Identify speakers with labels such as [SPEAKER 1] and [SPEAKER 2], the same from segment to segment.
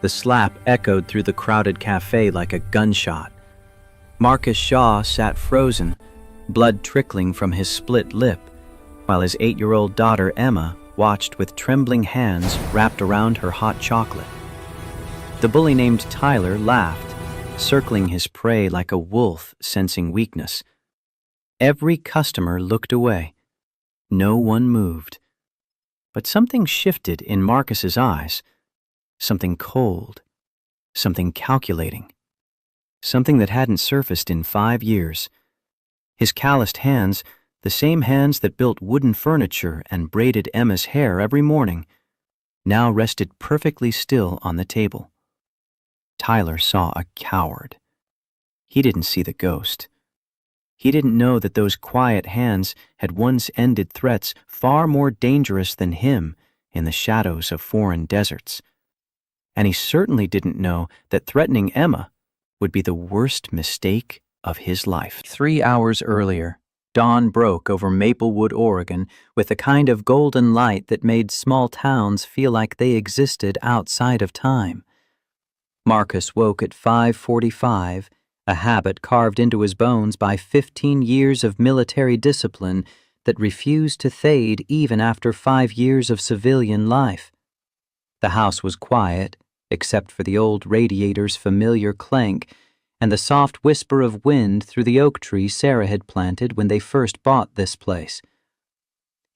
[SPEAKER 1] The slap echoed through the crowded cafe like a gunshot. Marcus Shaw sat frozen, blood trickling from his split lip, while his 8-year-old daughter Emma watched with trembling hands wrapped around her hot chocolate. The bully named Tyler laughed, circling his prey like a wolf sensing weakness. Every customer looked away. No one moved. But something shifted in Marcus's eyes. Something cold. Something calculating. Something that hadn't surfaced in 5 years. His calloused hands, the same hands that built wooden furniture and braided Emma's hair every morning, now rested perfectly still on the table. Tyler saw a coward. He didn't see the ghost. He didn't know that those quiet hands had once ended threats far more dangerous than him in the shadows of foreign deserts. And he certainly didn't know that threatening Emma would be the worst mistake of his life. 3 hours earlier, dawn broke over Maplewood, Oregon, with a kind of golden light that made small towns feel like they existed outside of time. Marcus woke at 5:45, a habit carved into his bones by 15 years of military discipline that refused to fade even after 5 years of civilian life. The house was quiet, except for the old radiator's familiar clank and the soft whisper of wind through the oak tree Sarah had planted when they first bought this place.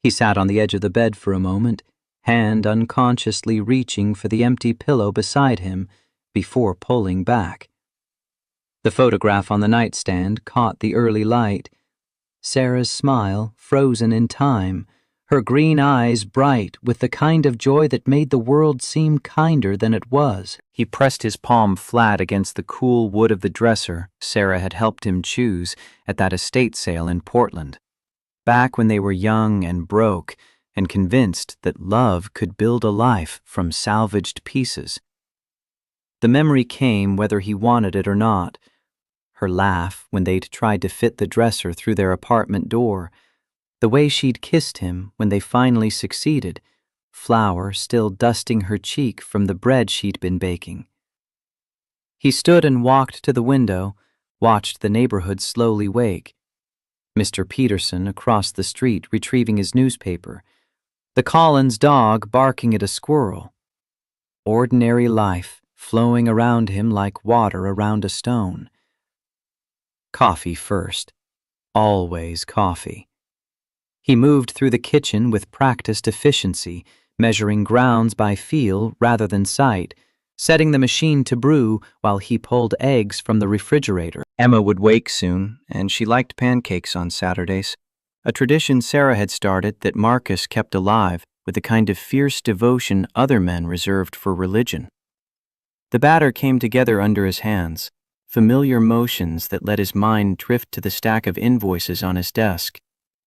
[SPEAKER 1] He sat on the edge of the bed for a moment, hand unconsciously reaching for the empty pillow beside him before pulling back. The photograph on the nightstand caught the early light. Sarah's smile, frozen in time, her green eyes bright with the kind of joy that made the world seem kinder than it was. He pressed his palm flat against the cool wood of the dresser Sarah had helped him choose at that estate sale in Portland, back when they were young and broke and convinced that love could build a life from salvaged pieces. The memory came whether he wanted it or not. Her laugh when they'd tried to fit the dresser through their apartment door, the way she'd kissed him when they finally succeeded, flour still dusting her cheek from the bread she'd been baking. He stood and walked to the window, watched the neighborhood slowly wake. Mr. Peterson across the street retrieving his newspaper, the Collins dog barking at a squirrel. Ordinary life flowing around him like water around a stone. Coffee first. Always coffee. He moved through the kitchen with practiced efficiency, measuring grounds by feel rather than sight, setting the machine to brew while he pulled eggs from the refrigerator. Emma would wake soon, and she liked pancakes on Saturdays, a tradition Sarah had started that Marcus kept alive with the kind of fierce devotion other men reserved for religion. The batter came together under his hands, familiar motions that let his mind drift to the stack of invoices on his desk,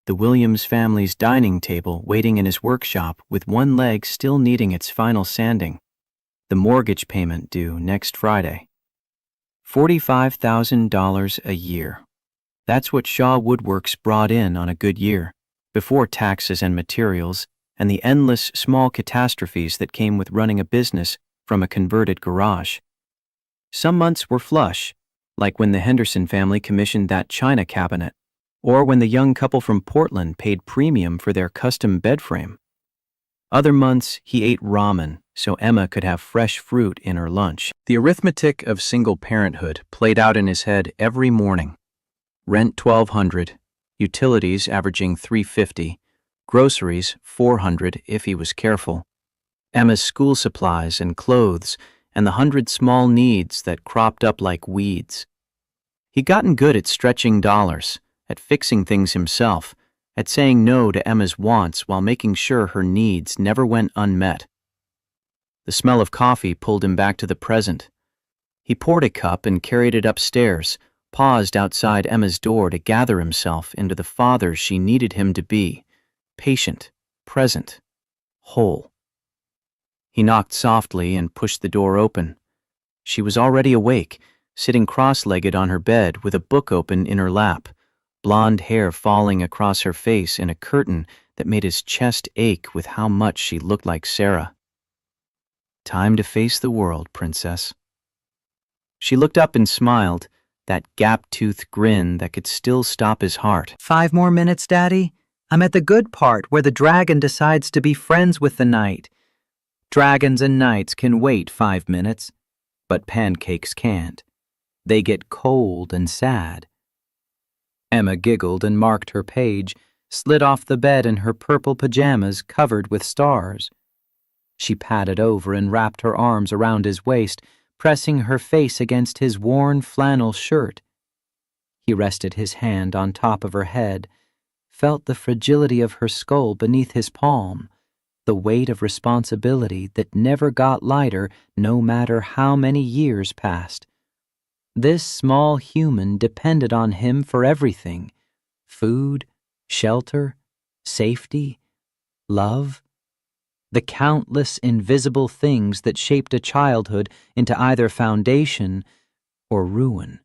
[SPEAKER 1] the Williams family's dining table waiting in his workshop with one leg still needing its final sanding, the mortgage payment due next Friday. $45,000 a year. That's what Shaw Woodworks brought in on a good year, before taxes and materials and the endless small catastrophes that came with running a business from a converted garage. Some months were flush, like when the Henderson family commissioned that china cabinet, or when the young couple from Portland paid premium for their custom bed frame. Other months, he ate ramen so Emma could have fresh fruit in her lunch. The arithmetic of single parenthood played out in his head every morning. Rent $1,200, utilities averaging $350, groceries $400 if he was careful, Emma's school supplies and clothes, and the 100 small needs that cropped up like weeds. He'd gotten good at stretching dollars, at fixing things himself, at saying no to Emma's wants while making sure her needs never went unmet. The smell of coffee pulled him back to the present. He poured a cup and carried it upstairs, paused outside Emma's door to gather himself into the father she needed him to be, patient, present, whole. He knocked softly and pushed the door open. She was already awake, sitting cross-legged on her bed with a book open in her lap, blonde hair falling across her face in a curtain that made his chest ache with how much she looked like Sarah. Time to face the world, princess. She looked up and smiled, that gap-toothed grin that could still stop his heart.
[SPEAKER 2] 5 more minutes, Daddy? I'm at the good part where the dragon decides to be friends with the knight. Dragons and knights can wait 5 minutes, but pancakes can't. They get cold and sad. Emma giggled and marked her page, slid off the bed in her purple pajamas covered with stars. She padded over and wrapped her arms around his waist, pressing her face against his worn flannel shirt. He rested his hand on top of her head, felt the fragility of her skull beneath his palm, the weight of responsibility that never got lighter no matter how many years passed. This small human depended on him for everything: food, shelter, safety, love. The countless invisible things that shaped a childhood into either foundation or ruin.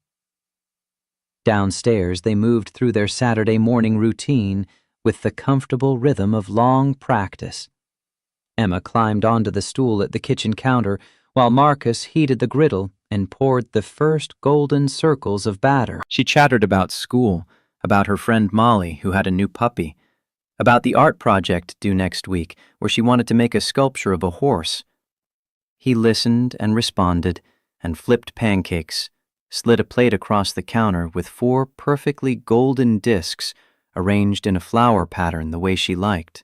[SPEAKER 2] Downstairs, they moved through their Saturday morning routine with the comfortable rhythm of long practice. Emma climbed onto the stool at the kitchen counter while Marcus heated the griddle and poured the first golden circles of batter.
[SPEAKER 1] She chattered about school, about her friend Molly, who had a new puppy, about the art project due next week, where she wanted to make a sculpture of a horse. He listened and responded and flipped pancakes, slid a plate across the counter with 4 perfectly golden discs arranged in a flower pattern the way she liked.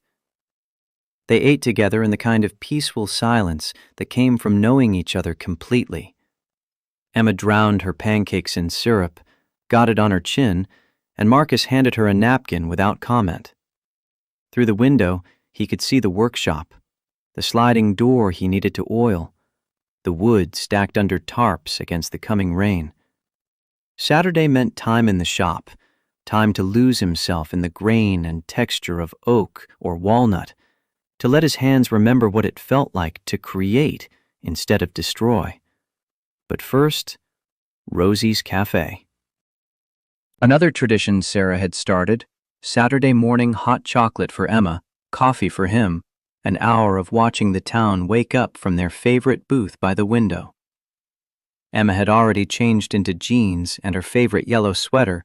[SPEAKER 1] They ate together in the kind of peaceful silence that came from knowing each other completely. Emma drowned her pancakes in syrup, got it on her chin, and Marcus handed her a napkin without comment. Through the window, he could see the workshop, the sliding door he needed to oil, the wood stacked under tarps against the coming rain. Saturday meant time in the shop, time to lose himself in the grain and texture of oak or walnut, to let his hands remember what it felt like to create instead of destroy. But first, Rosie's Cafe. Another tradition Sarah had started: Saturday morning hot chocolate for Emma, coffee for him, an hour of watching the town wake up from their favorite booth by the window. Emma had already changed into jeans, and her favorite yellow sweater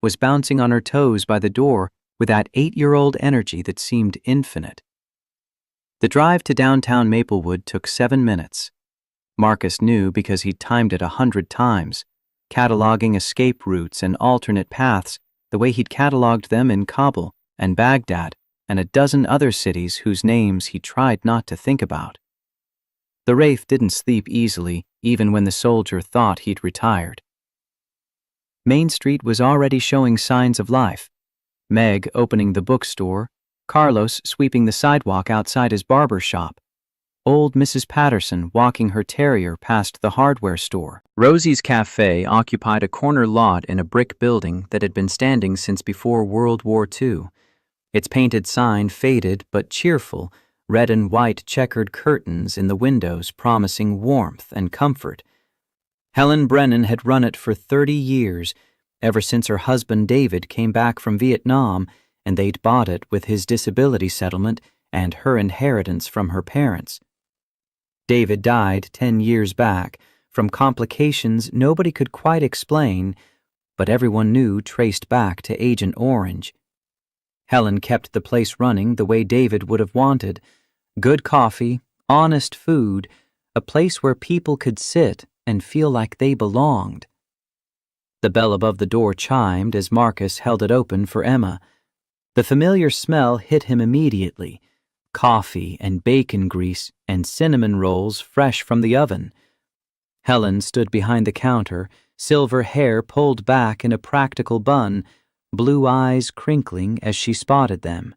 [SPEAKER 1] was bouncing on her toes by the door with that 8-year-old energy that seemed infinite. The drive to downtown Maplewood took 7 minutes. Marcus knew because he'd timed it 100 times, cataloging escape routes and alternate paths the way he'd cataloged them in Kabul and Baghdad and a dozen other cities whose names he tried not to think about. The Wraith didn't sleep easily even when the soldier thought he'd retired. Main Street was already showing signs of life: Meg opening the bookstore, Carlos sweeping the sidewalk outside his barber shop, old Mrs. Patterson walking her terrier past the hardware store. Rosie's Cafe occupied a corner lot in a brick building that had been standing since before World War II. Its painted sign faded but cheerful, red and white checkered curtains in the windows promising warmth and comfort. Helen Brennan had run it for 30 years, ever since her husband David came back from Vietnam, and they'd bought it with his disability settlement and her inheritance from her parents. David died 10 years back from complications nobody could quite explain, but everyone knew traced back to Agent Orange. Helen kept the place running the way David would have wanted: good coffee, honest food, a place where people could sit and feel like they belonged. The bell above the door chimed as Marcus held it open for Emma. The familiar smell hit him immediately: coffee and bacon grease and cinnamon rolls fresh from the oven. Helen stood behind the counter, silver hair pulled back in a practical bun, blue eyes crinkling as she spotted them.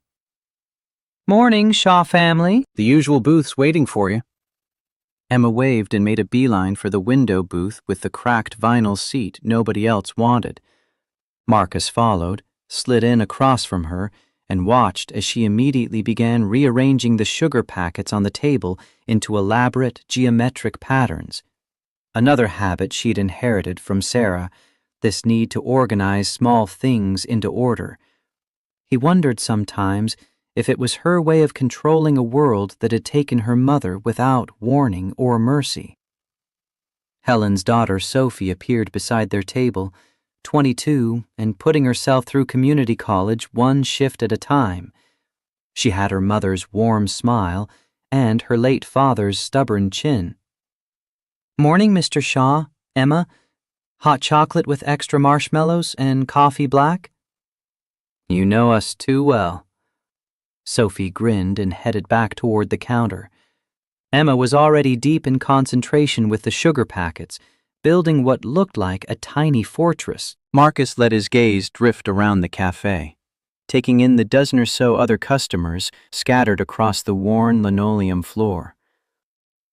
[SPEAKER 1] "Morning, Shaw family." "The usual booth's waiting for you." Emma waved and made a beeline for the window booth with the cracked vinyl seat nobody else wanted. Marcus followed, slid in across from her, and watched as she immediately began rearranging the sugar packets on the table into elaborate geometric patterns. Another habit she'd inherited from Sarah, this need to organize small things into order. He wondered sometimes
[SPEAKER 2] if it was her way of controlling a world that had taken her mother without warning or mercy. Helen's daughter Sophie appeared beside their table, 22 and putting herself through community college one shift at a time. She had her mother's warm smile and her late father's stubborn chin. "Morning, Mr. Shaw, Emma. Hot chocolate with extra marshmallows and coffee black?" "You know us too well." Sophie grinned and headed back toward the counter. Emma was already deep in concentration with the sugar packets, building what looked like a tiny fortress.
[SPEAKER 1] Marcus let his gaze drift around the cafe, taking in the dozen or so other customers scattered across the worn linoleum floor.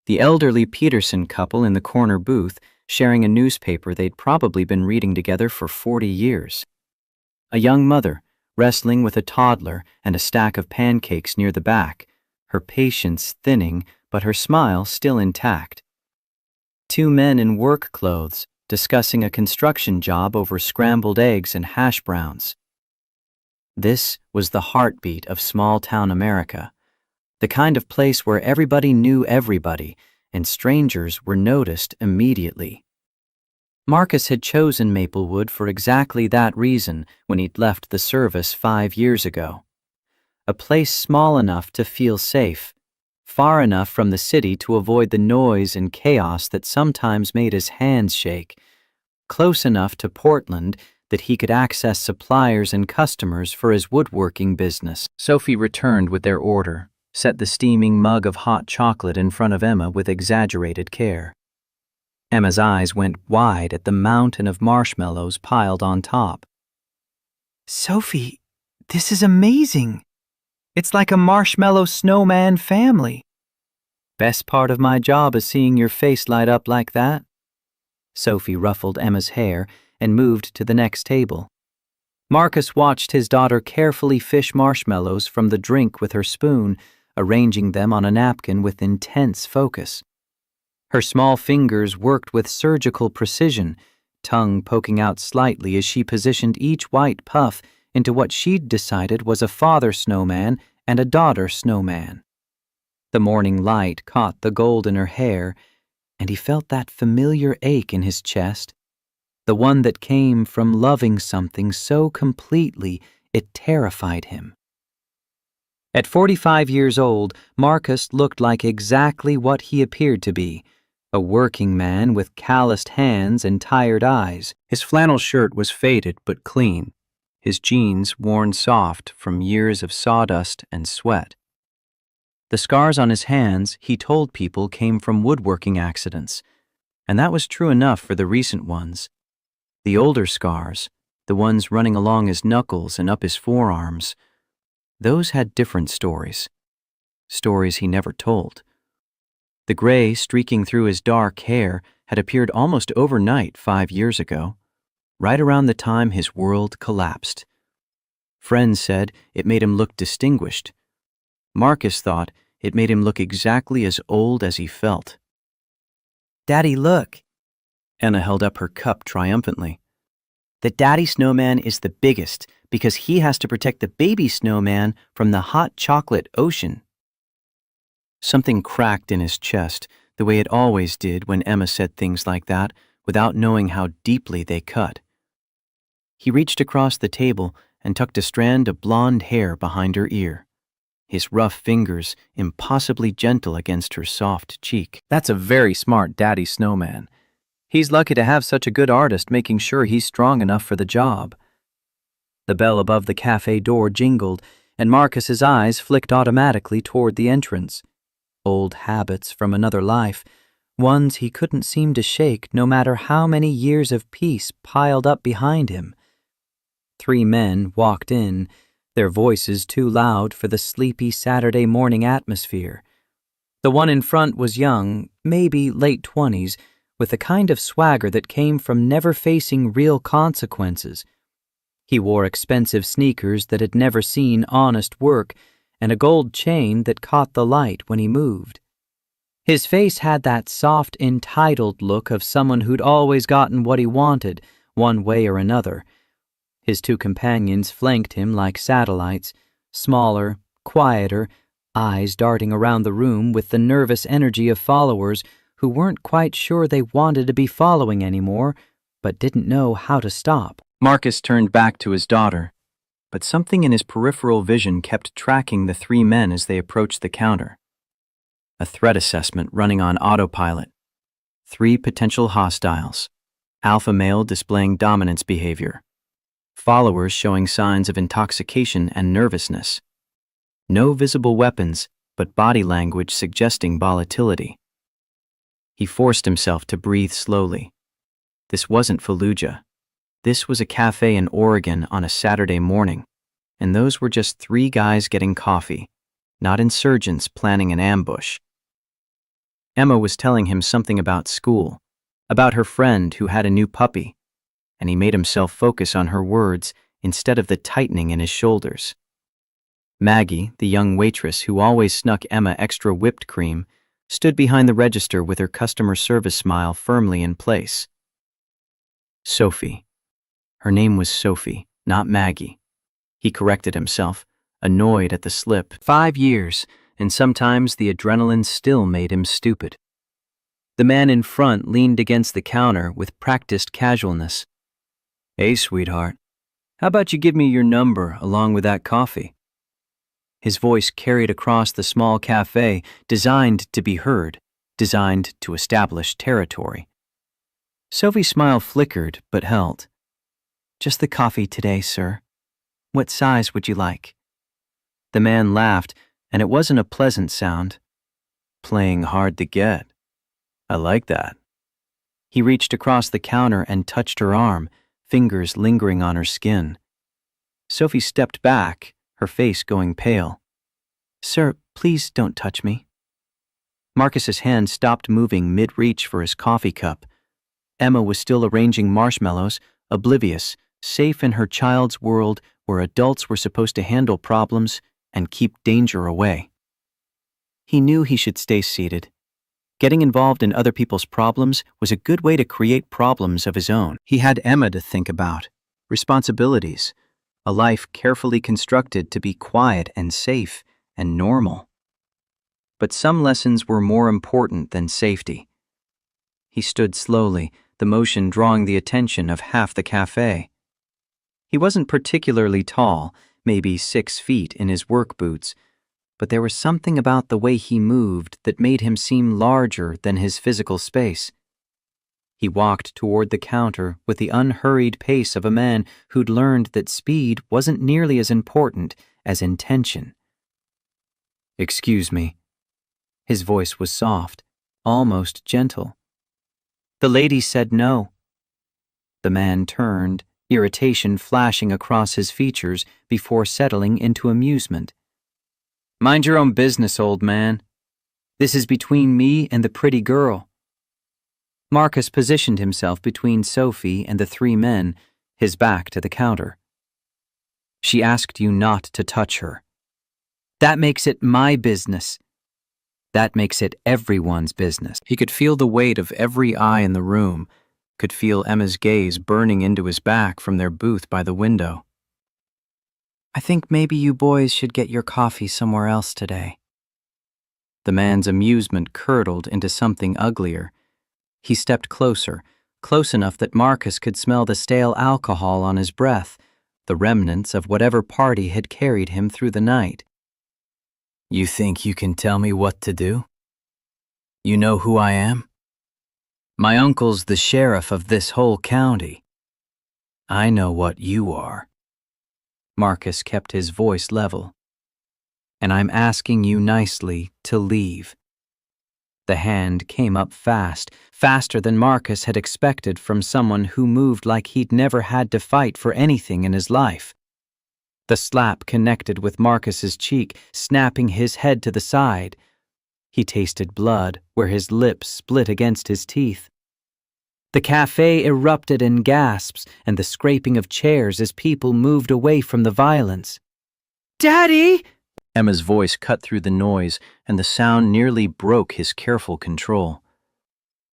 [SPEAKER 1] The elderly Peterson couple in the corner booth sharing a newspaper they'd probably been reading together for 40 years. A young mother wrestling with a toddler and a stack of pancakes near the back, her patience thinning but her smile still intact. Two men in work clothes discussing a construction job over scrambled eggs and hash browns. This was the heartbeat of small-town America, the kind of place where everybody knew everybody and strangers were noticed immediately. Marcus had chosen Maplewood for exactly that reason when he'd left the service 5 years ago. A place small enough to feel safe, far enough from the city to avoid the noise and chaos that sometimes made his hands shake, close enough to Portland that he could access suppliers and customers for his woodworking business. Sophie returned with their order, set the steaming mug of hot chocolate in front of Emma with exaggerated care. Emma's eyes went wide at the mountain of marshmallows piled on top.
[SPEAKER 2] "Sophie, this is amazing. It's like a marshmallow snowman family."
[SPEAKER 1] "Best part of my job is seeing your face light up like that." Sophie ruffled Emma's hair and moved to the next table. Marcus watched his daughter carefully fish marshmallows from the drink with her spoon, arranging them on a napkin with intense focus. Her small fingers worked with surgical precision, tongue poking out slightly as she positioned each white puff into what she'd decided was a father snowman and a daughter snowman. The morning light caught the gold in her hair, and he felt that familiar ache in his chest, the one that came from loving something so completely it terrified him. At 45 years old, Marcus looked like exactly what he appeared to be, a working man with calloused hands and tired eyes. His flannel shirt was faded but clean, his jeans worn soft from years of sawdust and sweat. The scars on his hands, he told people, came from woodworking accidents, and that was true enough for the recent ones. The older scars, the ones running along his knuckles and up his forearms, those had different stories he never told. The gray streaking through his dark hair had appeared almost overnight 5 years ago, right around the time his world collapsed. Friends said it made him look distinguished. Marcus thought it made him look exactly as old as he felt.
[SPEAKER 2] "Daddy, look."
[SPEAKER 1] Anna held up her cup triumphantly.
[SPEAKER 2] "The daddy snowman is the biggest because he has to protect the baby snowman from the hot chocolate ocean."
[SPEAKER 1] Something cracked in his chest, the way it always did when Emma said things like that, without knowing how deeply they cut. He reached across the table and tucked a strand of blonde hair behind her ear, his rough fingers impossibly gentle against her soft cheek. "That's a very smart daddy snowman. He's lucky to have such a good artist making sure he's strong enough for the job." The bell above the cafe door jingled, and Marcus's eyes flicked automatically toward the entrance. Old habits from another life, ones he couldn't seem to shake no matter how many years of peace piled up behind him. 3 men walked in, their voices too loud for the sleepy Saturday morning atmosphere. The one in front was young, maybe late 20s, with the kind of swagger that came from never facing real consequences. He wore expensive sneakers that had never seen honest work and a gold chain that caught the light when he moved. His face had that soft, entitled look of someone who'd always gotten what he wanted, one way or another. His 2 companions flanked him like satellites, smaller,
[SPEAKER 2] quieter, eyes darting around the room with the nervous energy of followers who weren't quite sure they wanted to be following anymore, but didn't know how to stop.
[SPEAKER 1] Marcus turned back to his daughter, but something in his peripheral vision kept tracking the three men as they approached the counter. A threat assessment running on autopilot. 3 potential hostiles. Alpha male displaying dominance behavior. Followers showing signs of intoxication and nervousness. No visible weapons, but body language suggesting volatility. He forced himself to breathe slowly. This wasn't Fallujah. This was a cafe in Oregon on a Saturday morning, and those were just 3 guys getting coffee, not insurgents planning an ambush. Emma was telling him something about school, about her friend who had a new puppy, and he made himself focus on her words instead of the tightening in his shoulders. Maggie, the young waitress who always snuck Emma extra whipped cream, stood behind the register with her customer service smile firmly in place. Sophie. Her name was Sophie, not Maggie. He corrected himself, annoyed at the slip. 5 years, and sometimes the adrenaline still made him stupid. The man in front leaned against the counter with practiced casualness. "Hey, sweetheart, how about you give me your number along with that coffee?" His voice carried across the small cafe, designed to be heard, designed to establish territory. Sophie's smile flickered but held. "Just the coffee today, sir. What size would you like?" The man laughed, and it wasn't a pleasant sound. "Playing hard to get. I like that." He reached across the counter and touched her arm, fingers lingering on her skin. Sophie stepped back, her face going pale. "Sir, please don't touch me." Marcus's hand stopped moving mid-reach for his coffee cup. Emma was still arranging marshmallows, oblivious, safe in her child's world where adults were supposed to handle problems and keep danger away. He knew he should stay seated. Getting involved in other people's problems was a good way to create problems of his own. He had Emma to think about, responsibilities, a life carefully constructed to be quiet and safe and normal. But some lessons were more important than safety. He stood slowly, the motion drawing the attention of half the cafe. He wasn't particularly tall, maybe 6 feet in his work boots, but there was something about the way he moved that made him seem larger than his physical space. He walked toward the counter with the unhurried pace of a man who'd learned that speed wasn't nearly as important as intention. "Excuse me." His voice was soft, almost gentle. The lady said no. The man turned, irritation flashing across his features before settling into amusement. "Mind your own business, old man. This is between me and the pretty girl." Marcus positioned himself between Sophie and the 3 men, his back to the counter. "She asked you not to touch her." "That makes it my business." "That makes it everyone's business." He could feel the weight of every eye in the room, could feel Emma's gaze burning into his back from their booth by the window. "I think maybe you boys should get your coffee somewhere else today." The man's amusement curdled into something uglier. He stepped closer, close enough that Marcus could smell the stale alcohol on his breath, the remnants of whatever party had carried him through the night. "You think you can tell me what to do? You know who I am? My uncle's the sheriff of this whole county. I know what you are." Marcus kept his voice level. "And I'm asking you nicely to leave." The hand came up fast, faster than Marcus had expected from someone who moved like he'd never had to fight for anything in his life. The slap connected with Marcus's cheek, snapping his head to the side. He tasted blood where his lips split against his teeth. The cafe erupted in gasps and the scraping of chairs as people moved away from the violence. "Daddy!" Emma's voice cut through the noise, and the sound nearly broke his careful control.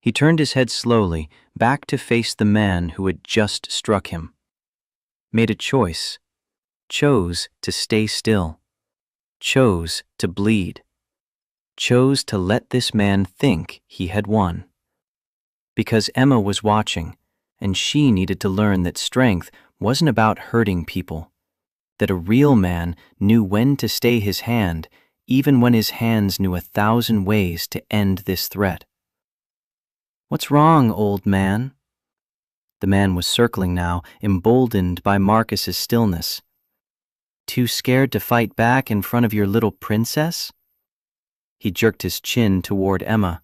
[SPEAKER 1] He turned his head slowly, back to face the man who had just struck him. Made a choice. Chose to stay still. chose to bleed, chose to let this man think he had won. Because Emma was watching, and she needed to learn that strength wasn't about hurting people, that a real man knew when to stay his hand, even when his hands knew 1,000 ways to end this threat. "What's wrong, old man?" The man was circling now, emboldened by Marcus's stillness. "Too scared to fight back in front of your little princess?" He jerked his chin toward Emma.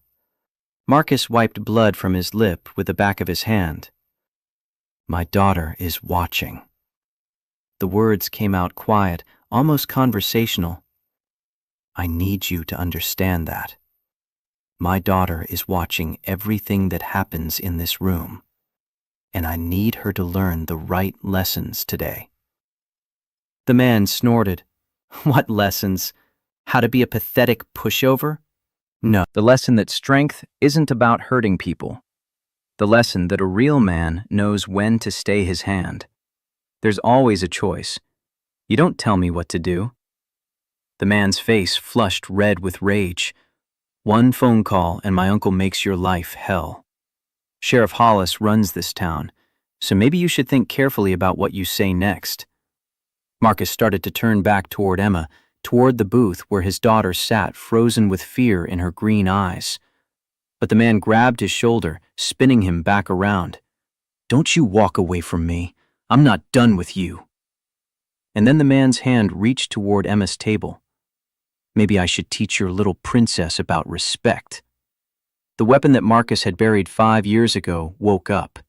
[SPEAKER 1] Marcus wiped blood from his lip with the back of his hand. "My daughter is watching." The words came out quiet, almost conversational. "I need you to understand that. My daughter is watching everything that happens in this room, and I need her to learn the right lessons today." The man snorted. "What lessons? How to be a pathetic pushover?" "No, the lesson that strength isn't about hurting people. The lesson that a real man knows when to stay his hand. There's always a choice. You don't tell me what to do." The man's face flushed red with rage. "One phone call and my uncle makes your life hell. Sheriff Hollis runs this town, so maybe you should think carefully about what you say next." Marcus started to turn back toward Emma, toward the booth where his daughter sat frozen with fear in her green eyes. But the man grabbed his shoulder, spinning him back around. "Don't you walk away from me. I'm not done with you." And then the man's hand reached toward Emma's table. "Maybe I should teach your little princess about respect." The weapon that Marcus had buried 5 years ago woke up.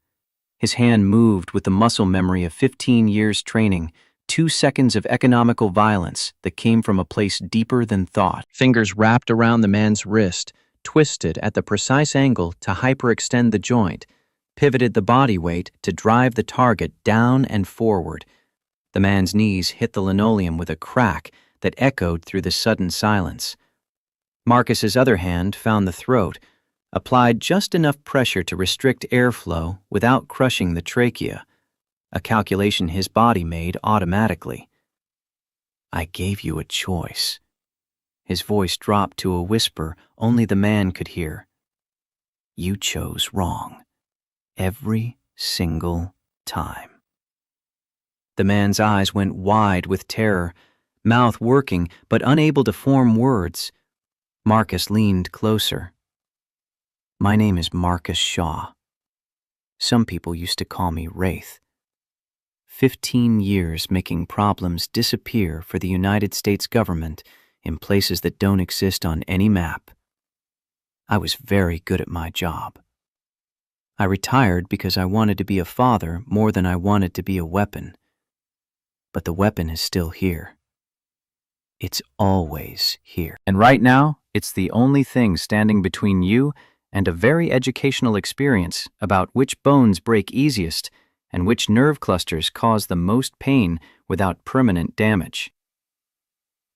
[SPEAKER 1] His hand moved with the muscle memory of 15 years training, 2 seconds of economical violence that came from a place deeper than thought. Fingers wrapped around the man's wrist, twisted at the precise angle to hyperextend the joint, pivoted the body weight to drive the target down and forward. The man's knees hit the linoleum with a crack that echoed through the sudden silence. Marcus's other hand found the throat, applied just enough pressure to restrict airflow without crushing the trachea, a calculation his body made automatically. "I gave you a choice." His voice dropped to a whisper only the man could hear. "You chose wrong. Every single time." The man's eyes went wide with terror, mouth working but unable to form words. Marcus leaned closer. "My name is Marcus Shaw. Some people used to call me Wraith. 15 years making problems disappear for the United States government in places that don't exist on any map. I was very good at my job. I retired because I wanted to be a father more than I wanted to be a weapon. But the weapon is still here. It's always here. And right now, it's the only thing standing between you and a very educational experience about which bones break easiest and which nerve clusters cause the most pain without permanent damage."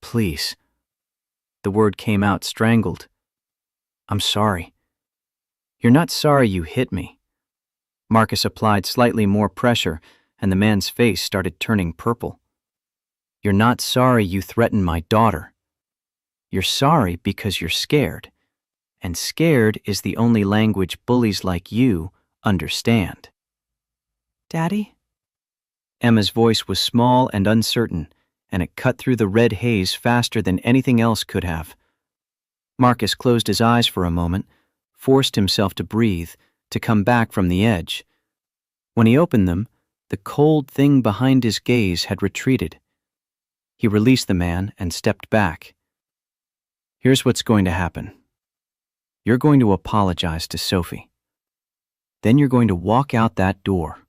[SPEAKER 1] "Please." The word came out strangled. "I'm sorry." "You're not sorry you hit me." Marcus applied slightly more pressure, and the man's face started turning purple. "You're not sorry you threatened my daughter. You're sorry because you're scared. And scared is the only language bullies like you understand." "Daddy?" Emma's voice was small and uncertain, and it cut through the red haze faster than anything else could have. Marcus closed his eyes for a moment, forced himself to breathe, to come back from the edge. When he opened them, the cold thing behind his gaze had retreated. He released the man and stepped back. "Here's what's going to happen. You're going to apologize to Sophie. Then you're going to walk out that door.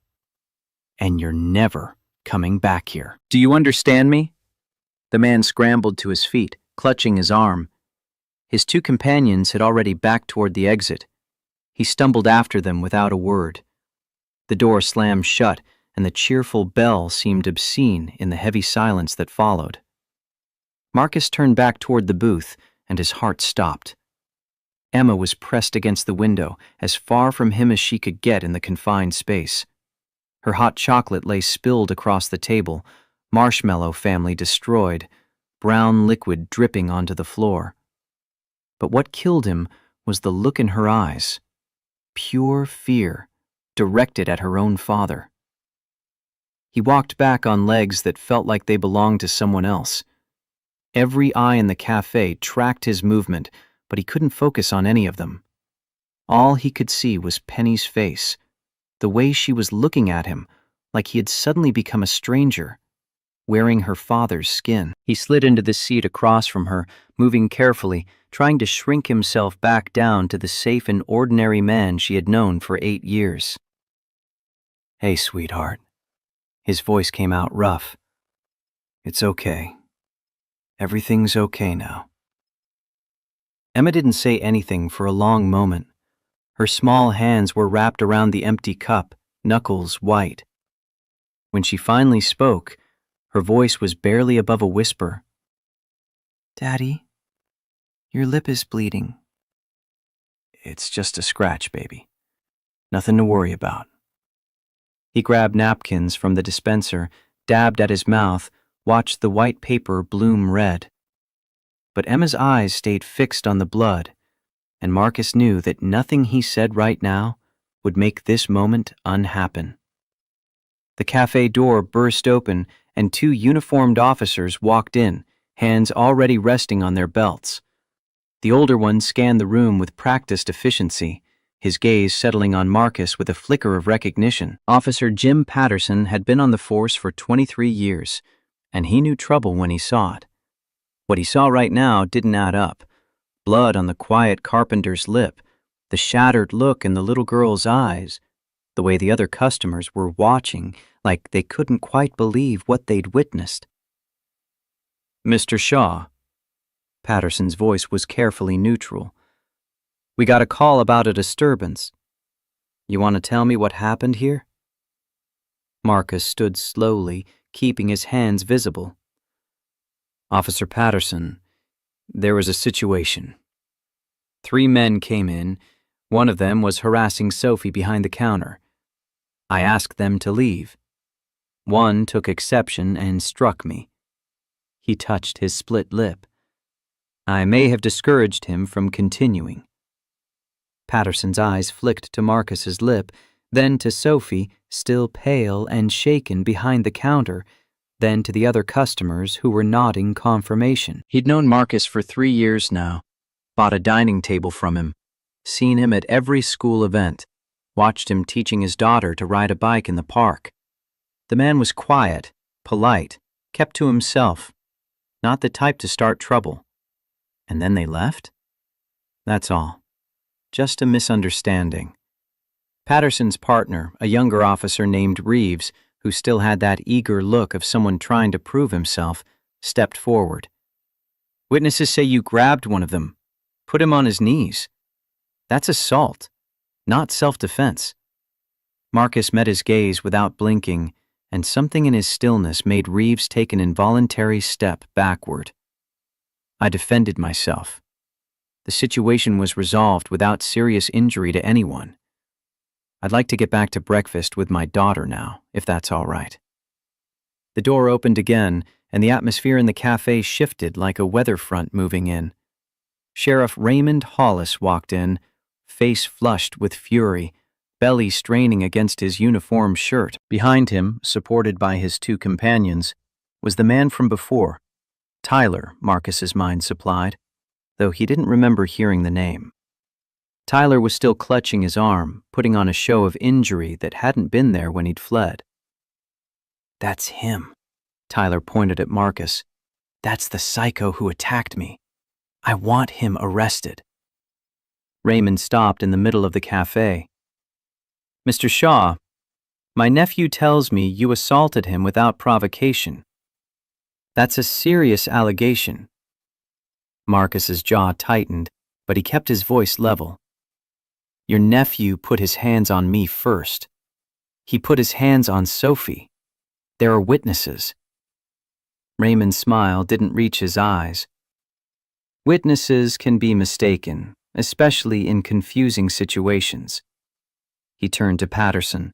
[SPEAKER 1] And you're never coming back here. Do you understand me?" The man scrambled to his feet, clutching his arm. His 2 companions had already backed toward the exit. He stumbled after them without a word. The door slammed shut, and the cheerful bell seemed obscene in the heavy silence that followed. Marcus turned back toward the booth, and his heart stopped. Emma was pressed against the window, as far from him as she could get in the confined space. Her hot chocolate lay spilled across the table, marshmallow family destroyed, brown liquid dripping onto the floor. But what killed him was the look in her eyes. Pure fear, directed at her own father. He walked back on legs that felt like they belonged to someone else. Every eye in the cafe tracked his movement, but he couldn't focus on any of them. All he could see was Penny's face, the way she was looking at him, like he had suddenly become a stranger, wearing her father's skin. He slid into the seat across from her, moving carefully, trying to shrink himself back down to the safe and ordinary man she had known for 8 years. "Hey, sweetheart." His voice came out rough. "It's okay. Everything's okay now." Emma didn't say anything for a long moment. Her small hands were wrapped around the empty cup, knuckles white. When she finally spoke, her voice was barely above a whisper. "Daddy, your lip is bleeding." "It's just a scratch, baby. Nothing to worry about." He grabbed napkins from the dispenser, dabbed at his mouth, watched the white paper bloom red. But Emma's eyes stayed fixed on the blood, and Marcus knew that nothing he said right now would make this moment unhappen. The cafe door burst open, and 2 uniformed officers walked in, hands already resting on their belts. The older one scanned the room with practiced efficiency, his gaze settling on Marcus with a flicker of recognition. Officer Jim Patterson had been on the force for 23 years, and he knew trouble when he saw it. What he saw right now didn't add up. Blood on the quiet carpenter's lip, the shattered look in the little girl's eyes, the way the other customers were watching like they couldn't quite believe what they'd witnessed. "Mr. Shaw." Patterson's voice was carefully neutral. "We got a call about a disturbance. You want to tell me what happened here?" Marcus stood slowly, keeping his hands visible. "Officer Patterson, there was a situation. 3 men came in. One of them was harassing Sophie behind the counter. I asked them to leave. One took exception and struck me." He touched his split lip. "I may have discouraged him from continuing." Patterson's eyes flicked to Marcus's lip, then to Sophie, still pale and shaken behind the counter, then to the other customers who were nodding confirmation. He'd known Marcus for 3 years now, bought a dining table from him, seen him at every school event, watched him teaching his daughter to ride a bike in the park. The man was quiet, polite, kept to himself, not the type to start trouble. And then they left? That's all. Just a misunderstanding. Patterson's partner, a younger officer named Reeves, who still had that eager look of someone trying to prove himself, stepped forward. "Witnesses say you grabbed one of them, put him on his knees. That's assault, not self-defense." Marcus met his gaze without blinking, and something in his stillness made Reeves take an involuntary step backward. "I defended myself. The situation was resolved without serious injury to anyone. I'd like to get back to breakfast with my daughter now, if that's all right." The door opened again, and the atmosphere in the cafe shifted like a weather front moving in. Sheriff Raymond Hollis walked in, face flushed with fury, belly straining against his uniform shirt. Behind him, supported by his 2 companions, was the man from before, Tyler, Marcus's mind supplied, though he didn't remember hearing the name. Tyler was still clutching his arm, putting on a show of injury that hadn't been there when he'd fled. "That's him," Tyler pointed at Marcus. "That's the psycho who attacked me. I want him arrested." Raymond stopped in the middle of the cafe. "Mr. Shaw, my nephew tells me you assaulted him without provocation. That's a serious allegation." Marcus's jaw tightened, but he kept his voice level. "Your nephew put his hands on me first. He put his hands on Sophie. There are witnesses." Raymond's smile didn't reach his eyes. "Witnesses can be mistaken, especially in confusing situations." He turned to Patterson.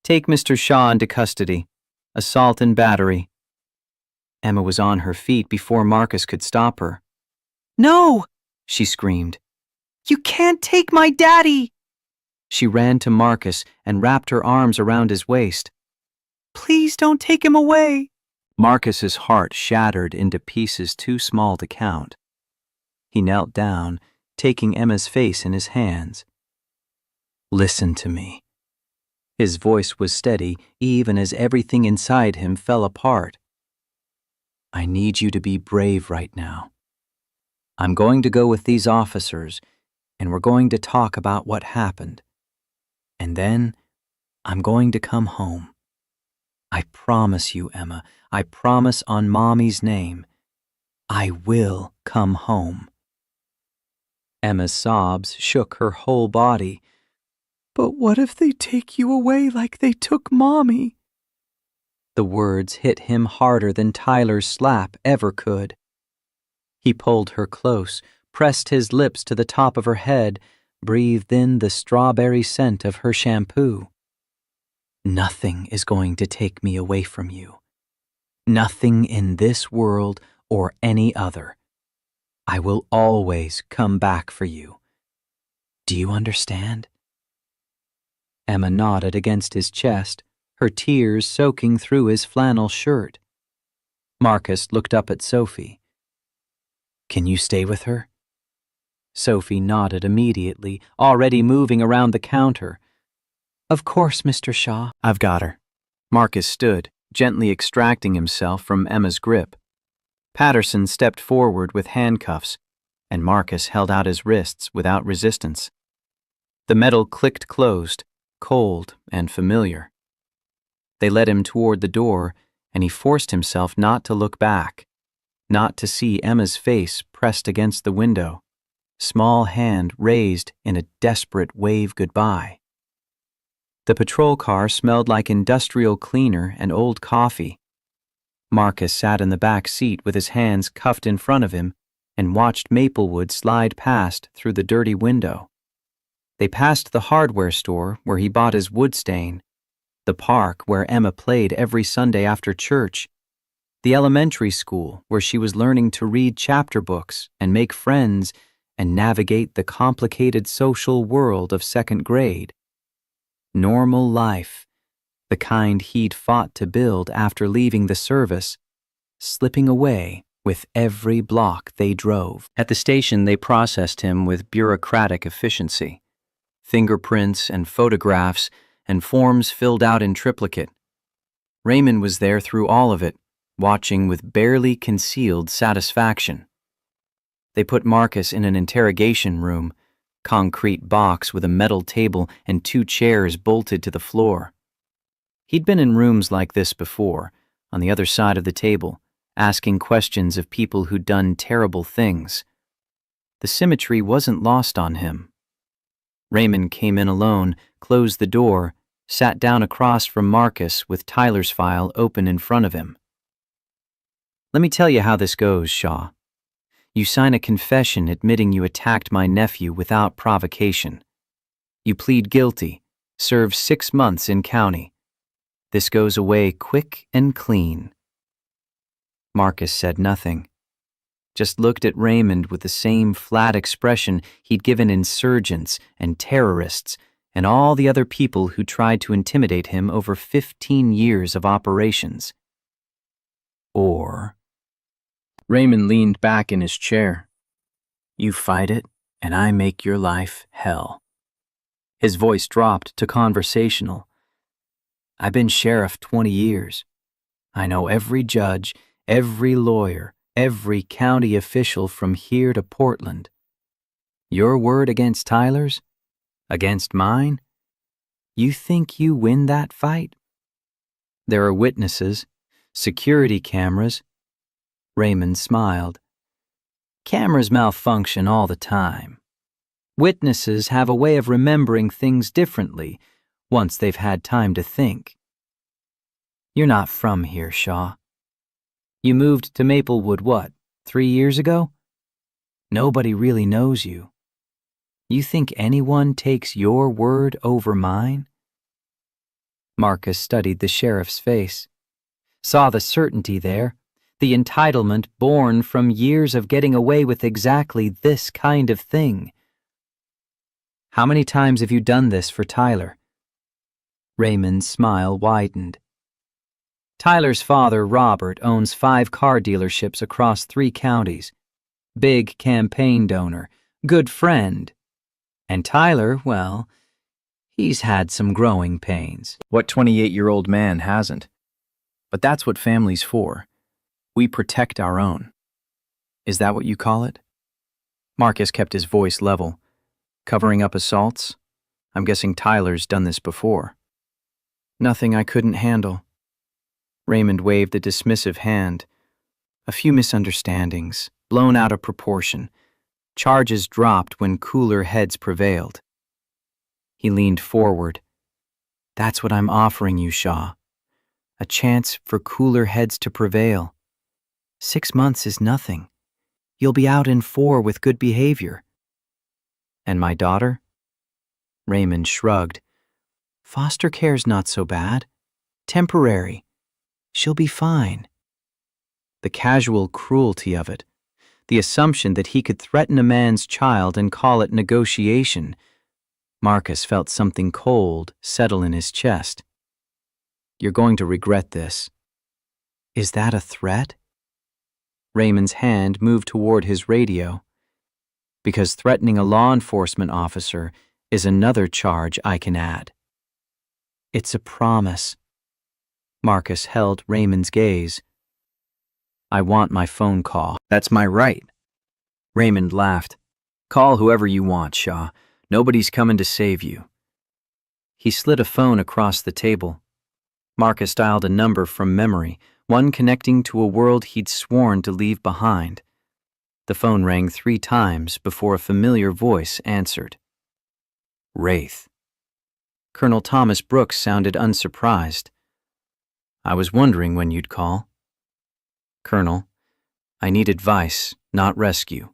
[SPEAKER 1] "Take Mr. Shaw into custody. Assault and battery." Emma was on her feet before Marcus could stop her.
[SPEAKER 2] No!
[SPEAKER 1] She screamed.
[SPEAKER 2] You can't take my daddy!
[SPEAKER 1] She ran to Marcus and wrapped her arms around his waist.
[SPEAKER 2] Please don't take him away!
[SPEAKER 1] Marcus's heart shattered into pieces too small to count. He knelt down, taking Emma's face in his hands. Listen to me. His voice was steady even as everything inside him fell apart. I need you to be brave right now. I'm going to go with these officers, and we're going to talk about what happened. And then I'm going to come home. I promise you, Emma, I promise on Mommy's name, I will come home. Emma's sobs shook her whole body.
[SPEAKER 2] But what if they take you away like they took Mommy?
[SPEAKER 1] The words hit him harder than Tyler's slap ever could. He pulled her close, pressed his lips to the top of her head, breathed in the strawberry scent of her shampoo. Nothing is going to take me away from you. Nothing in this world or any other. I will always come back for you. Do you understand? Emma nodded against his chest, her tears soaking through his flannel shirt. Marcus looked up at Sophie. Can you stay with her? Sophie nodded immediately, already moving around the counter. Of course, Mr. Shaw. I've got her. Marcus stood, gently extracting himself from Emma's grip. Patterson stepped forward with handcuffs, and Marcus held out his wrists without resistance. The metal clicked closed, cold and familiar. They led him toward the door, and he forced himself not to look back, not to see Emma's face pressed against the window, small hand raised in a desperate wave goodbye. The patrol car smelled like industrial cleaner and old coffee. Marcus sat in the back seat with his hands cuffed in front of him and watched Maplewood slide past through the dirty window. They passed the hardware store where he bought his wood stain, the park where Emma played every Sunday after church, the elementary school where she was learning to read chapter books and make friends and navigate the complicated social world of second grade. Normal life, the kind he'd fought to build after leaving the service, slipping away with every block they drove. At the station, they processed him with bureaucratic efficiency. Fingerprints and photographs and forms filled out in triplicate. Raymond was there through all of it, watching with barely concealed satisfaction. They put Marcus in an interrogation room, concrete box with a metal table and 2 chairs bolted to the floor. He'd been in rooms like this before, on the other side of the table, asking questions of people who'd done terrible things. The symmetry wasn't lost on him. Raymond came in alone, closed the door, sat down across from Marcus with Tyler's file open in front of him. Let me tell you how this goes, Shaw. You sign a confession admitting you attacked my nephew without provocation. You plead guilty, serve 6 months in county. This goes away quick and clean. Marcus said nothing, just looked at Raymond with the same flat expression he'd given insurgents and terrorists and all the other people who tried to intimidate him over 15 years of operations. Or... Raymond leaned back in his chair. You fight it, and I make your life hell. His voice dropped to conversational. I've been sheriff 20 years. I know every judge, every lawyer, every county official from here to Portland. Your word against Tyler's? Against mine? You think you win that fight? There are witnesses, security cameras. Raymond smiled. Cameras malfunction all the time. Witnesses have a way of remembering things differently once they've had time to think. You're not from here, Shaw. You moved to Maplewood, 3 years ago? Nobody really knows you. You think anyone takes your word over mine? Marcus studied the sheriff's face, saw the certainty there,
[SPEAKER 2] The entitlement born from years of getting away with exactly this kind of thing. How many times have you done this for Tyler? Raymond's smile widened. Tyler's father, Robert, owns 5 car dealerships across 3 counties. Big campaign donor, good friend. And Tyler, well, he's had some growing pains.
[SPEAKER 1] What 28-year-old man hasn't? But that's what family's for. We protect our own. Is that what you call it? Marcus kept his voice level. Covering up assaults? I'm guessing Tyler's done this before. Nothing I couldn't handle. Raymond waved a dismissive hand. A few misunderstandings, blown out of proportion. Charges dropped when cooler heads prevailed. He leaned forward. That's what I'm offering you, Shaw. A chance for cooler heads to prevail. 6 months is nothing. You'll be out in 4 with good behavior. And my daughter? Raymond shrugged. Foster care's not so bad. Temporary. She'll be fine. The casual cruelty of it, the assumption that he could threaten a man's child and call it negotiation. Marcus felt something cold settle in his chest. You're going to regret this. Is that a threat? Raymond's hand moved toward his radio. Because threatening a law enforcement officer is another charge I can add. It's a promise. Marcus held Raymond's gaze. I want my phone call. That's my right. Raymond laughed. Call whoever you want, Shaw. Nobody's coming to save you. He slid a phone across the table. Marcus dialed a number from memory, one connecting to a world he'd sworn to leave behind. The phone rang 3 times before a familiar voice answered. Wraith. Colonel Thomas Brooks sounded unsurprised. I was wondering when you'd call. Colonel, I need advice, not rescue.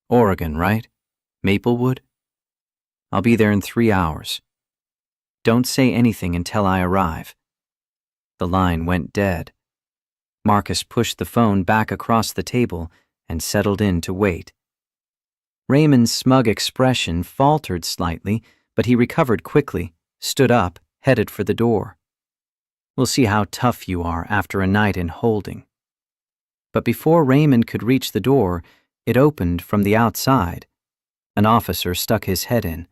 [SPEAKER 1] Oregon, right? Maplewood? I'll be there in 3 hours. Don't say anything until I arrive. The line went dead. Marcus pushed the phone back across the table and settled in to wait. Raymond's smug expression faltered slightly, but he recovered quickly, stood up, headed for the door. We'll see how tough you are after a night in holding. But before Raymond could reach the door, it opened from the outside. An officer stuck his head in.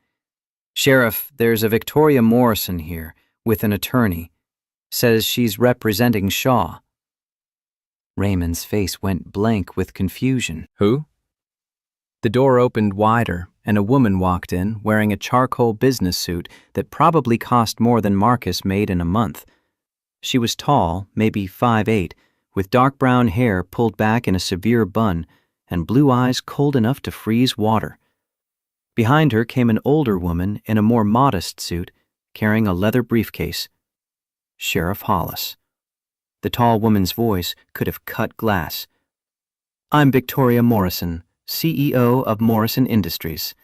[SPEAKER 1] Sheriff, there's a Victoria Morrison here, with an attorney. Says she's representing Shaw. Raymond's face went blank with confusion. Who? The door opened wider, and a woman walked in wearing a charcoal business suit that probably cost more than Marcus made in a month. She was tall, maybe 5'8", with dark brown hair pulled back in a severe bun and blue eyes cold enough to freeze water. Behind her came an older woman in a more modest suit, carrying a leather briefcase. Sheriff Hollis. The tall woman's voice could have cut glass. I'm Victoria Morrison, CEO of Morrison Industries.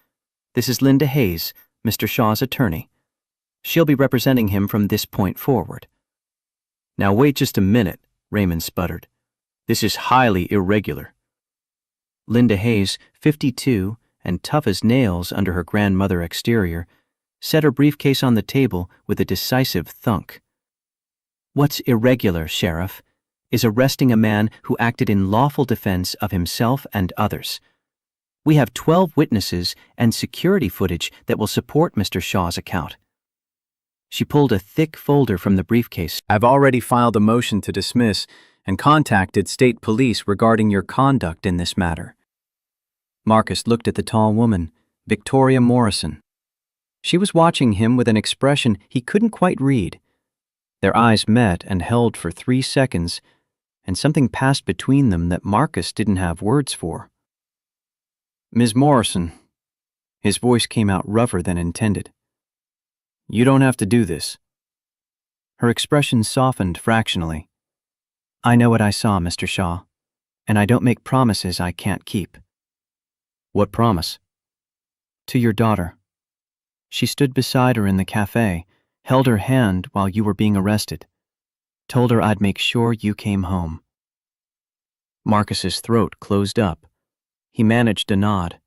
[SPEAKER 1] This is Linda Hayes, Mr. Shaw's attorney. She'll be representing him from this point forward. Now wait just a minute, Raymond sputtered. This is highly irregular. Linda Hayes, 52, and tough as nails under her grandmother exterior, set her briefcase on the table with a decisive thunk. What's irregular, Sheriff, is arresting a man who acted in lawful defense of himself and others. We have 12 witnesses and security footage that will support Mr. Shaw's account. She pulled a thick folder from the briefcase. I've already filed a motion to dismiss and contacted state police regarding your conduct in this matter. Marcus looked at the tall woman, Victoria Morrison. She was watching him with an expression he couldn't quite read. Their eyes met and held for 3 seconds, and something passed between them that Marcus didn't have words for. Ms. Morrison. His voice came out rougher than intended. You don't have to do this. Her expression softened fractionally. I know what I saw, Mr. Shaw, and I don't make promises I can't keep. What promise? To your daughter. She stood beside her in the cafe, held her hand while you were being arrested. Told her I'd make sure you came home. Marcus's throat closed up. He managed a nod.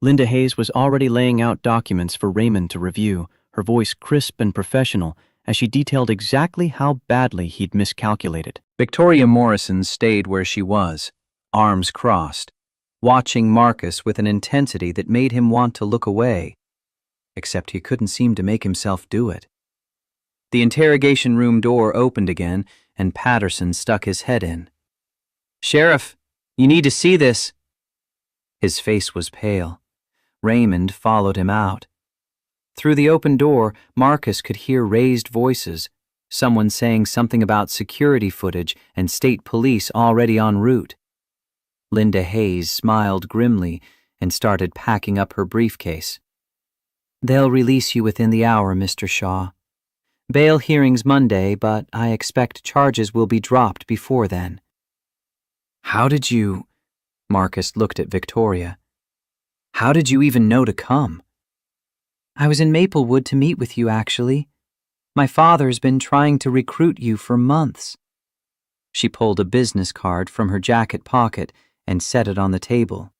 [SPEAKER 1] Linda Hayes was already laying out documents for Raymond to review, her voice crisp and professional as she detailed exactly how badly he'd miscalculated. Victoria Morrison stayed where she was, arms crossed, watching Marcus with an intensity that made him want to look away, except he couldn't seem to make himself do it. The interrogation room door opened again, and Patterson stuck his head in. "Sheriff, you need to see this." His face was pale. Raymond followed him out. Through the open door, Marcus could hear raised voices, someone saying something about security footage and state police already en route. Linda Hayes smiled grimly and started packing up her briefcase. "They'll release you within the hour, Mr. Shaw. Bail hearings Monday, but I expect charges will be dropped before then." "How did you—" Marcus looked at Victoria. "How did you even know to come?" "I was in Maplewood to meet with you, actually. My father's been trying to recruit you for months." She pulled a business card from her jacket pocket and set it on the table.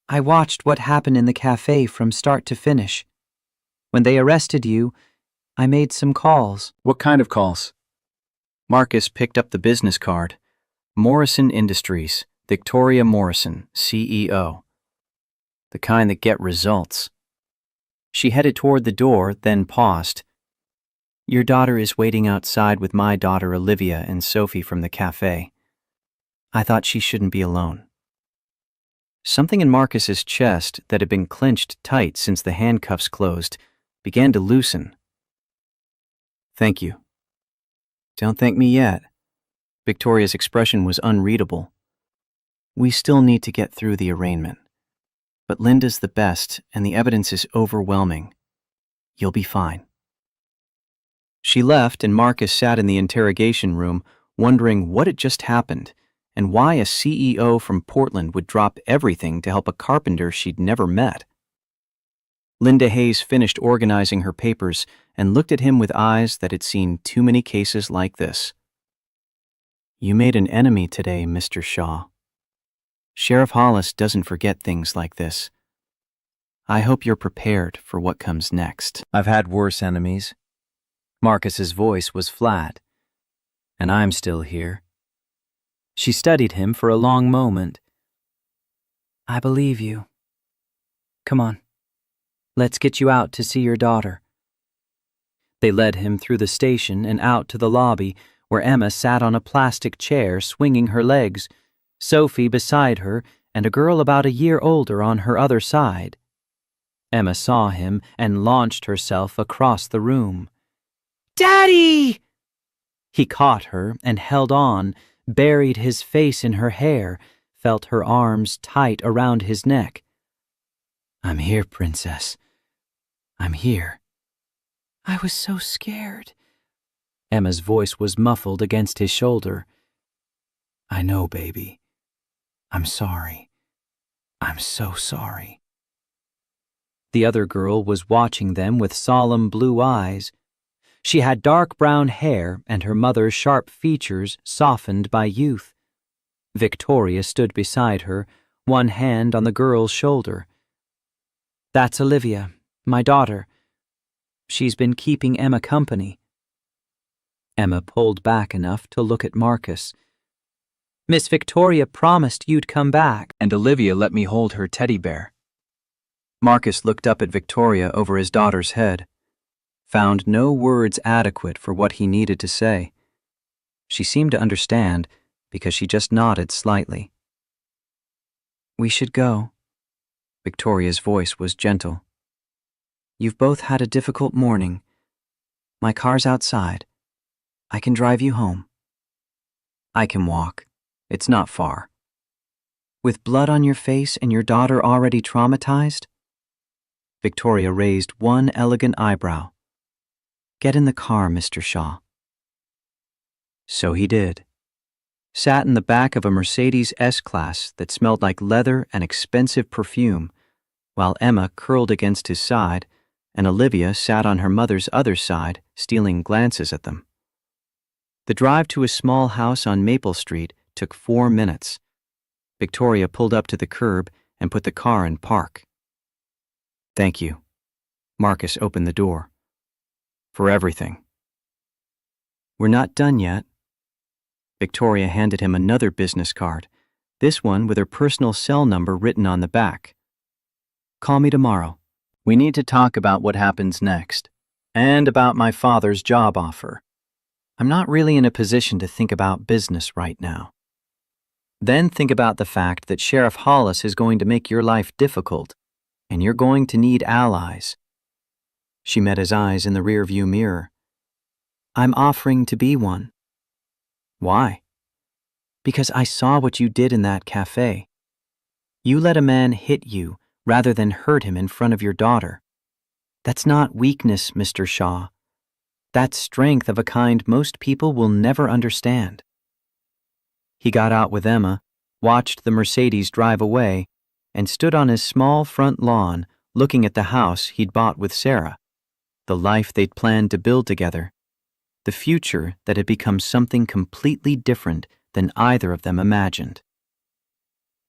[SPEAKER 1] "I watched what happened in the cafe from start to finish. When they arrested you, I made some calls." "What kind of calls?" Marcus picked up the business card. Morrison Industries, Victoria Morrison, CEO. The kind that get results. She headed toward the door, then paused. "Your daughter is waiting outside with my daughter Olivia and Sophie from the cafe. I thought she shouldn't be alone." Something in Marcus's chest that had been clenched tight since the handcuffs closed began to loosen. "Thank you." "Don't thank me yet." Victoria's expression was unreadable. "We still need to get through the arraignment. But Linda's the best, and the evidence is overwhelming. You'll be fine." She left, and Marcus sat in the interrogation room, wondering what had just happened, and why a CEO from Portland would drop everything to help a carpenter she'd never met. Linda Hayes finished organizing her papers and looked at him with eyes that had seen too many cases like this. "You made an enemy today, Mr. Shaw. Sheriff Hollis doesn't forget things like this. I hope you're prepared for what comes next." "I've had worse enemies." Marcus's voice was flat. "And I'm still here." She studied him for a long moment. "I believe you. Come on. Let's get you out to see your daughter." They led him through the station and out to the lobby, where Emma sat on a plastic chair swinging her legs, Sophie beside her, and a girl about a year older on her other side. Emma saw him and launched herself across the room. "Daddy!" He caught her and held on, buried his face in her hair, felt her arms tight around his neck. "I'm here, Princess. I'm here." "I was so scared." Emma's voice was muffled against his shoulder. "I know, baby. I'm sorry. I'm so sorry." The other girl was watching them with solemn blue eyes. She had dark brown hair and her mother's sharp features softened by youth. Victoria stood beside her, one hand on the girl's shoulder. "That's Olivia, my daughter. She's been keeping Emma company." Emma pulled back enough to look at Marcus. "Miss Victoria promised you'd come back." "And Olivia let me hold her teddy bear." Marcus looked up at Victoria over his daughter's head, found no words adequate for what he needed to say. She seemed to understand because she just nodded slightly. "We should go." Victoria's voice was gentle. "You've both had a difficult morning. My car's outside. I can drive you home." "I can walk. It's not far." "With blood on your face and your daughter already traumatized?" Victoria raised one elegant eyebrow. "Get in the car, Mr. Shaw." So he did. Sat in the back of a Mercedes S-Class that smelled like leather and expensive perfume, while Emma curled against his side and Olivia sat on her mother's other side, stealing glances at them. The drive to a small house on Maple Street
[SPEAKER 2] took 4 minutes. Victoria pulled up to the curb and put the car in park. "Thank you." Marcus opened the door. "For everything." "We're not done yet." Victoria handed him another business card, this one with her personal cell number written on the back. "Call me tomorrow. We need to talk about what happens next, and about my father's job offer. I'm not really in a position to think about business right now. Then think about the fact that Sheriff Hollis is going to make your life difficult, and you're going to need allies." She met his eyes in the rearview mirror. "I'm offering to be one." "Why?" "Because I saw what you did in that cafe. You let a man hit you rather than hurt him in front of your daughter. That's not weakness, Mr. Shaw. That's strength of a kind most people will never understand." He got out with Emma, watched the Mercedes drive away, and stood on his small front lawn looking at the house he'd bought with Sarah, the life they'd planned to build together, the future that had become something completely different than either of them imagined.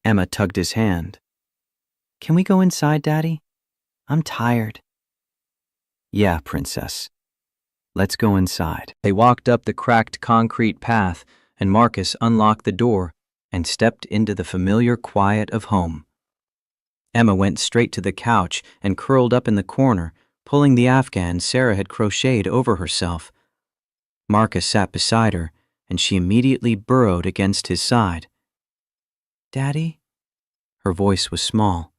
[SPEAKER 2] Emma tugged his hand. "Can we go inside, Daddy? I'm tired." "Yeah, Princess. Let's go inside." They walked up the cracked concrete path, and Marcus unlocked the door and stepped into the familiar quiet of home. Emma went straight to the couch and curled up in the corner, pulling the afghan Sarah had crocheted over herself. Marcus sat beside her, and she immediately burrowed against his side. "Daddy?" Her voice was small.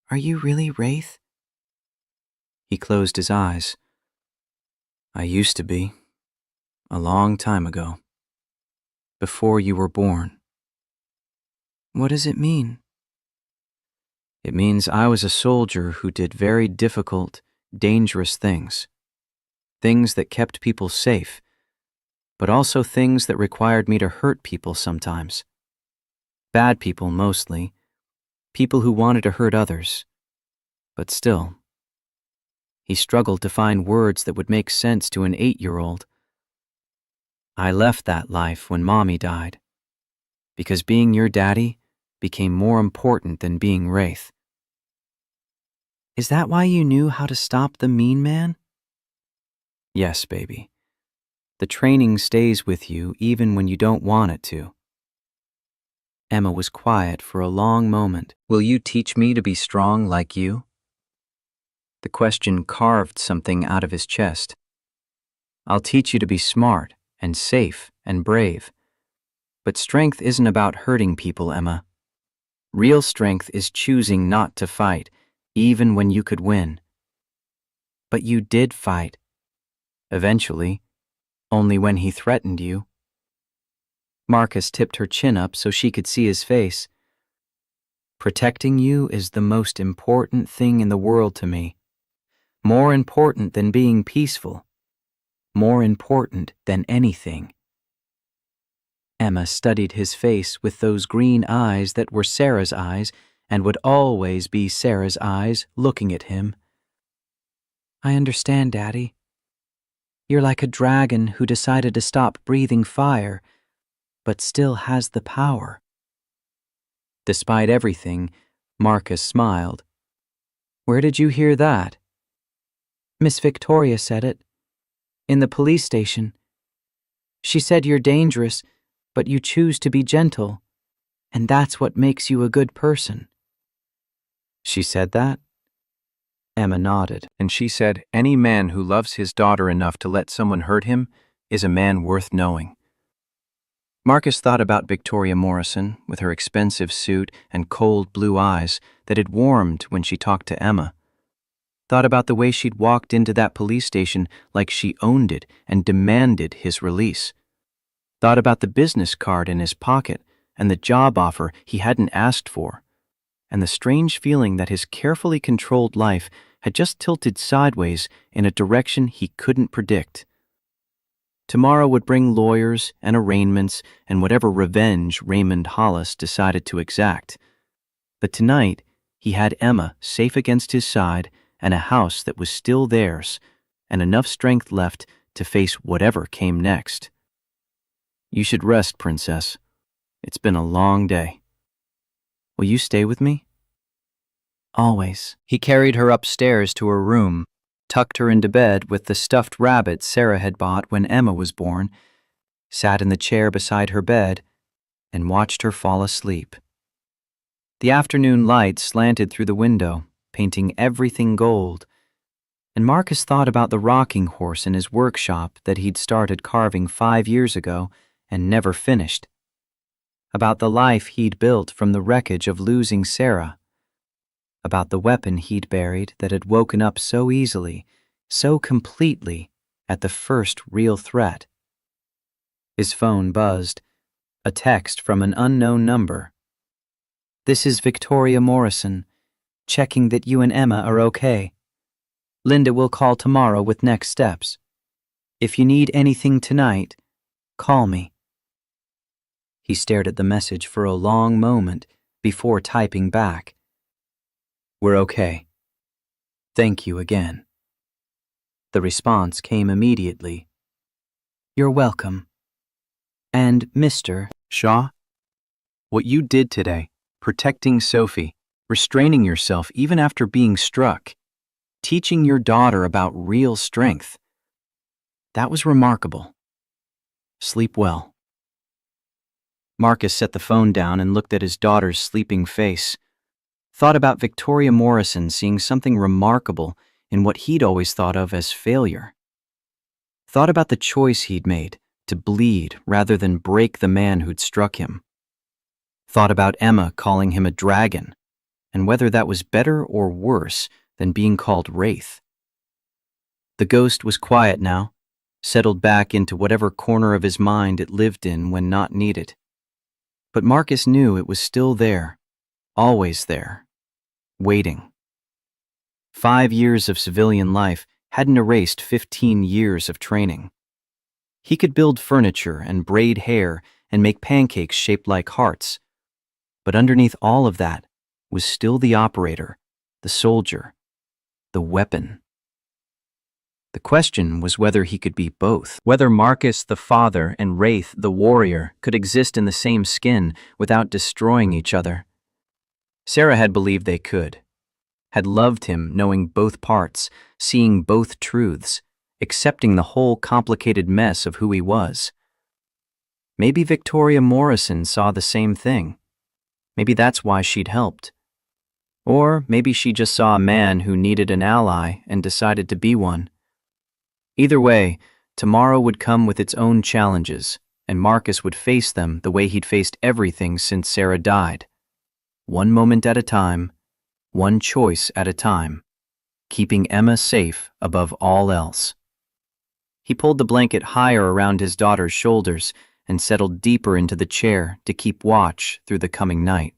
[SPEAKER 2] "Are you really Wraith?" He closed his eyes. "I used to be. A long time ago. Before you were born." "What does it mean?" "It means I was a soldier who did very difficult, dangerous things. Things that kept people safe, but also things that required me to hurt people sometimes. Bad people mostly. People who wanted to hurt others. But still." He struggled to find words that would make sense to an 8-year-old. "I left that life when Mommy died, because being your daddy became more important than being Wraith." "Is that why you knew how to stop the mean man?" "Yes, baby. The training stays with you even when you don't want it to." Emma was quiet for a long moment. "Will you teach me to be strong like you?" The question carved something out of his chest. "I'll teach you to be smart and safe and brave. But strength isn't about hurting people, Emma. Real strength is choosing not to fight, even when you could win." "But you did fight." "Eventually. Only when he threatened you." Marcus tipped her chin up so she could see his face. "Protecting you is the most important thing in the world to me. More important than being peaceful. More important than anything." Emma studied his face with those green eyes that were Sarah's eyes and would always be Sarah's eyes looking at him. "I understand, Daddy. You're like a dragon who decided to stop breathing fire, but still has the power." Despite everything, Marcus smiled. "Where did you hear that?" "Miss Victoria said it. In the police station. She said you're dangerous, but you choose to be gentle, and that's what makes you a good person." "She said that?" Emma nodded, and she said, "Any man who loves his daughter enough to let someone hurt him is a man worth knowing." Marcus thought about Victoria Morrison with her expensive suit and cold blue eyes that had warmed when she talked to Emma. Thought about the way she'd walked into that police station like she owned it and demanded his release. Thought about the business card in his pocket and the job offer he hadn't asked for, and the strange feeling that his carefully controlled life had just tilted sideways in a direction he couldn't predict. Tomorrow would bring lawyers and arraignments and whatever revenge Raymond Hollis decided to exact. But tonight, he had Emma safe against his side and a house that was still theirs, and enough strength left to face whatever came next. "You should rest, Princess.
[SPEAKER 1] It's been a long day. Will you stay with me? Always. He carried her upstairs to her room, tucked her into bed with the stuffed rabbit Sarah had bought when Emma was born, sat in the chair beside her bed, and watched her fall asleep. The afternoon light slanted through the window, painting everything gold, and Marcus thought about the rocking horse in his workshop that he'd started carving 5 years ago and never finished, about the life he'd built from the wreckage of losing Sarah, about the weapon he'd buried that had woken up so easily, so completely, at the first real threat. His phone buzzed, a text from an unknown number. "This is Victoria Morrison, checking that you and Emma are okay. Linda will call tomorrow with next steps. If you need anything tonight, call me." He stared at the message for a long moment before typing back. "We're okay. Thank you again." The response came immediately. "You're welcome. And Mr. Shaw, what you did today, protecting Sophie, restraining yourself even after being struck, teaching your daughter about real strength, that was remarkable. Sleep well." Marcus set the phone down and looked at his daughter's sleeping face, thought about Victoria Morrison seeing something remarkable in what he'd always thought of as failure, thought about the choice he'd made to bleed rather than break the man who'd struck him, thought about Emma calling him a dragon, and whether that was better or worse than being called Wraith. The ghost was quiet now, settled back into whatever corner of his mind it lived in when not needed. But Marcus knew it was still there, always there, waiting. 5 years of civilian life hadn't erased 15 years of training. He could build furniture and braid hair and make pancakes shaped like hearts, but underneath all of that was still the operator, the soldier, the weapon. The question was whether he could be both, whether Marcus the father and Wraith the warrior could exist in the same skin without destroying each other. Sarah had believed they could, had loved him knowing both parts, seeing both truths, accepting the whole complicated mess of who he was. Maybe Victoria Morrison saw the same thing. Maybe that's why she'd helped. Or maybe she just saw a man who needed an ally and decided to be one. Either way, tomorrow would come with its own challenges, and Marcus would face them the way he'd faced everything since Sarah died. One moment at a time, one choice at a time, keeping Emma safe above all else. He pulled the blanket higher around his daughter's shoulders and settled deeper into the chair to keep watch through the coming night.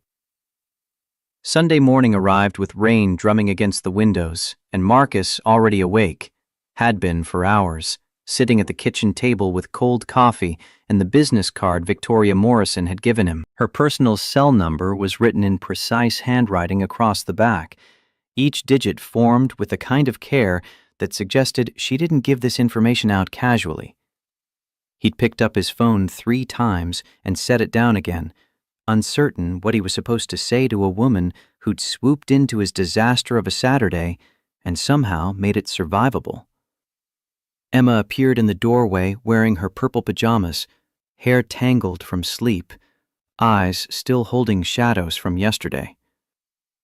[SPEAKER 1] Sunday morning arrived with rain drumming against the windows, and Marcus, already awake, had been for hours, sitting at the kitchen table with cold coffee and the business card Victoria Morrison had given him. Her personal cell number was written in precise handwriting across the back, each digit formed with the kind of care that suggested she didn't give this information out casually. He'd picked up his phone 3 times and set it down again, uncertain what he was supposed to say to a woman who'd swooped into his disaster of a Saturday and somehow made it survivable. Emma appeared in the doorway wearing her purple pajamas, hair tangled from sleep, eyes still holding shadows from yesterday.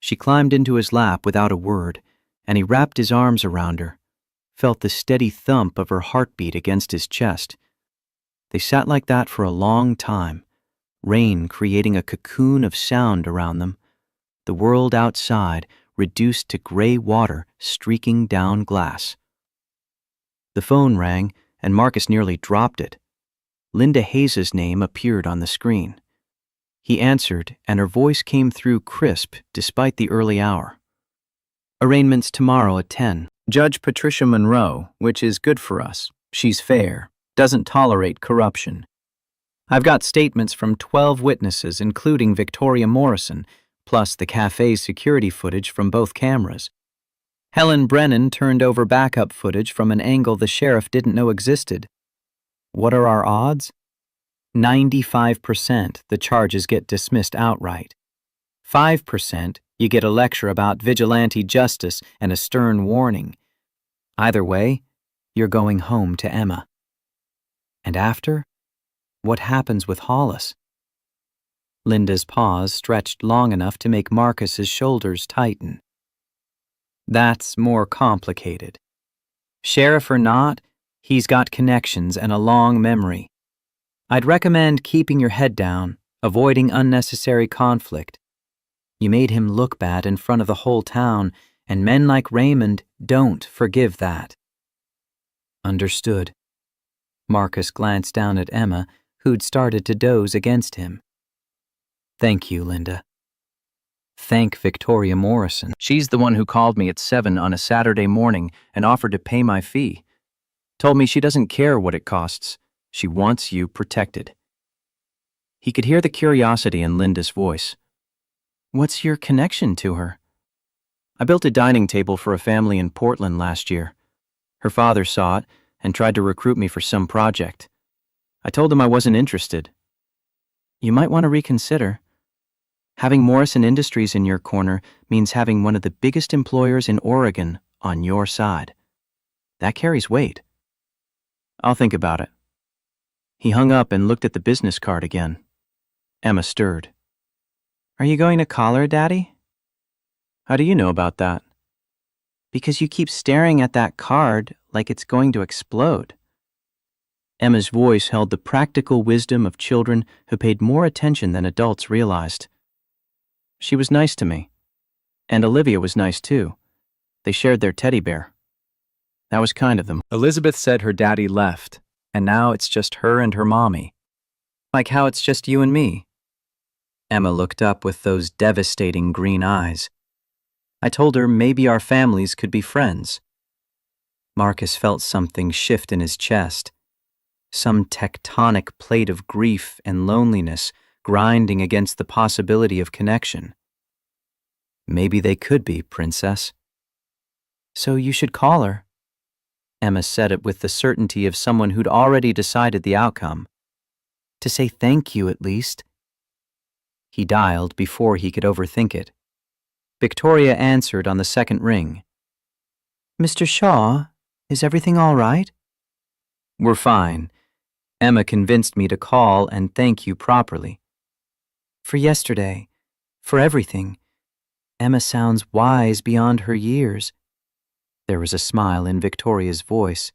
[SPEAKER 1] She climbed into his lap without a word, and he wrapped his arms around her, felt the steady thump of her heartbeat against his chest. They sat like that for a long time, rain creating a cocoon of sound around them, the world outside reduced to gray water streaking down glass. The phone rang, and Marcus nearly dropped it. Linda Hayes' name appeared on the screen. He answered, and her voice came through crisp despite the early hour. "Arraignment's tomorrow at 10. Judge Patricia Monroe, which is good for us. She's fair, doesn't tolerate corruption. I've got statements from 12 witnesses, including Victoria Morrison, plus the cafe's security footage from both cameras. Helen Brennan turned over backup footage from an angle the sheriff didn't know existed. What are our odds?
[SPEAKER 2] 95% the charges get dismissed outright. 5% you get a lecture about vigilante justice and a stern warning. Either way, you're going home to Emma. And after? What happens with Hollis? Linda's pause stretched long enough to make Marcus's shoulders tighten. That's more complicated. Sheriff or not, he's got connections and a long memory. I'd recommend keeping your head down, avoiding unnecessary conflict. You made him look bad in front of the whole town, and men like Raymond don't forgive that. Understood. Marcus glanced down at Emma, who'd started to doze against him. Thank you, Linda. Thank Victoria Morrison. She's the one who called me at 7 on a Saturday morning and offered to pay my fee. Told me she doesn't care what it costs. She wants you protected. He could hear the curiosity in Linda's voice. What's your connection to her? I built a dining table for a family in Portland last year. Her father saw it and tried to recruit me for some project. I told him I wasn't interested. You might want to reconsider. Having Morrison Industries in your corner means having one of the biggest employers in Oregon on your side. That carries weight. I'll think about it. He hung up and looked at the business card again. Emma stirred. Are you going to call her, Daddy? How do you know about that? Because you keep staring at that card like it's going to explode. Emma's voice held the practical wisdom of children who paid more attention than adults realized. She was nice to me. And Olivia was nice too. They shared their teddy bear. That was kind of them. Elizabeth said her daddy left, and now it's just her and her mommy. Like how it's just you and me. Emma looked up with those devastating green eyes. I told her maybe our families could be friends. Marcus felt something shift in his chest. Some tectonic plate of grief and loneliness grinding against the possibility of connection. Maybe they could be, Princess. So you should call her. Emma said it with the certainty of someone who'd already decided the outcome. To say thank you, at least. He dialed before he could overthink it. Victoria answered on the second ring. Mr. Shaw, is everything all right? We're fine. Emma convinced me to call and thank you properly. For yesterday, for everything. Emma sounds wise beyond her years. There was a smile in Victoria's voice.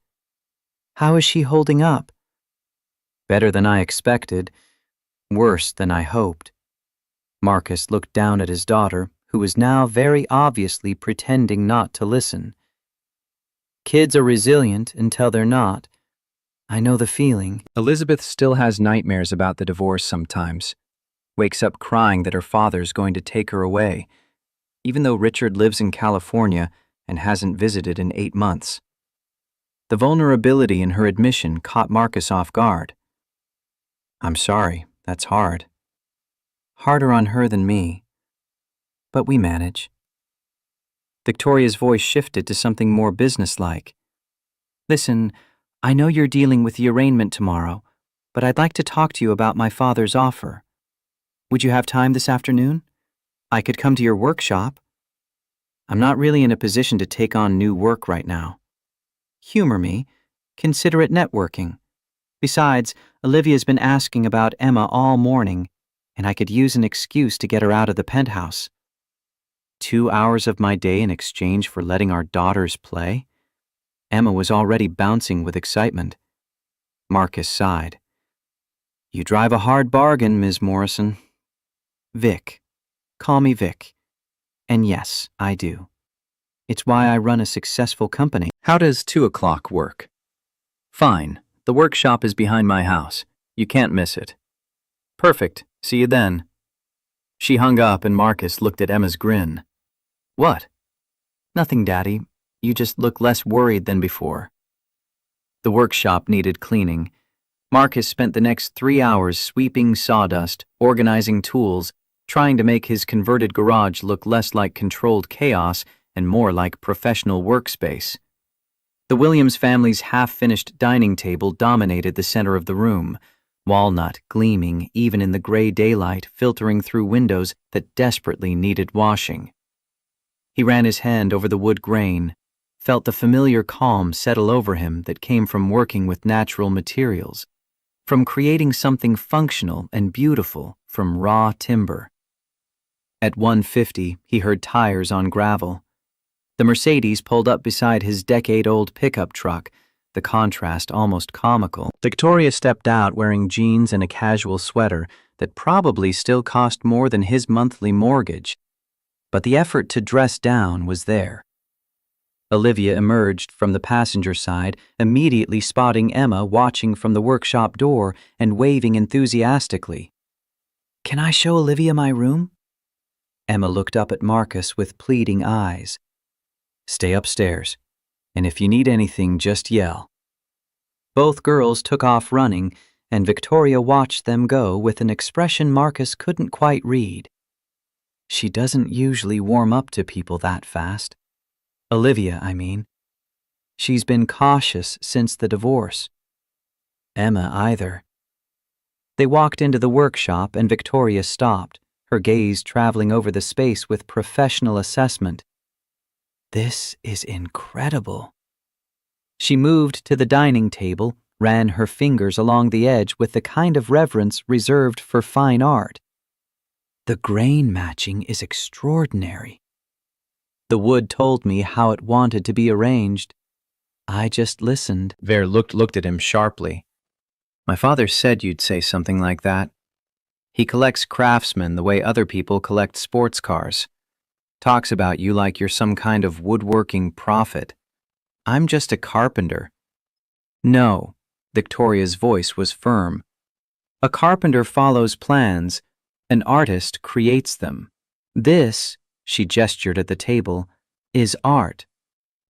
[SPEAKER 2] How is she holding up? Better than I expected. Worse than I hoped. Marcus looked down at his daughter, who was now very obviously pretending not to listen. Kids are resilient until they're not. I know the feeling. Elizabeth still has nightmares about the divorce sometimes. Wakes up crying that her father's going to take her away, even though Richard lives in California and hasn't visited in 8 months. The vulnerability in her admission caught Marcus off guard. I'm sorry, that's hard. Harder on her than me. But we manage. Victoria's voice shifted to something more businesslike. Listen, I know you're dealing with the arraignment tomorrow, but I'd like to talk to you about my father's offer. Would you have time this afternoon? I could come to your workshop. I'm not really in a position to take on new work right now. Humor me. Consider it networking. Besides, Olivia's been asking about Emma all morning, and I could use an excuse to get her out of the penthouse. 2 hours of my day in exchange for letting our daughters play? Emma was already bouncing with excitement. Marcus sighed. You drive a hard bargain, Ms. Morrison. Vic. Call me Vic. And yes, I do. It's why I run a successful company. How does 2 o'clock work? Fine. The workshop is behind my house. You can't miss it. Perfect. See you then. She hung up and Marcus looked at Emma's grin. What? Nothing, Daddy. You just look less worried than before. The workshop needed cleaning. Marcus spent the next 3 hours sweeping sawdust, organizing tools, trying to make his converted garage look less like controlled chaos and more like professional workspace. The Williams family's half-finished dining table dominated the center of the room,
[SPEAKER 1] walnut gleaming even in the gray daylight filtering through windows that desperately needed washing. He ran his hand over the wood grain, felt the familiar calm settle over him that came from working with natural materials, from creating something functional and beautiful from raw timber. At 1:50, he heard tires on gravel. The Mercedes pulled up beside his decade-old pickup truck, the contrast almost comical. Victoria stepped out wearing jeans and a casual sweater that probably still cost more than his monthly mortgage, but the effort to dress down was there. Olivia emerged from the passenger side, immediately spotting Emma watching from the workshop door and waving enthusiastically. "Can I show Olivia my room?" Emma looked up at Marcus with pleading eyes. "Stay upstairs, and if you need anything, just yell." Both girls took off running, and Victoria watched them go with an expression Marcus couldn't quite read. She doesn't usually warm up to people that fast. Olivia, I mean. She's been cautious since the divorce. Emma either. They walked into the workshop and Victoria stopped, her gaze traveling over the space with professional assessment. "This is incredible." She moved to the dining table, ran her fingers along the edge with the kind of reverence reserved for fine art. "The grain matching is extraordinary. The wood told me how it wanted to be arranged. I just listened." Ver looked at him sharply. "My father said you'd say something like that. He collects craftsmen the way other people collect sports cars. Talks about you like you're some kind of woodworking prophet. I'm just a carpenter." "No," Victoria's voice was firm. "A carpenter follows plans. An artist creates them. This," she gestured at the table, "is art,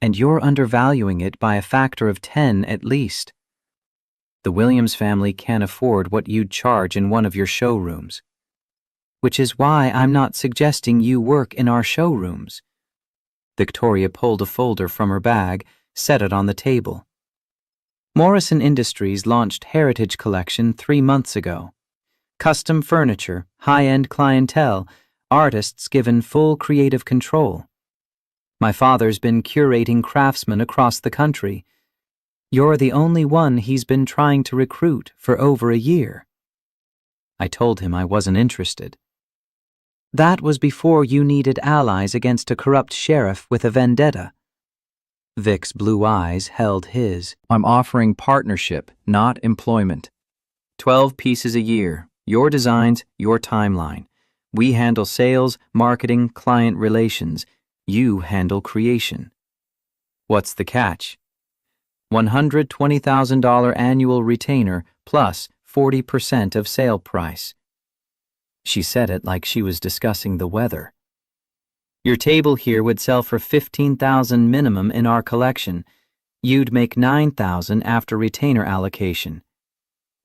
[SPEAKER 1] and you're undervaluing it by a factor of 10 at least. The Williams family can't afford what you'd charge in one of your showrooms. Which is why I'm not suggesting you work in our showrooms." Victoria pulled a folder from her bag, set it on the table. "Morrison Industries launched Heritage Collection 3 months ago. Custom furniture, high-end clientele, artists given full creative control. My father's been curating craftsmen across the country. You're the only one he's been trying to recruit for over a year." I told him I wasn't interested. "That was before you needed allies against a corrupt sheriff with a vendetta." Vic's blue eyes held his. "I'm offering partnership, not employment. 12 pieces a year, your designs, your timeline. We handle sales, marketing, client relations. You handle creation. What's the catch? $120,000 annual retainer plus 40% of sale price." She said it like she was discussing the weather. "Your table here would sell for $15,000 minimum in our collection. You'd make $9,000 after retainer allocation.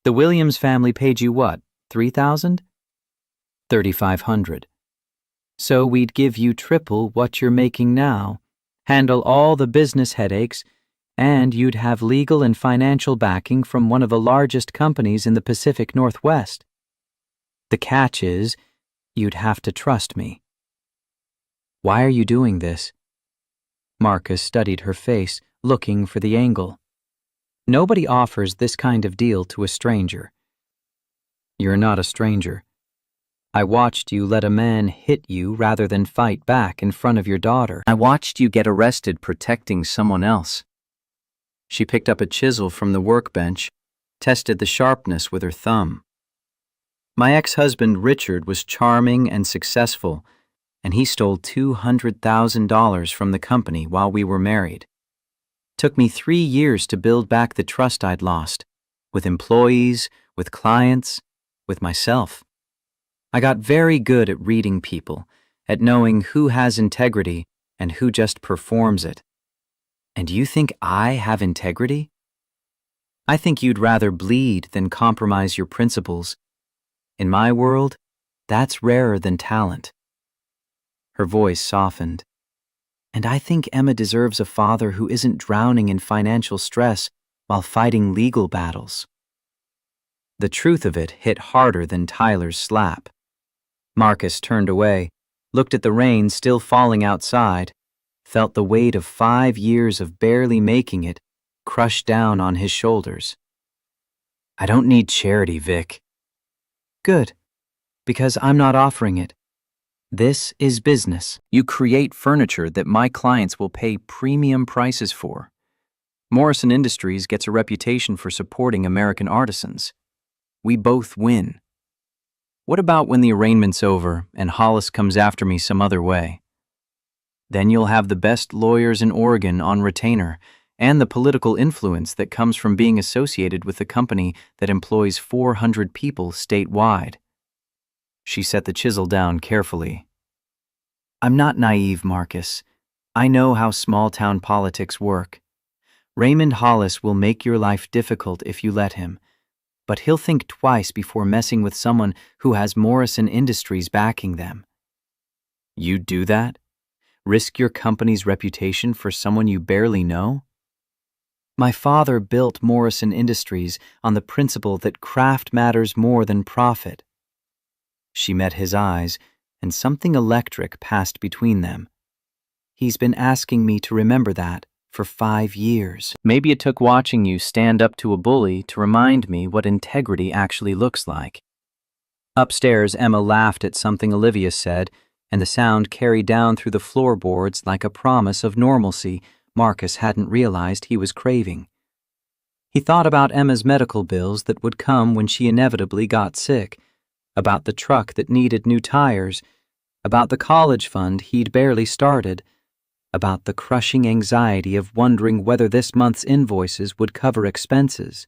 [SPEAKER 1] The Williams family paid you what, $3,000? $3,500. So we'd give you triple what you're making now, handle all the business headaches, and you'd have legal and financial backing from one of the largest companies in the Pacific Northwest. The catch is, you'd have to trust me." "Why are you doing this?" Marcus studied her face, looking for the angle. "Nobody offers this kind of deal to a stranger." "You're not a stranger. I watched you let a man hit you rather than fight back in front of your daughter. I watched you get arrested protecting someone else." She picked up a chisel from the workbench, tested the sharpness with her thumb. "My ex-husband Richard was charming and successful, and he stole $200,000 from the company while we were married. Took me 3 years to build back the trust I'd lost, with employees, with clients, with myself. I got very good at reading people, at knowing who has integrity and who just performs it. And you think I have integrity? I think you'd rather bleed than compromise your principles. In my world, that's rarer than talent." Her voice softened. "And I think Emma deserves a father who isn't drowning in financial stress while fighting legal battles."
[SPEAKER 2] The truth of it hit harder than Tyler's slap. Marcus turned away, looked at the rain still falling outside, felt the weight of 5 years of barely making it crush down on his shoulders. I don't need charity, Vic. Good, because I'm not offering it. This is business. You create furniture that my clients will pay premium prices for. Morrison Industries gets a reputation for supporting American artisans. We both win. What about when the arraignment's over and Hollis comes after me some other way? Then you'll have the best lawyers in Oregon on retainer and the political influence that comes from being associated with a company that employs 400 people statewide. She set the chisel down carefully. I'm not naive, Marcus. I know how small-town politics work. Raymond Hollis will make your life difficult if you let him, but he'll think twice before messing with someone who has Morrison Industries backing them. You'd do that? Risk your company's reputation for someone you barely know? My father built Morrison Industries on the principle that craft matters more than profit. She met his eyes, and something electric passed between them. He's been asking me to remember that for 5 years. Maybe it took watching you stand up to a bully to remind me what integrity actually looks like. Upstairs, Emma laughed at something Olivia said, and the sound carried down through the floorboards like a promise of normalcy Marcus hadn't realized he was craving. He thought about Emma's medical bills that would come when she inevitably got sick, about the truck that needed new tires, about the college fund he'd barely started, about the crushing anxiety of wondering whether this month's invoices would cover expenses.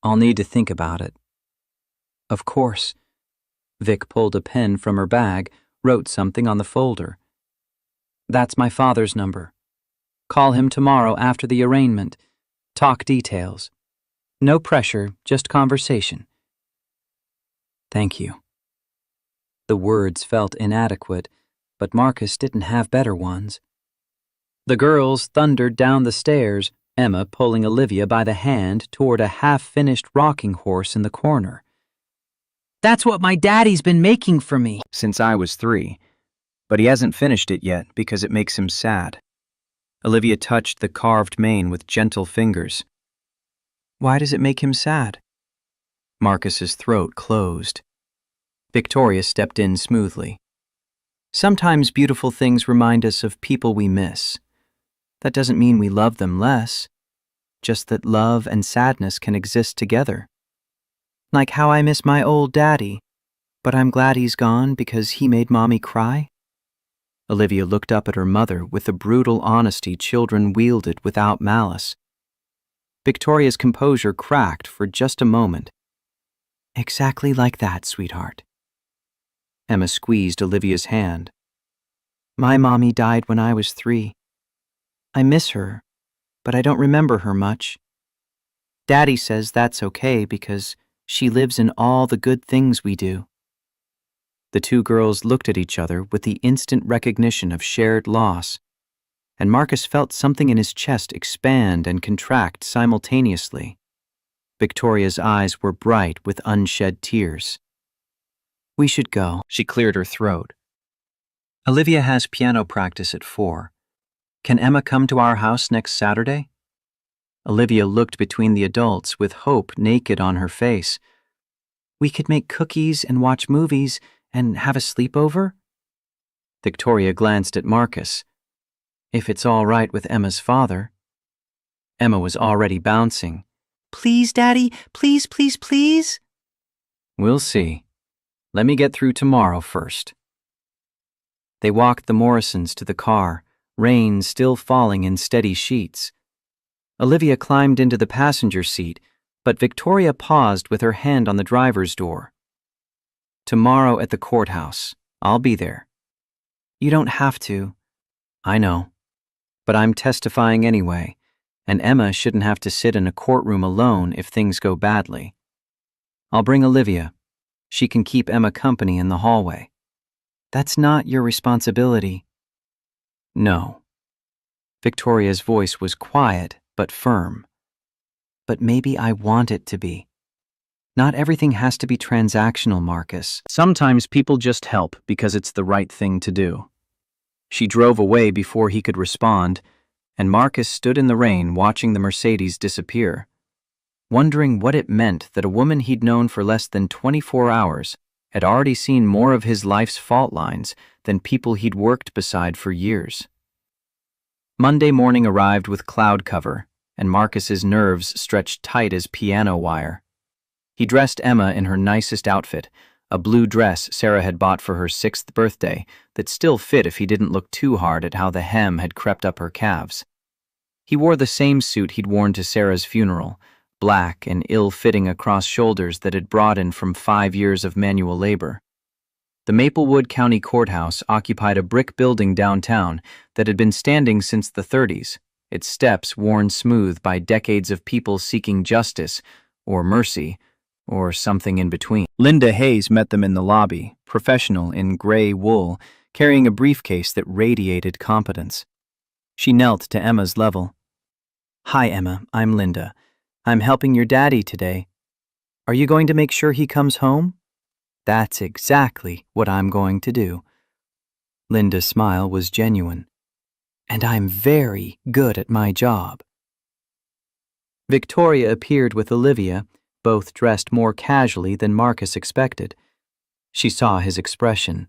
[SPEAKER 2] I'll need to think about it. Of course. Vic pulled a pen from her bag, wrote something on the folder. That's my father's number. Call him tomorrow after the arraignment. Talk details. No pressure, just conversation. Thank you. The words felt inadequate, but Marcus didn't have better ones. The girls thundered down the stairs, Emma pulling Olivia by the hand toward a half-finished rocking horse in the corner. That's what my daddy's been making for me since I was 3, but he hasn't finished it yet because it makes him sad. Olivia touched the carved mane with gentle fingers. Why does it make him sad? Marcus's throat closed. Victoria stepped in smoothly. Sometimes beautiful things remind us of people we miss. That doesn't mean we love them less, just that love and sadness can exist together. Like how I miss my old daddy, but I'm glad he's gone because he made Mommy cry. Olivia looked up at her mother with the brutal honesty children wielded without malice. Victoria's composure cracked for just a moment. Exactly like that, sweetheart. Emma squeezed Olivia's hand. My mommy died when I was 3. I miss her, but I don't remember her much. Daddy says that's okay because she lives in all the good things we do. The two girls looked at each other with the instant recognition of shared loss, and Marcus felt something in his chest expand and contract simultaneously. Victoria's eyes were bright with unshed tears. We should go. She cleared her throat. Olivia has piano practice at 4. Can Emma come to our house next Saturday? Olivia looked between the adults with hope naked on her face. We could make cookies and watch movies and have a sleepover? Victoria glanced at Marcus. If it's all right with Emma's father. Emma was already bouncing. Please, Daddy, please, please, please. We'll see. Let me get through tomorrow first. They walked the Morrisons to the car, rain still falling in steady sheets. Olivia climbed into the passenger seat, but Victoria paused with her hand on the driver's door. Tomorrow at the courthouse. I'll be there. You don't have to. I know. But I'm testifying anyway, and Emma shouldn't have to sit in a courtroom alone if things go badly. I'll bring Olivia. She can keep Emma company in the hallway. That's not your responsibility. No. Victoria's voice was quiet but firm. But maybe I want it to be. Not everything has to be transactional, Marcus.
[SPEAKER 1] Sometimes people just help because it's the right thing to do. She drove away before he could respond, and Marcus stood in the rain watching the Mercedes disappear, wondering what it meant that a woman he'd known for less than 24 hours had already seen more of his life's fault lines than people he'd worked beside for years. Monday morning arrived with cloud cover, and Marcus's nerves stretched tight as piano wire. He dressed Emma in her nicest outfit, a blue dress Sarah had bought for her 6th birthday that still fit if he didn't look too hard at how the hem had crept up her calves. He wore the same suit he'd worn to Sarah's funeral, black and ill-fitting across shoulders that had broadened from 5 years of manual labor. The Maplewood County Courthouse occupied a brick building downtown that had been standing since the 30s, its steps worn smooth by decades of people seeking justice, or mercy, or something in between. Linda Hayes met them in the lobby, professional in gray wool, carrying a briefcase that radiated competence. She knelt to Emma's level. "Hi, Emma, I'm Linda. I'm helping your daddy today. Are you going to make sure he comes home?" "That's exactly what I'm going to do." Linda's smile was genuine. "And I'm very good at my job." Victoria appeared with Olivia, both dressed more casually than Marcus expected. She saw his expression.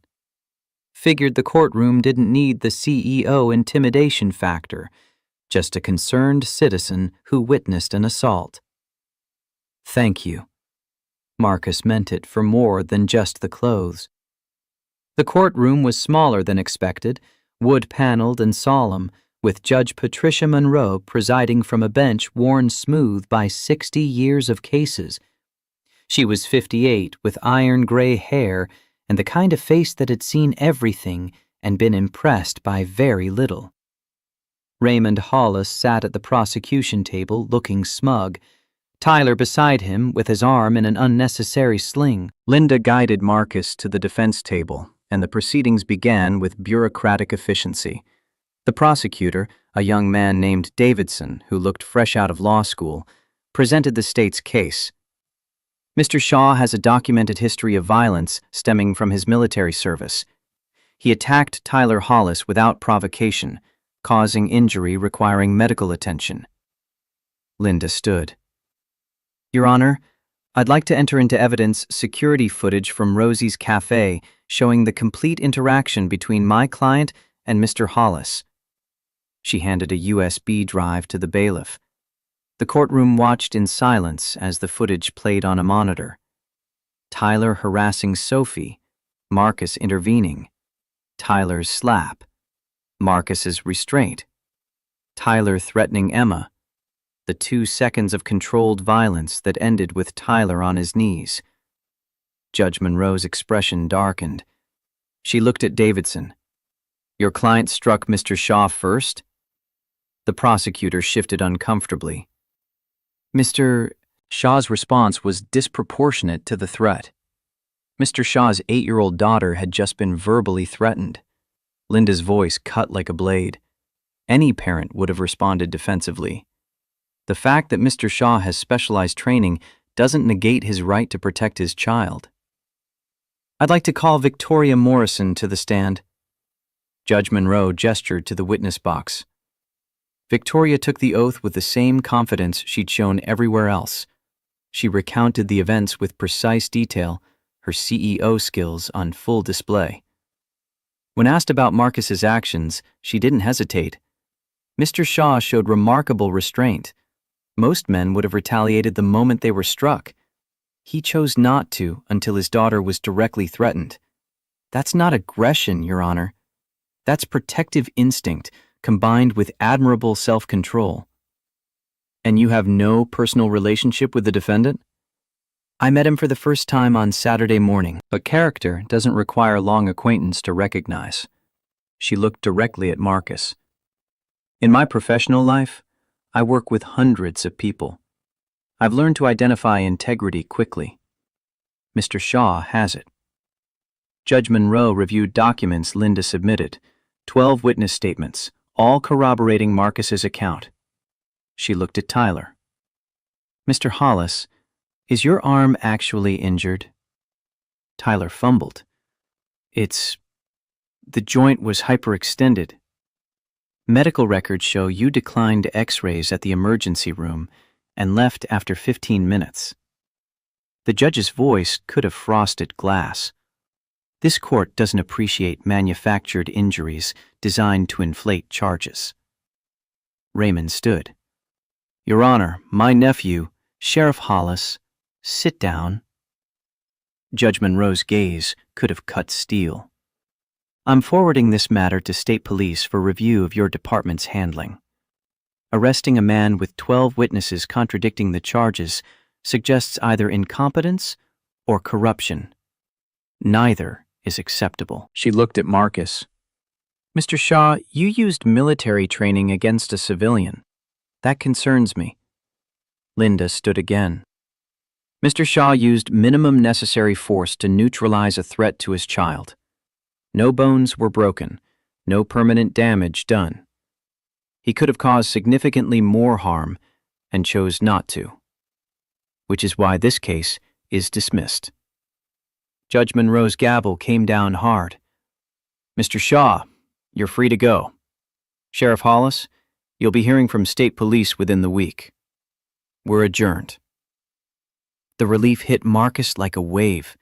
[SPEAKER 1] Figured the courtroom didn't need the CEO intimidation factor, just a concerned citizen who witnessed an assault. "Thank you." Marcus meant it for more than just the clothes. The courtroom was smaller than expected, wood-paneled and solemn, with Judge Patricia Monroe presiding from a bench worn smooth by 60 years of cases. She was 58, with iron-gray hair and the kind of face that had seen everything and been impressed by very little. Raymond Hollis sat at the prosecution table looking smug, Tyler beside him with his arm in an unnecessary sling. Linda guided Marcus to the defense table, and the proceedings began with bureaucratic efficiency. The prosecutor, a young man named Davidson who looked fresh out of law school, presented the state's case. Mr. Shaw has a documented history of violence stemming from his military service. He attacked Tyler Hollis without provocation, causing injury requiring medical attention. Linda stood. "Your Honor, I'd like to enter into evidence security footage from Rosie's Cafe showing the complete interaction between my client and Mr. Hollis." She handed a USB drive to the bailiff. The courtroom watched in silence as the footage played on a monitor. Tyler harassing Sophie, Marcus intervening. Tyler's slap, Marcus's restraint. Tyler threatening Emma. The 2 seconds of controlled violence that ended with Tyler on his knees. Judge Monroe's expression darkened. She looked at Davidson. "Your client struck Mr. Shaw first?" The prosecutor shifted uncomfortably. Mr. Shaw's response was disproportionate to the threat. Mr. Shaw's 8-year-old daughter had just been verbally threatened. Linda's voice cut like a blade. Any parent would have responded defensively. The fact that Mr. Shaw has specialized training doesn't negate his right to protect his child. "I'd like to call Victoria Morrison to the stand." Judge Monroe gestured to the witness box. Victoria took the oath with the same confidence she'd shown everywhere else. She recounted the events with precise detail, her CEO skills on full display. When asked about Marcus's actions, she didn't hesitate. Mr. Shaw showed remarkable restraint. Most men would have retaliated the moment they were struck. He chose not to until his daughter was directly threatened. That's not aggression, Your Honor. That's protective instinct combined with admirable self-control. And you have no personal relationship with the defendant? I met him for the first time on Saturday morning, but character doesn't require long acquaintance to recognize. She looked directly at Marcus. In my professional life, I work with hundreds of people. I've learned to identify integrity quickly. Mr. Shaw has it. Judge Monroe reviewed documents Linda submitted, 12 witness statements, all corroborating Marcus's account. She looked at Tyler. Mr. Hollis, Is your arm actually injured? Tyler fumbled. The joint was hyperextended. Medical records show you declined X-rays at the emergency room and left after 15 minutes. The judge's voice could have frosted glass. This court doesn't appreciate manufactured injuries designed to inflate charges. Raymond stood. Your Honor, my nephew, Sheriff Hollis, sit down. Judge Monroe's gaze could have cut steel. I'm forwarding this matter to state police for review of your department's handling. Arresting a man with 12 witnesses contradicting the charges suggests either incompetence or corruption. Neither is acceptable. She looked at Marcus. Mr. Shaw, you used military training against a civilian. That concerns me. Linda stood again. Mr. Shaw used minimum necessary force to neutralize a threat to his child. No bones were broken, no permanent damage done. He could have caused significantly more harm and chose not to, which is why this case is dismissed. Judge Monroe's gavel came down hard. Mr. Shaw, you're free to go. Sheriff Hollis, you'll be hearing from state police within the week. We're adjourned. The relief hit Marcus like a wave.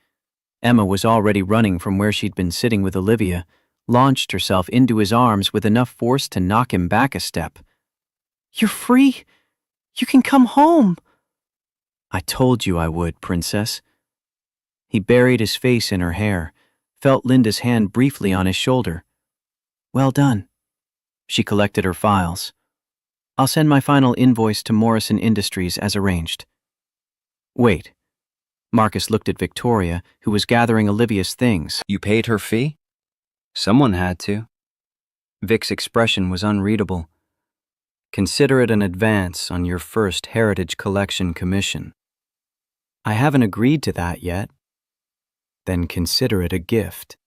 [SPEAKER 1] Emma was already running from where she'd been sitting with Olivia, launched herself into his arms with enough force to knock him back a step. You're free. You can come home. I told you I would, Princess. He buried his face in her hair, felt Linda's hand briefly on his shoulder. Well done. She collected her files. I'll send my final invoice to Morrison Industries as arranged. Wait. Marcus looked at Victoria, who was gathering Olivia's things.
[SPEAKER 3] You paid her fee? Someone had to.
[SPEAKER 1] Vic's expression was unreadable. Consider it an advance on your first Heritage Collection commission. I haven't agreed to that yet. Then consider it a gift.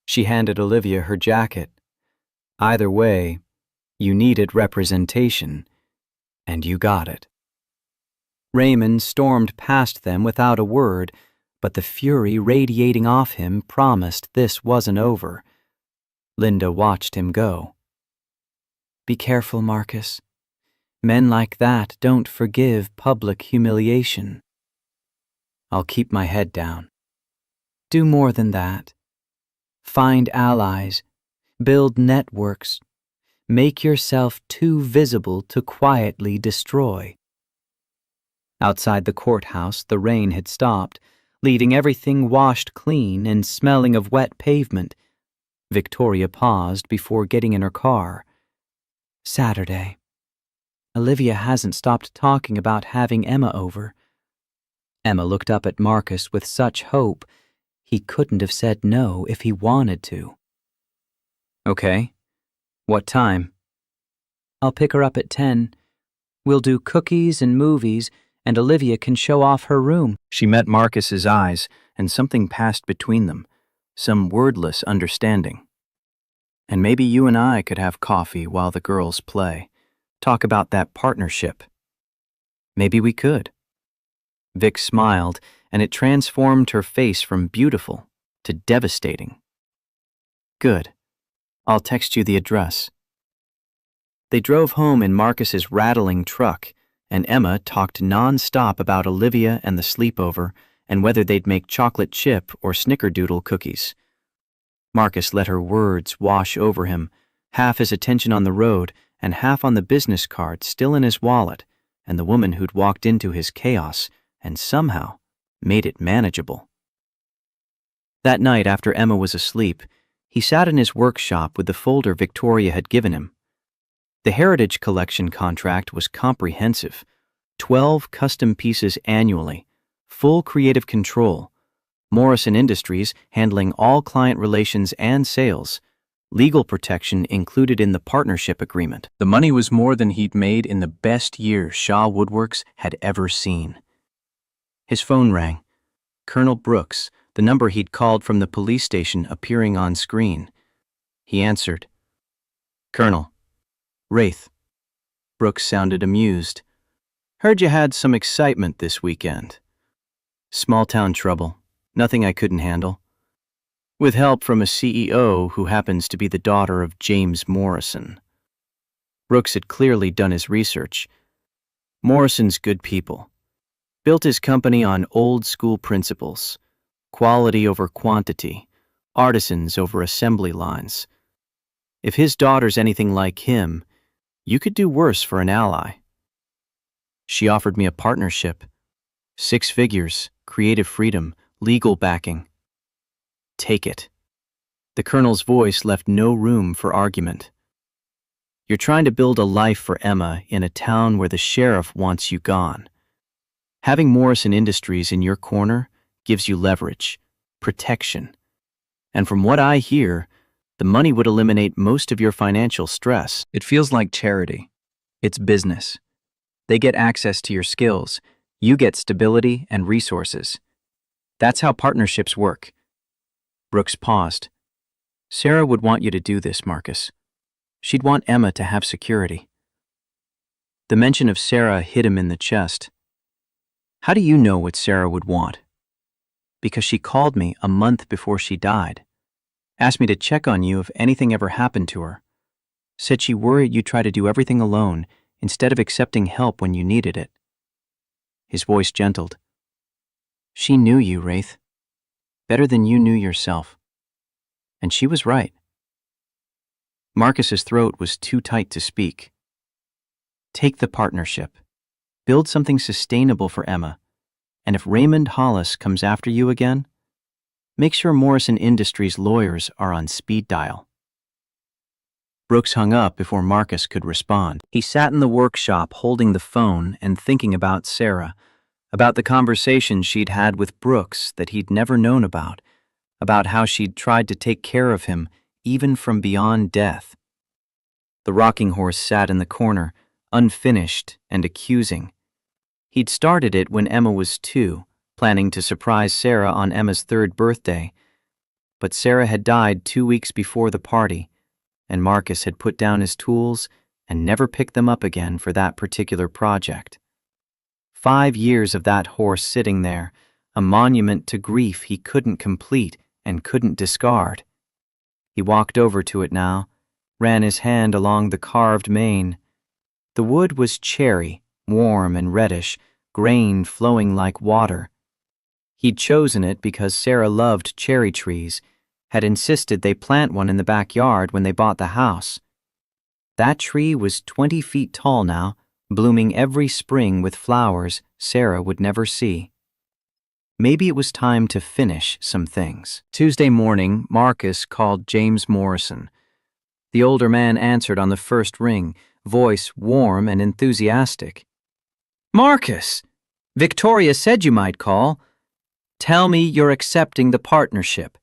[SPEAKER 1] She handed Olivia her jacket. Either way, you needed representation, and you got it. Raymond stormed past them without a word, but the fury radiating off him promised this wasn't over. Linda watched him go. Be careful, Marcus. Men like that don't forgive public humiliation. I'll keep my head down. Do more than that. Find allies. Build networks. Make yourself too visible to quietly destroy. Outside the courthouse, the rain had stopped, leaving everything washed clean and smelling of wet pavement. Victoria paused before getting in her car. Saturday. Olivia hasn't stopped talking about having Emma over. Emma looked up at Marcus with such hope, he couldn't have said no if he wanted to. Okay. What time? I'll pick her up at 10. We'll do cookies and movies, and Olivia can show off her room. She met Marcus's eyes, and something passed between them, some wordless understanding. And maybe you and I could have coffee while the girls play, talk about that partnership. Maybe we could. Vic smiled, and it transformed her face from beautiful to devastating. Good. I'll text you the address. They drove home in Marcus's rattling truck, and Emma talked non-stop about Olivia and the sleepover and whether they'd make chocolate chip or snickerdoodle cookies. Marcus let her words wash over him, half his attention on the road and half on the business card still in his wallet and the woman who'd walked into his chaos and somehow made it manageable. That night, after Emma was asleep, he sat in his workshop with the folder Victoria had given him. The Heritage Collection contract was comprehensive. 12 custom pieces annually, full creative control, Morrison Industries handling all client relations and sales, legal protection included in the partnership agreement. The money was more than he'd made in the best year Shaw Woodworks had ever seen. His phone rang. Colonel Brooks, the number he'd called from the police station appearing on screen. He answered. Colonel. Wraith. Brooks sounded amused. Heard you had some excitement this weekend. Small-town trouble. Nothing I couldn't handle. With help from a CEO who happens to be the daughter of James Morrison. Brooks had clearly done his research. Morrison's good people. Built his company on old-school principles. Quality over quantity. Artisans over assembly lines. If his daughter's anything like him, you could do worse for an ally. She offered me a partnership. 6 figures, creative freedom, legal backing. Take it. The Colonel's voice left no room for argument. You're trying to build a life for Emma in a town where the sheriff wants you gone. Having Morrison Industries in your corner gives you leverage, protection. And from what I hear, the money would eliminate most of your financial stress. It feels like charity. It's business. They get access to your skills. You get stability and resources. That's how partnerships work. Brooks paused. Sarah would want you to do this, Marcus. She'd want Emma to have security. The mention of Sarah hit him in the chest. How do you know what Sarah would want? Because she called me a month before she died. Asked me to check on you if anything ever happened to her. Said she worried you'd try to do everything alone instead of accepting help when you needed it. His voice gentled. She knew you, Wraith. Better than you knew yourself. And she was right. Marcus's throat was too tight to speak. Take the partnership. Build something sustainable for Emma. And if Raymond Hollis comes after you again, make sure Morrison Industries lawyers are on speed dial. Brooks hung up before Marcus could respond. He sat in the workshop holding the phone and thinking about Sarah, about the conversations she'd had with Brooks that he'd never known about how she'd tried to take care of him even from beyond death. The rocking horse sat in the corner, unfinished and accusing. He'd started it when Emma was 2, planning to surprise Sarah on Emma's 3rd birthday. But Sarah had died 2 weeks before the party, and Marcus had put down his tools and never picked them up again for that particular project. 5 years of that horse sitting there, a monument to grief he couldn't complete and couldn't discard. He walked over to it now, ran his hand along the carved mane. The wood was cherry, warm and reddish, grain flowing like water. He'd chosen it because Sarah loved cherry trees, had insisted they plant one in the backyard when they bought the house. That tree was 20 feet tall now, blooming every spring with flowers Sarah would never see. Maybe it was time to finish some things. Tuesday morning, Marcus called James Morrison. The older man answered on the first ring, voice warm and enthusiastic. Marcus! Victoria said you might call. Tell me you're accepting the partnership.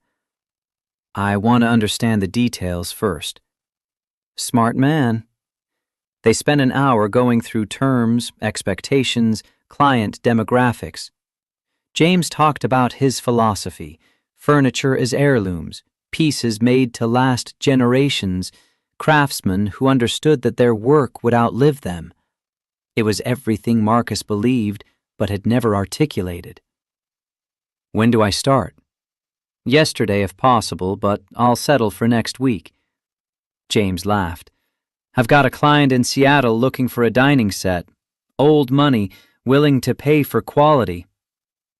[SPEAKER 1] I want to understand the details first. Smart man. They spent an hour going through terms, expectations, client demographics. James talked about his philosophy, furniture as heirlooms, pieces made to last generations, craftsmen who understood that their work would outlive them. It was everything Marcus believed but had never articulated. When do I start? Yesterday if possible, but I'll settle for next week. James laughed. I've got a client in Seattle looking for a dining set. Old money, willing to pay for quality.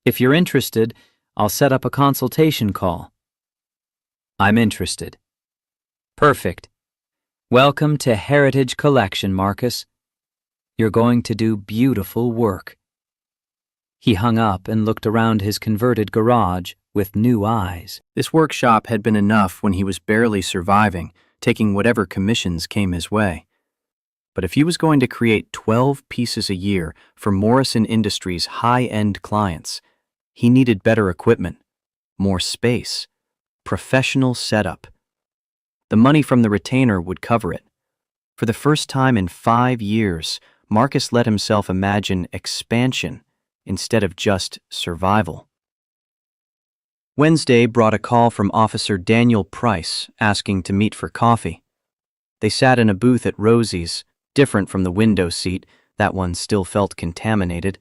[SPEAKER 1] If you're interested, I'll set up a consultation call. I'm interested. Perfect. Welcome to Heritage Collection, Marcus. You're going to do beautiful work. He hung up and looked around his converted garage with new eyes. This workshop had been enough when he was barely surviving, taking whatever commissions came his way. But if he was going to create 12 pieces a year for Morrison Industries' high-end clients, he needed better equipment, more space, professional setup. The money from the retainer would cover it. For the first time in 5 years, Marcus let himself imagine expansion instead of just survival. Wednesday brought a call from Officer Daniel Price asking to meet for coffee. They sat in a booth at Rosie's, different from the window seat, that one still felt contaminated.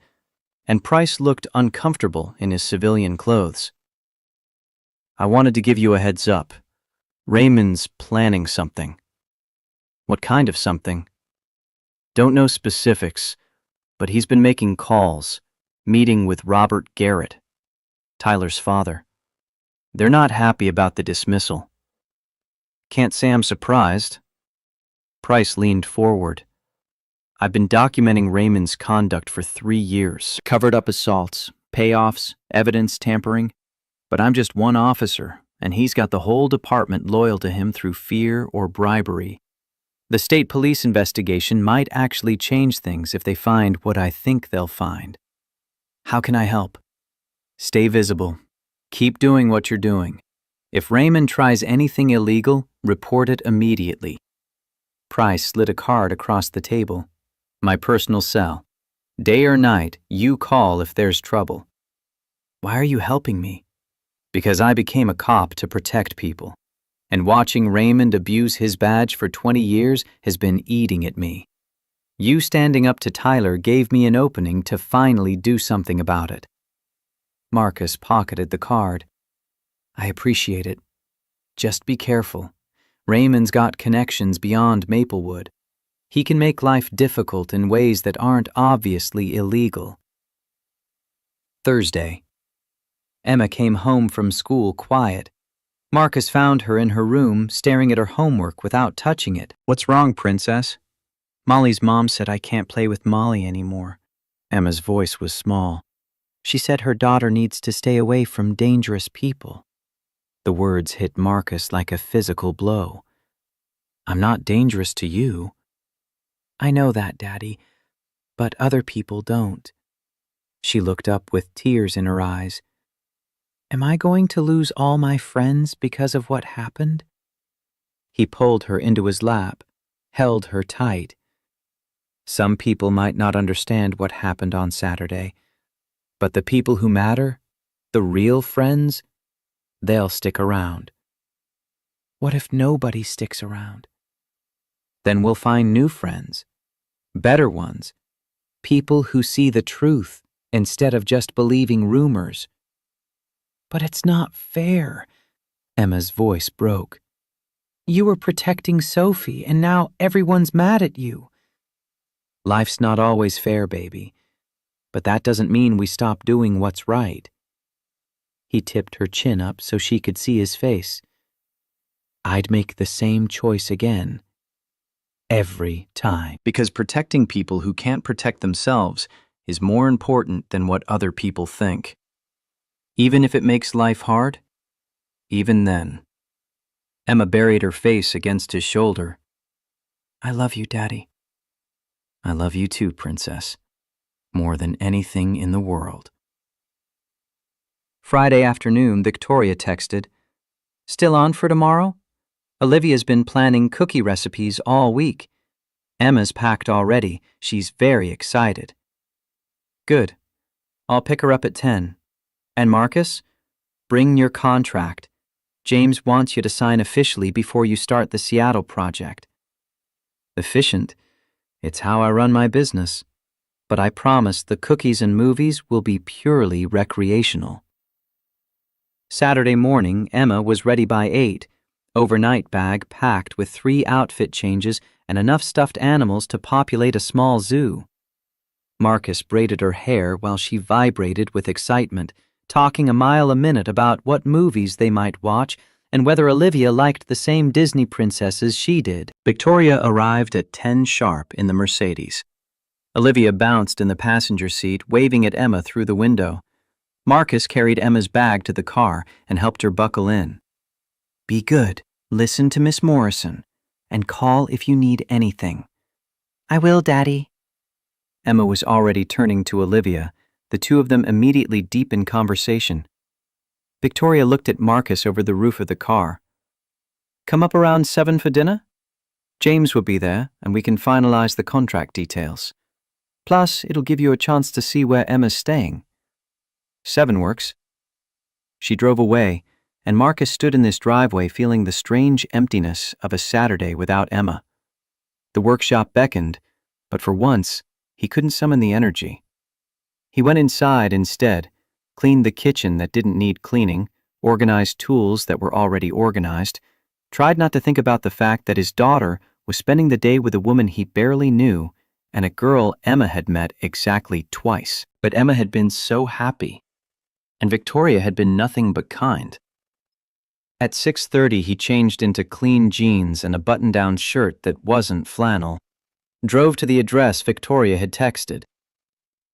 [SPEAKER 1] and Price looked uncomfortable in his civilian clothes. I wanted to give you a heads up. Raymond's planning something. What kind of something? Don't know specifics, but he's been making calls, meeting with Robert Garrett, Tyler's father. They're not happy about the dismissal. Can't say I'm surprised. Price leaned forward. I've been documenting Raymond's conduct for 3 years. Covered up assaults, payoffs, evidence tampering. But I'm just one officer, and he's got the whole department loyal to him through fear or bribery. The state police investigation might actually change things if they find what I think they'll find. How can I help? Stay visible. Keep doing what you're doing. If Raymond tries anything illegal, report it immediately. Price slid a card across the table. My personal cell. Day or night, you call if there's trouble. Why are you helping me? Because I became a cop to protect people. And watching Raymond abuse his badge for 20 years has been eating at me. You standing up to Tyler gave me an opening to finally do something about it. Marcus pocketed the card. I appreciate it. Just be careful. Raymond's got connections beyond Maplewood. He can make life difficult in ways that aren't obviously illegal. Thursday. Emma came home from school quiet. Marcus found her in her room, staring at her homework without touching it. What's wrong, princess? Molly's mom said I can't play with Molly anymore. Emma's voice was small. She said her daughter needs to stay away from dangerous people. The words hit Marcus like a physical blow. I'm not dangerous to you. I know that, Daddy, but other people don't. She looked up with tears in her eyes. Am I going to lose all my friends because of what happened? He pulled her into his lap, held her tight. Some people might not understand what happened on Saturday, but the people who matter, the real friends, they'll stick around. What if nobody sticks around? Then we'll find new friends, better ones, people who see the truth instead of just believing rumors. But it's not fair. Emma's voice broke. You were protecting Sophie, and now everyone's mad at you. Life's not always fair, baby, but that doesn't mean we stop doing what's right. He tipped her chin up so she could see his face. I'd make the same choice again. Every time. Because protecting people who can't protect themselves is more important than what other people think. Even if it makes life hard, even then. Emma buried her face against his shoulder. I love you, Daddy. I love you too, Princess. More than anything in the world. Friday afternoon, Victoria texted, Still on for tomorrow? Olivia's been planning cookie recipes all week. Emma's packed already. She's very excited. Good. I'll pick her up at 10. And Marcus, bring your contract. James wants you to sign officially before you start the Seattle project. Efficient. It's how I run my business. But I promise the cookies and movies will be purely recreational. Saturday morning, Emma was ready by 8, overnight bag packed with 3 outfit changes and enough stuffed animals to populate a small zoo. Marcus braided her hair while she vibrated with excitement, talking a mile a minute about what movies they might watch and whether Olivia liked the same Disney princesses she did. Victoria arrived at 10 sharp in the Mercedes. Olivia bounced in the passenger seat, waving at Emma through the window. Marcus carried Emma's bag to the car and helped her buckle in. Be good, listen to Miss Morrison, and call if you need anything. I will, Daddy. Emma was already turning to Olivia. The two of them immediately deepened conversation. Victoria looked at Marcus over the roof of the car. Come up around 7 for dinner? James will be there, and we can finalize the contract details. Plus, it'll give you a chance to see where Emma's staying. 7 works. She drove away, and Marcus stood in this driveway feeling the strange emptiness of a Saturday without Emma. The workshop beckoned, but for once, he couldn't summon the energy. He went inside instead, cleaned the kitchen that didn't need cleaning, organized tools that were already organized, tried not to think about the fact that his daughter was spending the day with a woman he barely knew and a girl Emma had met exactly twice. But Emma had been so happy, and Victoria had been nothing but kind. At 6:30, he changed into clean jeans and a button-down shirt that wasn't flannel, drove to the address Victoria had texted.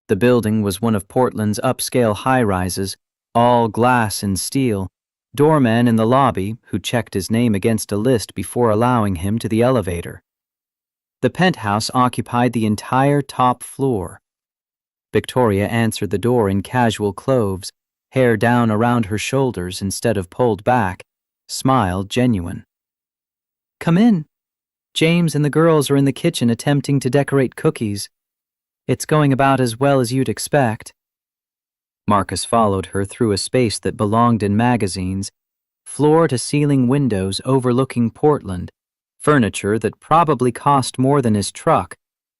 [SPEAKER 1] The building was one of Portland's upscale high-rises, all glass and steel, doorman in the lobby who checked his name against a list before allowing him to the elevator. The penthouse occupied the entire top floor. Victoria answered the door in casual clothes, hair down around her shoulders instead of pulled back, smile genuine. "Come in. James and the girls are in the kitchen attempting to decorate cookies. It's going about as well as you'd expect." Marcus followed her through a space that belonged in magazines, floor-to-ceiling windows overlooking Portland, furniture that probably cost more than his truck,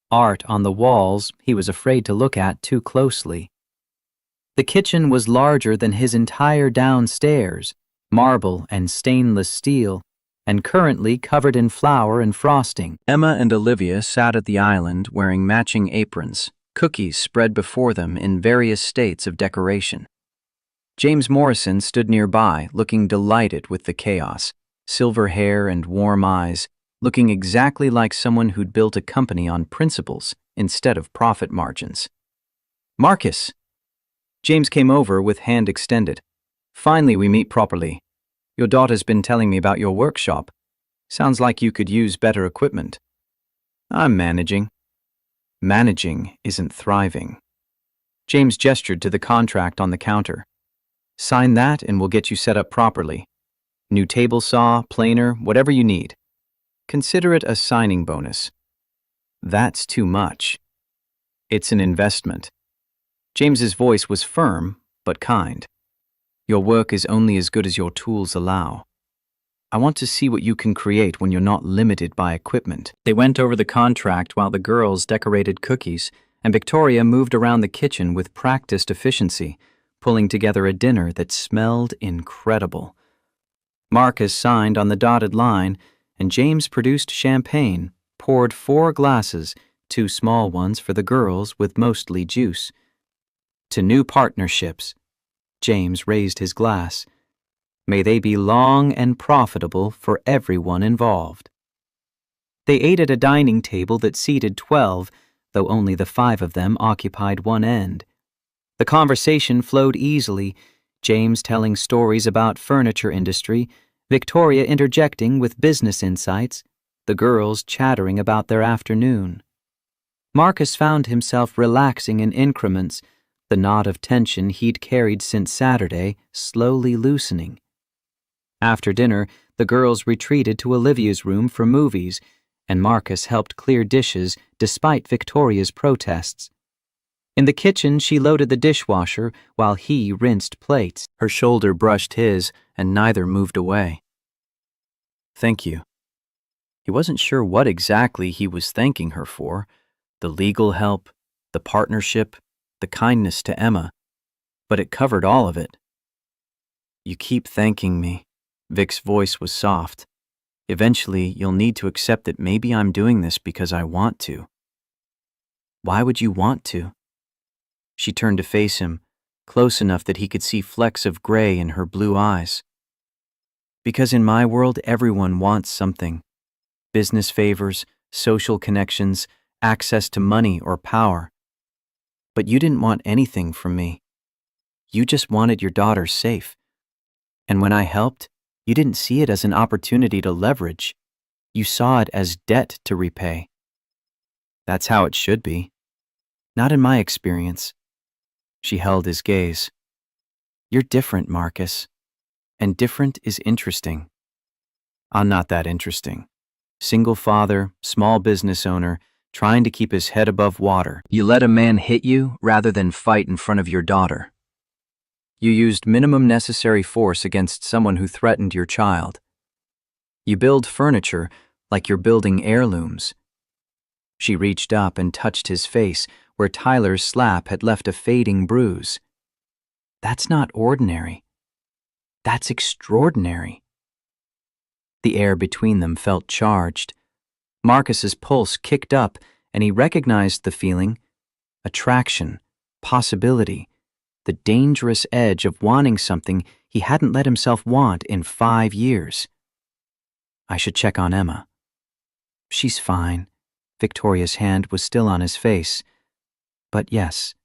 [SPEAKER 1] art on the walls he was afraid to look at too closely. The kitchen was larger than his entire downstairs, marble and stainless steel, and currently covered in flour and frosting. Emma and Olivia sat at the island wearing matching aprons, cookies spread before them in various states of decoration. James Morrison stood nearby, looking delighted with the chaos, silver hair and warm eyes, looking exactly like someone who'd built a company on principles instead of profit margins. "Marcus!" James came over with hand extended. "Finally we meet properly. Your daughter's been telling me about your workshop. Sounds like you could use better equipment." "I'm managing." "Managing isn't thriving." James gestured to the contract on the counter. "Sign that and we'll get you set up properly. New table saw, planer, whatever you need. Consider it a signing bonus." "That's too much." "It's an investment." James's voice was firm, but kind. "Your work is only as good as your tools allow. I want to see what you can create when you're not limited by equipment." They went over the contract while the girls decorated cookies, and Victoria moved around the kitchen with practiced efficiency, pulling together a dinner that smelled incredible. Marcus signed on the dotted line, and James produced champagne, poured 4 glasses, 2 small ones for the girls with mostly juice. "To new partnerships," James raised his glass. "May they be long and profitable for everyone involved." They ate at a dining table that seated 12, though only the 5 of them occupied one end. The conversation flowed easily, James telling stories about furniture industry, Victoria interjecting with business insights, the girls chattering about their afternoon. Marcus found himself relaxing in increments, the knot of tension he'd carried since Saturday slowly loosening. After dinner, the girls retreated to Olivia's room for movies, and Marcus helped clear dishes despite Victoria's protests. In the kitchen, she loaded the dishwasher while he rinsed plates. Her shoulder brushed his, and neither moved away. "Thank you." He wasn't sure what exactly he was thanking her for, the legal help, the partnership, the kindness to Emma, but it covered all of it. "You keep thanking me." Vic's voice was soft. "Eventually, you'll need to accept that maybe I'm doing this because I want to." "Why would you want to?" She turned to face him, close enough that he could see flecks of gray in her blue eyes. "Because in my world, everyone wants something. Business favors, social connections, access to money or power. But you didn't want anything from me. You just wanted your daughter safe. And when I helped, you didn't see it as an opportunity to leverage. You saw it as debt to repay. That's how it should be. Not in my experience." She held his gaze. "You're different, Marcus. And different is interesting." "I'm not that interesting. Single father, small business owner, trying to keep his head above water. You let a man hit you rather than fight in front of your daughter. You used minimum necessary force against someone who threatened your child. You build furniture like you're building heirlooms." She reached up and touched his face,
[SPEAKER 2] where Tyler's slap had left a fading bruise. That's not ordinary. That's extraordinary. The air between them felt charged. Marcus's pulse kicked up, and he recognized the feeling: attraction, possibility, the dangerous edge of wanting something he hadn't let himself want in 5 years. I should check on Emma. She's fine. Victoria's hand was still on his face. But yes,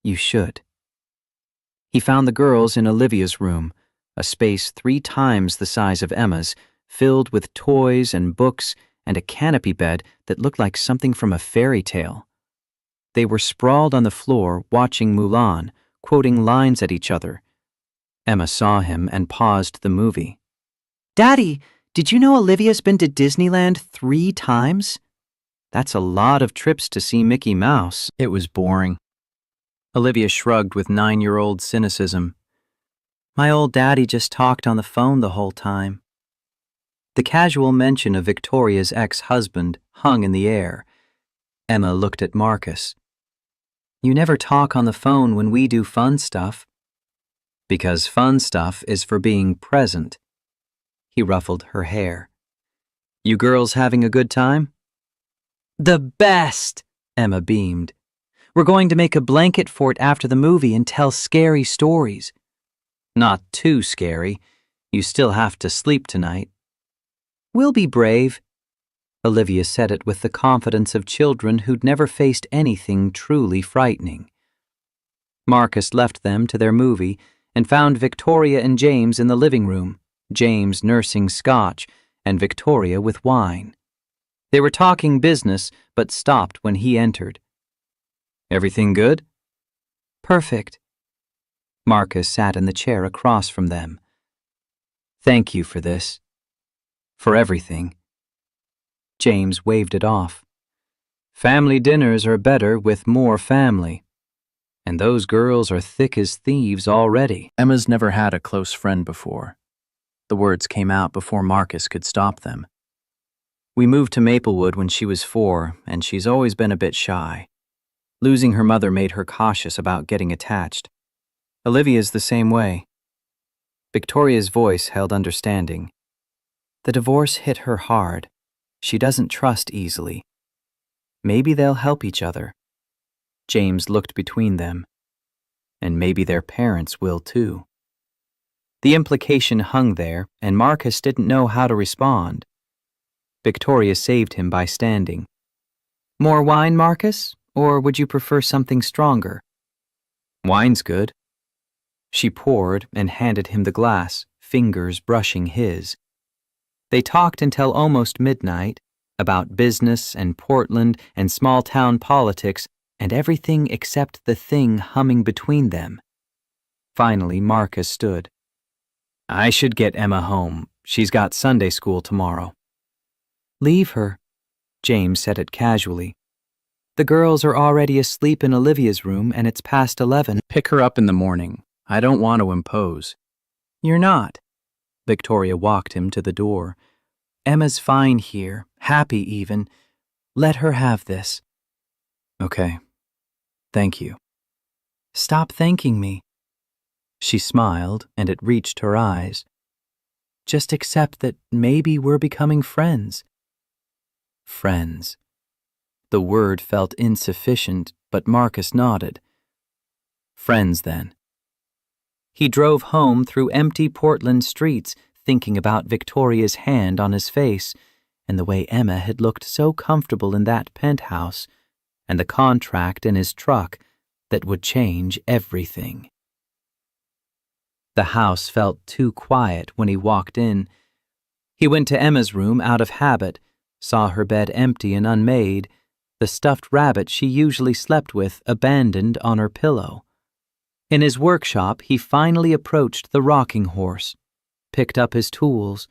[SPEAKER 2] you should. He found the girls in Olivia's room, a space 3 times the size of Emma's, filled with toys and books and a canopy bed that looked like something from a fairy tale. They were sprawled on the floor watching Mulan, quoting lines at each other. Emma saw him and paused the movie. "Daddy, did you know Olivia's been to Disneyland 3 times? That's a lot of trips to see Mickey Mouse."
[SPEAKER 1] It was boring. Olivia shrugged with 9-year-old cynicism. My old daddy just talked on the phone the whole time. The casual mention of Victoria's ex-husband hung in the air. Emma looked at Marcus. You never talk on the phone when we do fun stuff. Because fun stuff is for being present. He ruffled her hair. You girls having a good time? The best, Emma beamed. We're going to make a blanket fort after the movie and tell scary stories. Not too scary. You still have to sleep tonight. We'll be brave. Olivia said it with the confidence of children who'd never faced anything truly frightening. Marcus left them to their movie and found Victoria and James in the living room, James nursing scotch and Victoria with wine. They were talking business, but stopped when he entered. Everything good? Perfect. Marcus sat in the chair across from them. Thank you for this. For everything. James waved it off. Family dinners are better with more family. And those girls are thick as thieves already. Emma's never had a close friend before. The words came out before Marcus could stop them. We moved to Maplewood when she was 4, and she's always been a bit shy. Losing her mother made her cautious about getting attached. Olivia's the same way. Victoria's voice held understanding. The divorce hit her hard. She doesn't trust easily. Maybe they'll help each other. James looked between them. And maybe their parents will too. The implication hung there, and Marcus didn't know how to respond. Victoria saved him by standing. More wine, Marcus? Or would you prefer something stronger? Wine's good. She poured and handed him the glass, fingers brushing his. They talked until almost midnight, about business and Portland and small-town politics and everything except the thing humming between them. Finally, Marcus stood. I should get Emma home. She's got Sunday school tomorrow. Leave her, James said it casually. The girls are already asleep in Olivia's room and it's past 11. Pick her up in the morning. I don't want to impose. You're not. Victoria walked him to the door. Emma's fine here, happy even. Let her have this. Okay. Thank you. Stop thanking me. She smiled, and it reached her eyes. Just accept that maybe we're becoming friends. Friends. The word felt insufficient, but Marcus nodded. Friends, then. He drove home through empty Portland streets, thinking about Victoria's hand on his face, and the way Emma had looked so comfortable in that penthouse, and the contract in his truck that would change everything. The house felt too quiet when he walked in. He went to Emma's room out of habit, saw her bed empty and unmade, the stuffed rabbit she usually slept with abandoned on her pillow. In his workshop, he finally approached the rocking horse, picked up his tools,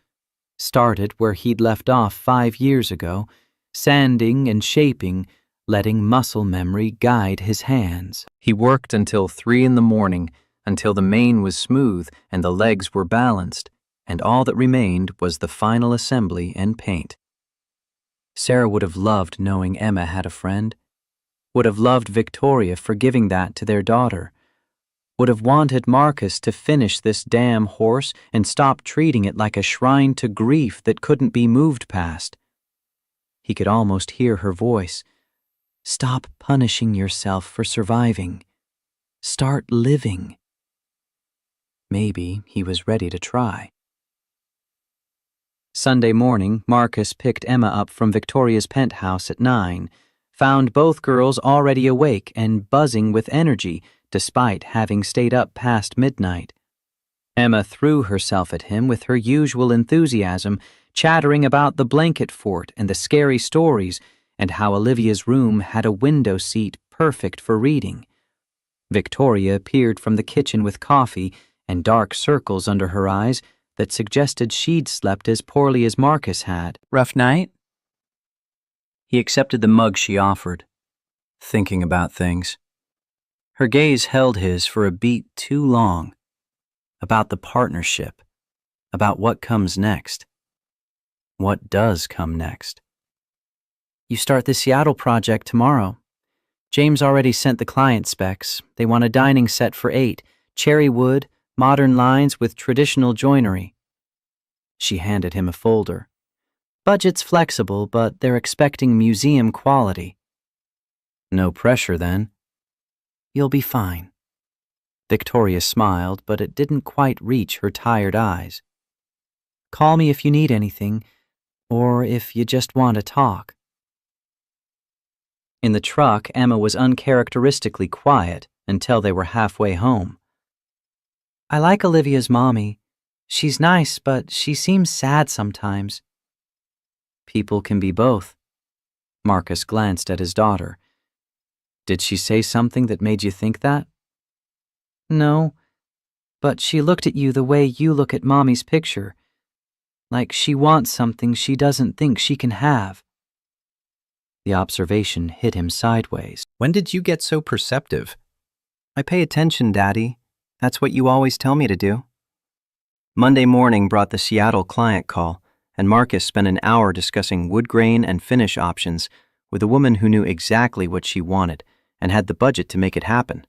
[SPEAKER 1] started where he'd left off 5 years ago, sanding and shaping, letting muscle memory guide his hands. He worked until 3 a.m, until the mane was smooth and the legs were balanced, and all that remained was the final assembly and paint. Sarah would have loved knowing Emma had a friend.
[SPEAKER 2] would have loved Victoria for giving that to their daughter, would have wanted Marcus to finish this damn horse and stop treating it like a shrine to grief that couldn't be moved past. He could almost hear her voice. Stop punishing yourself for surviving. Start living. Maybe he was ready to try. Sunday morning, Marcus picked Emma up from Victoria's penthouse at 9, found both girls already awake and buzzing with energy despite having stayed up past midnight. Emma threw herself at him with her usual enthusiasm, chattering about the blanket fort and the scary stories and how Olivia's room had a window seat perfect for reading. Victoria appeared from the kitchen with coffee and dark circles under her eyes that suggested she'd slept as poorly as Marcus had.
[SPEAKER 1] Rough night? He accepted the mug she offered, thinking about things. Her gaze held his for a beat too long. About the partnership, about what comes next. What does come next? You start the Seattle project tomorrow. James already sent the client specs. They want a dining set for 8, cherry wood, modern lines with traditional joinery. She handed him a folder. Budget's flexible, but they're expecting museum quality. No pressure, then. You'll be fine. Victoria smiled, but it didn't quite reach her tired eyes. Call me if you need anything, or if you just want to talk. In the truck, Emma was uncharacteristically quiet until they were halfway home. I like Olivia's mommy. She's nice, but she seems sad sometimes. People can be both. Marcus glanced at his daughter. Did she say something that made you think that? No, but she looked at you the way you look at Mommy's picture, like she wants something she doesn't think she can have. The observation hit him sideways.
[SPEAKER 3] When did you get so perceptive? I pay attention, Daddy. That's what you always tell me to do. Monday morning brought the Seattle client call, and Marcus spent an hour discussing wood grain and finish options with a woman who knew exactly what she wanted and had the budget to make it happen.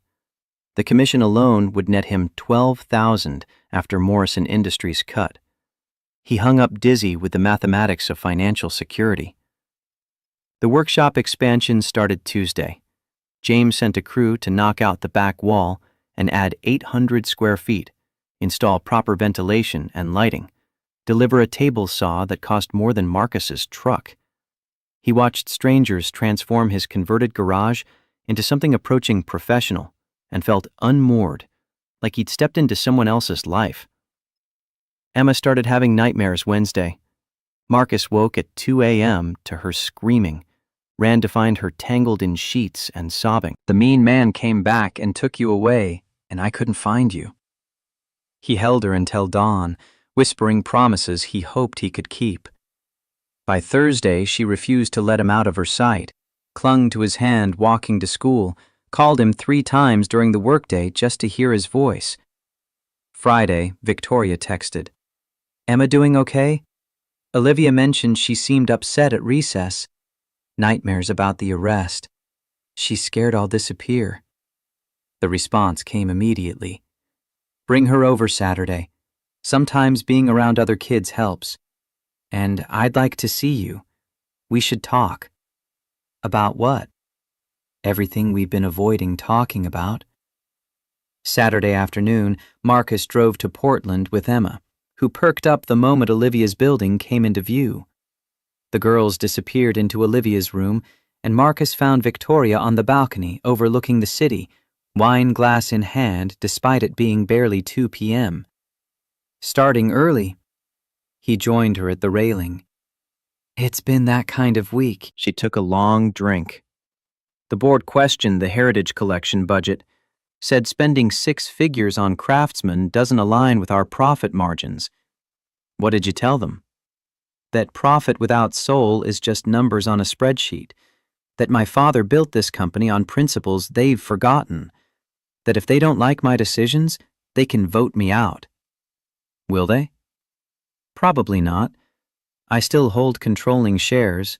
[SPEAKER 3] The commission alone would net him $12,000 after Morrison Industries cut. He hung up dizzy with the mathematics of financial security. The workshop expansion started Tuesday. James sent a crew to knock out the back wall and add 800 square feet, install proper ventilation and lighting, deliver a table saw that cost more than Marcus's truck. He watched strangers transform his converted garage into something approaching professional and felt unmoored, like he'd stepped into someone else's life. Emma started having nightmares Wednesday. Marcus woke at 2 a.m. to her screaming, ran to find her tangled in sheets and sobbing. The mean man came back and took you away, and I couldn't find you. He held her until dawn, whispering promises he hoped he could keep. By Thursday, she refused to let him out of her sight, clung to his hand walking to school, called him 3 times during the workday just to hear his voice. Friday, Victoria texted, Emma doing okay? Olivia mentioned she seemed upset at recess. Nightmares about the arrest. She's scared I'll disappear. The response came immediately. Bring her over Saturday. Sometimes being around other kids helps. And I'd like to see you. We should talk. About what? Everything we've been avoiding talking about. Saturday afternoon, Marcus drove to Portland with Emma, who perked up the moment Olivia's building came into view. The girls disappeared into Olivia's room, and Marcus found Victoria on the balcony overlooking the city, wine glass in hand despite it being barely 2 p.m. Starting early, he joined her at the railing. It's been that kind of week. She took a long drink. The board questioned the Heritage Collection budget, said spending 6 figures on craftsmen doesn't align with our profit margins. What did you tell them? That profit without soul is just numbers on a spreadsheet, that my father built this company on principles they've forgotten, that if they don't like my decisions, they can vote me out. Will they? Probably not. I still hold controlling shares.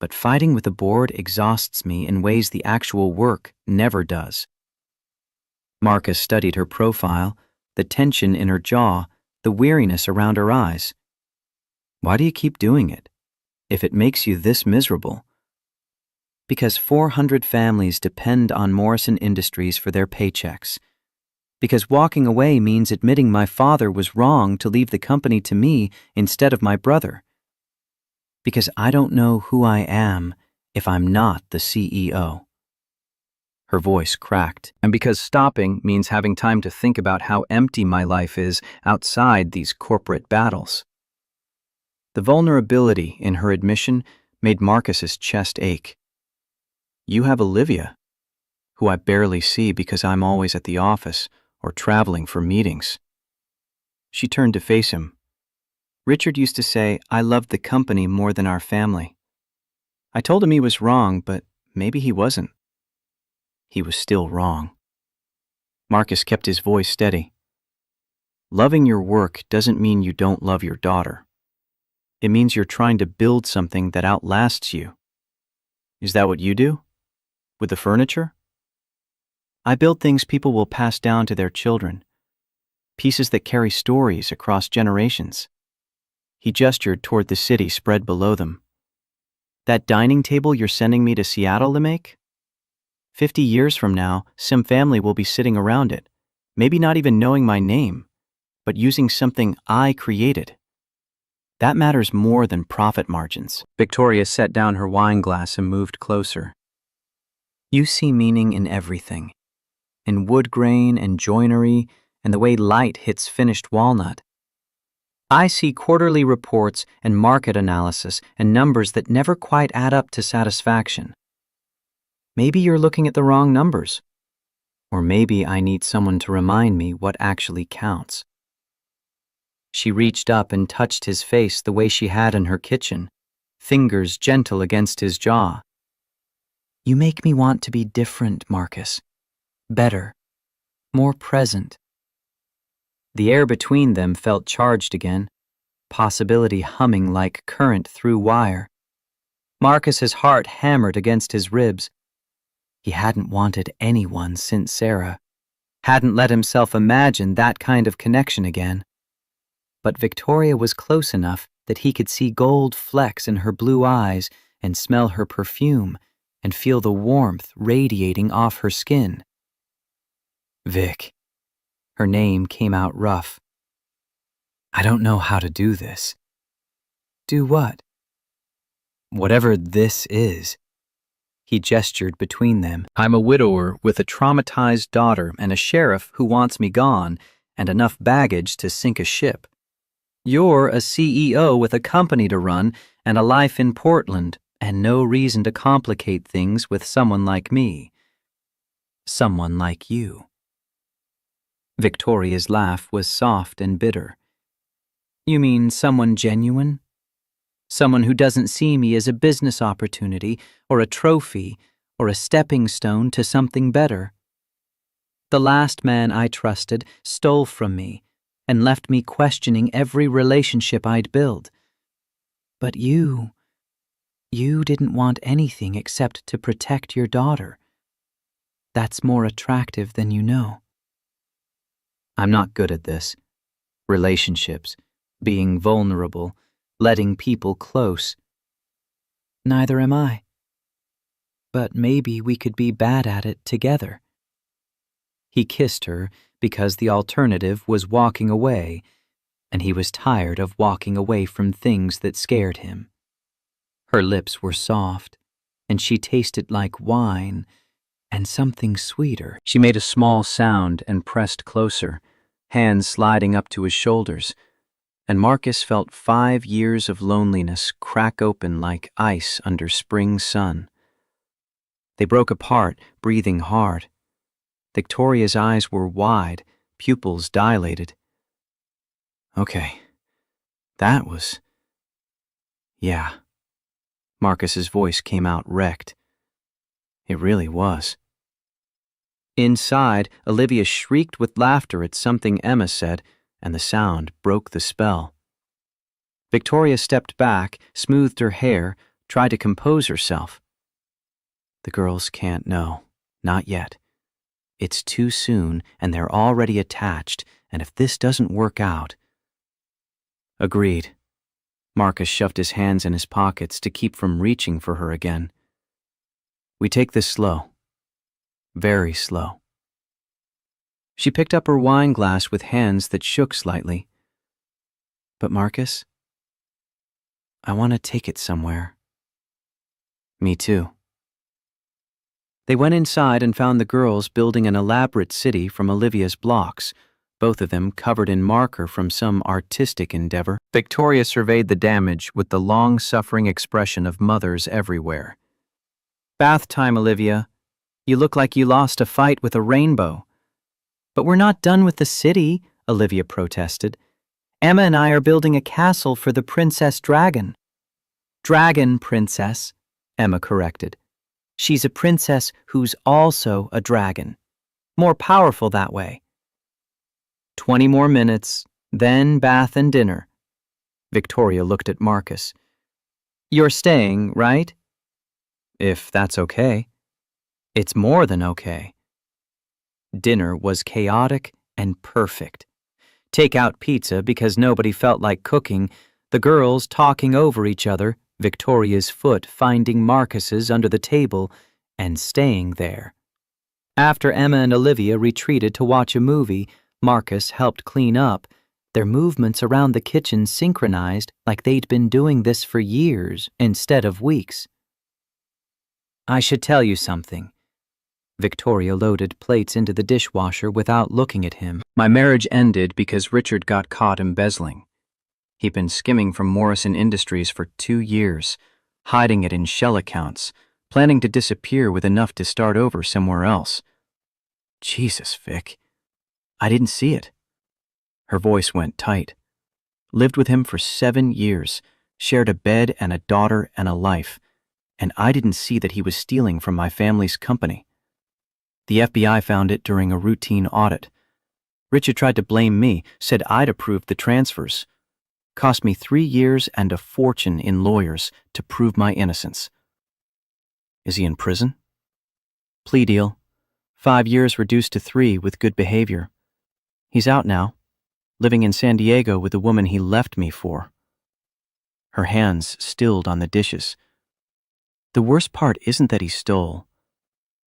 [SPEAKER 1] but fighting with a board exhausts me in ways the actual work never does. Marcus studied her profile, the tension in her jaw, the weariness around her eyes. Why do you keep doing it, if it makes you this miserable? Because 400 families depend on Morrison Industries for their paychecks. Because walking away means admitting my father was wrong to leave the company to me instead of my brother. Because I don't know who I am if I'm not the CEO. Her voice cracked. And because stopping means having time to think about how empty my life is outside these corporate battles. The vulnerability in her admission made Marcus's chest ache. You have Olivia, who I barely see because I'm always at the office or traveling for meetings. She turned to face him. Richard used to say I loved the company more than our family. I told him he was wrong, but maybe he wasn't. He was still wrong. Marcus kept his voice steady. Loving your work doesn't mean you don't love your daughter. It means you're trying to build something that outlasts you. Is that what you do? With the furniture? I build things people will pass down to their children. Pieces that carry stories across generations. He gestured toward the city spread below them. That dining table you're sending me to Seattle to make? 50 years from now, some family will be sitting around it, maybe not even knowing my name, but using something I created. That matters more than profit margins. Victoria set down her wine glass and moved closer. You see meaning in everything. In wood grain and joinery and the way light hits finished walnut. I see quarterly reports and market analysis and numbers that never quite add up to satisfaction. Maybe you're looking at the wrong numbers. Or maybe I need someone to remind me what actually counts. She reached up and touched his face the way she had in her kitchen, fingers gentle against his jaw. You make me want to be different, Marcus. Better. More present. The air between them felt charged again, possibility humming like current through wire. Marcus's heart hammered against his ribs. He hadn't wanted anyone since Sarah, hadn't let himself imagine that kind of connection again. But Victoria was close enough that he could see gold flecks in her blue eyes and smell her perfume and feel the warmth radiating off her skin. Vic. Her name came out rough. I don't know how to do this. Do what? Whatever this is. He gestured between them. I'm a widower with a traumatized daughter and a sheriff who wants me gone and enough baggage to sink a ship. You're a CEO with a company to run and a life in Portland and no reason to complicate things with someone like me. Someone like you. Victoria's laugh was soft and bitter. You mean someone genuine? Someone who doesn't see me as a business opportunity or a trophy or a stepping stone to something better. The last man I trusted stole from me and left me questioning every relationship I'd built. But you didn't want anything except to protect your daughter. That's more attractive than you know. I'm not good at this. Relationships, being vulnerable, letting people close. Neither am I. But maybe we could be bad at it together. He kissed her because the alternative was walking away, and he was tired of walking away from things that scared him. Her lips were soft, and she tasted like wine and something sweeter. She made a small sound and pressed closer, hands sliding up to his shoulders, and Marcus felt 5 years of loneliness crack open like ice under spring sun. They broke apart, breathing hard. Victoria's eyes were wide, pupils dilated. Okay, that was... Yeah. Marcus's voice came out wrecked. It really was. Inside, Olivia shrieked with laughter at something Emma said, and the sound broke the spell. Victoria stepped back, smoothed her hair, tried to compose herself. The girls can't know. Not yet. It's too soon, and they're already attached, and if this doesn't work out... Agreed. Marcus shoved his hands in his pockets to keep from reaching for her again. We take this slow. Very slow. She picked up her wine glass with hands that shook slightly. But Marcus, I want to take it somewhere. Me too. They went inside and found the girls building an elaborate city from Olivia's blocks, both of them covered in marker from some artistic endeavor. Victoria surveyed the damage with the long-suffering expression of mothers everywhere. Bath time, Olivia. You look like you lost a fight with a rainbow. But we're not done with the city, Olivia protested. Emma and I are building a castle for the Princess Dragon. Dragon Princess, Emma corrected. She's a princess who's also a dragon. More powerful that way. 20 more minutes, then bath and dinner. Victoria looked at Marcus. You're staying, right? If that's okay. It's more than okay. Dinner was chaotic and perfect. Take-out pizza because nobody felt like cooking, the girls talking over each other, Victoria's foot finding Marcus's under the table and staying there. After Emma and Olivia retreated to watch a movie, Marcus helped clean up, their movements around the kitchen synchronized like they'd been doing this for years instead of weeks. I should tell you something. Victoria loaded plates into the dishwasher without looking at him. My marriage ended because Richard got caught embezzling. He'd been skimming from Morrison Industries for 2 years, hiding it in shell accounts, planning to disappear with enough to start over somewhere else. Jesus, Vic. I didn't see it. Her voice went tight. Lived with him for 7 years, shared a bed and a daughter and a life, and I didn't see that he was stealing from my family's company. The FBI found it during a routine audit. Richard tried to blame me, said I'd approved the transfers. Cost me 3 years and a fortune in lawyers to prove my innocence. Is he in prison? Plea deal. 5 years reduced to 3 with good behavior. He's out now, living in San Diego with the woman he left me for. Her hands stilled on the dishes. The worst part isn't that he stole.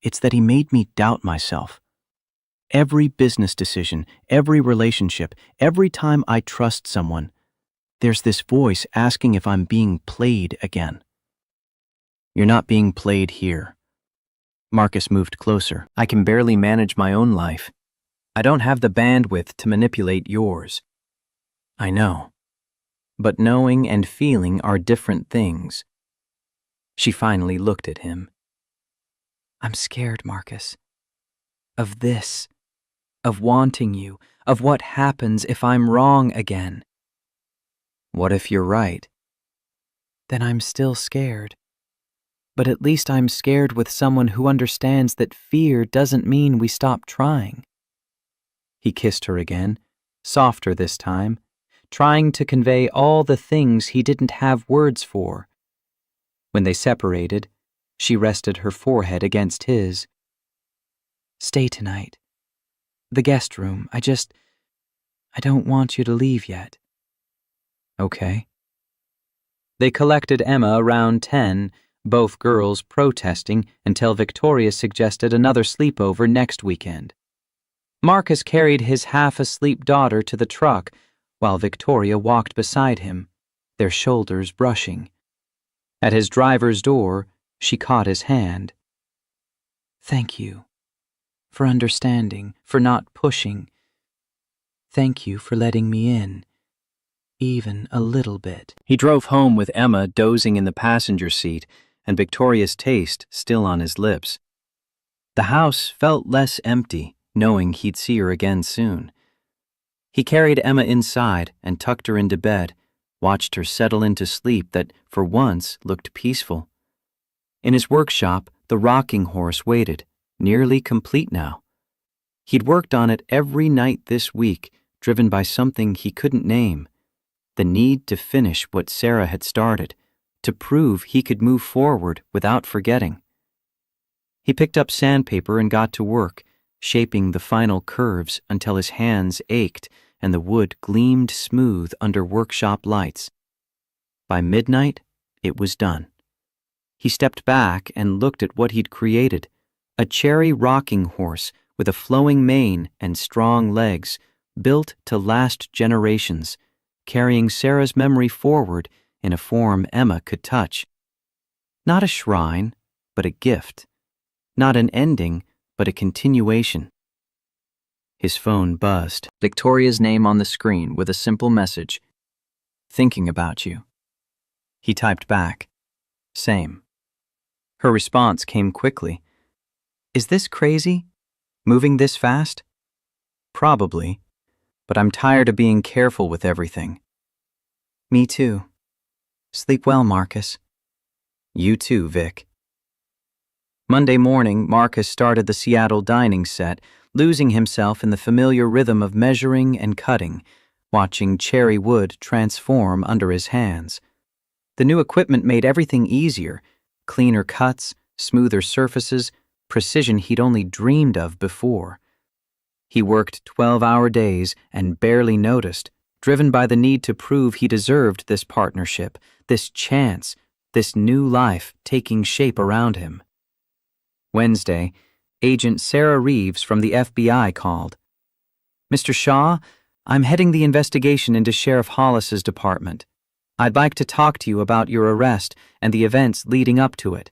[SPEAKER 1] It's that he made me doubt myself. Every business decision, every relationship, every time I trust someone, there's this voice asking if I'm being played again. You're not being played here. Marcus moved closer. I can barely manage my own life. I don't have the bandwidth to manipulate yours. I know. But knowing and feeling are different things. She finally looked at him. I'm scared, Marcus. Of this. Of wanting you. Of what happens if I'm wrong again. What if you're right? Then I'm still scared. But at least I'm scared with someone who understands that fear doesn't mean we stop trying. He kissed her again, softer this time, trying to convey all the things he didn't have words for. When they separated, she rested her forehead against his. Stay tonight. The guest room. I don't want you to leave yet. Okay. They collected Emma around 10, both girls protesting until Victoria suggested another sleepover next weekend. Marcus carried his half-asleep daughter to the truck while Victoria walked beside him, their shoulders brushing. At his driver's door, she caught his hand. Thank you. For understanding, for not pushing. Thank you for letting me in. Even a little bit. He drove home with Emma dozing in the passenger seat and Victoria's taste still on his lips. The house felt less empty, knowing he'd see her again soon. He carried Emma inside and tucked her into bed, watched her settle into sleep that, for once, looked peaceful. In his workshop, the rocking horse waited, nearly complete now. He'd worked on it every night this week, driven by something he couldn't name. The need to finish what Sarah had started, to prove he could move forward without forgetting. He picked up sandpaper and got to work, shaping the final curves until his hands ached and the wood gleamed smooth under workshop lights. By midnight, it was done. He stepped back and looked at what he'd created, a cherry rocking horse with a flowing mane and strong legs, built to last generations, carrying Sarah's memory forward in a form Emma could touch. Not a shrine, but a gift. Not an ending, but a continuation. His phone buzzed. Victoria's name on the screen with a simple message. Thinking about you. He typed back. Same. Her response came quickly. Is this crazy? Moving this fast? Probably, but I'm tired of being careful with everything. Me too. Sleep well, Marcus. You too, Vic. Monday morning, Marcus started the Seattle dining set, losing himself in the familiar rhythm of measuring and cutting, watching cherry wood transform under his hands. The new equipment made everything easier, cleaner cuts, smoother surfaces, precision he'd only dreamed of before. He worked 12-hour days and barely noticed, driven by the need to prove he deserved this partnership, this chance, this new life taking shape around him. Wednesday, Agent Sarah Reeves from the FBI called. Mr. Shaw, I'm heading the investigation into Sheriff Hollis's department. I'd like to talk to you about your arrest and the events leading up to it.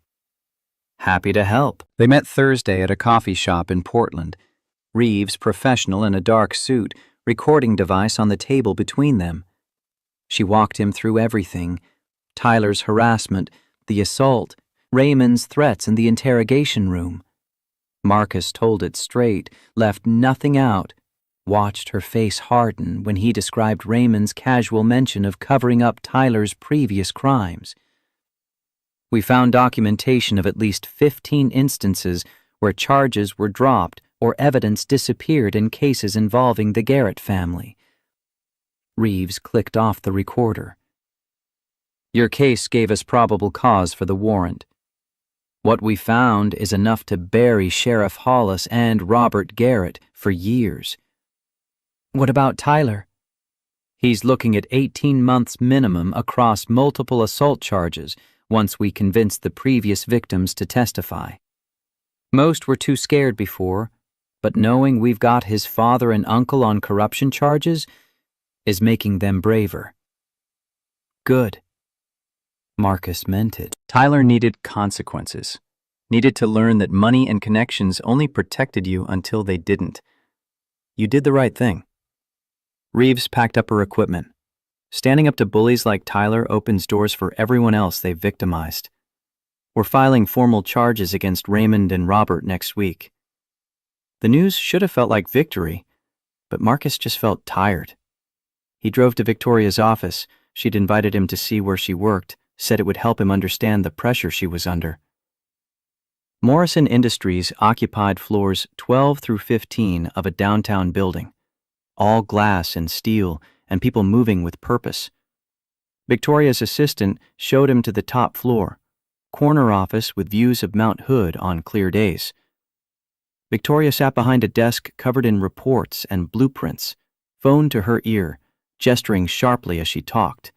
[SPEAKER 1] Happy to help. They met Thursday at a coffee shop in Portland. Reeves, professional in a dark suit, recording device on the table between them. She walked him through everything. Tyler's harassment, the assault, Raymond's threats in the interrogation room. Marcus told it straight, left nothing out, watched her face harden when he described Raymond's casual mention of covering up Tyler's previous crimes. We found documentation of at least 15 instances where charges were dropped or evidence disappeared in cases involving the Garrett family. Reeves clicked off the recorder. Your case gave us probable cause for the warrant. What we found is enough to bury Sheriff Hollis and Robert Garrett for years. What about Tyler? He's looking at 18 months minimum across multiple assault charges once we convince the previous victims to testify. Most were too scared before, but knowing we've got his father and uncle on corruption charges is making them braver. Good. Marcus meant it. Tyler needed consequences. Needed to learn that money and connections only protected you until they didn't. You did the right thing. Reeves packed up her equipment. Standing up to bullies like Tyler opens doors for everyone else they've victimized. We're filing formal charges against Raymond and Robert next week. The news should have felt like victory, but Marcus just felt tired. He drove to Victoria's office. She'd invited him to see where she worked, said it would help him understand the pressure she was under. Morrison Industries occupied floors 12 through 15 of a downtown building, all glass and steel and people moving with purpose. Victoria's assistant showed him to the top floor, corner office with views of Mount Hood on clear days. Victoria sat behind a desk covered in reports and blueprints, phone to her ear, gesturing sharply as she talked.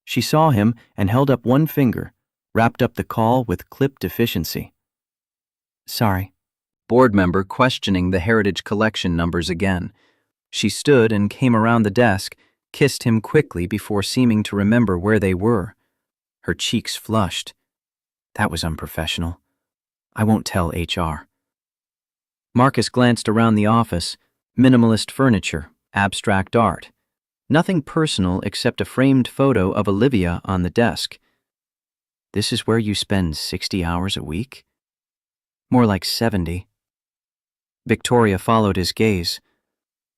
[SPEAKER 1] She saw him and held up one finger, wrapped up the call with clipped efficiency. Sorry. Board member questioning the Heritage Collection numbers again. She stood and came around the desk, kissed him quickly before seeming to remember where they were. Her cheeks flushed. That was unprofessional. I won't tell HR. Marcus glanced around the office. Minimalist furniture, abstract art. Nothing personal except a framed photo of Olivia on the desk. This is where you spend 60 hours a week? More like 70. Victoria followed his gaze.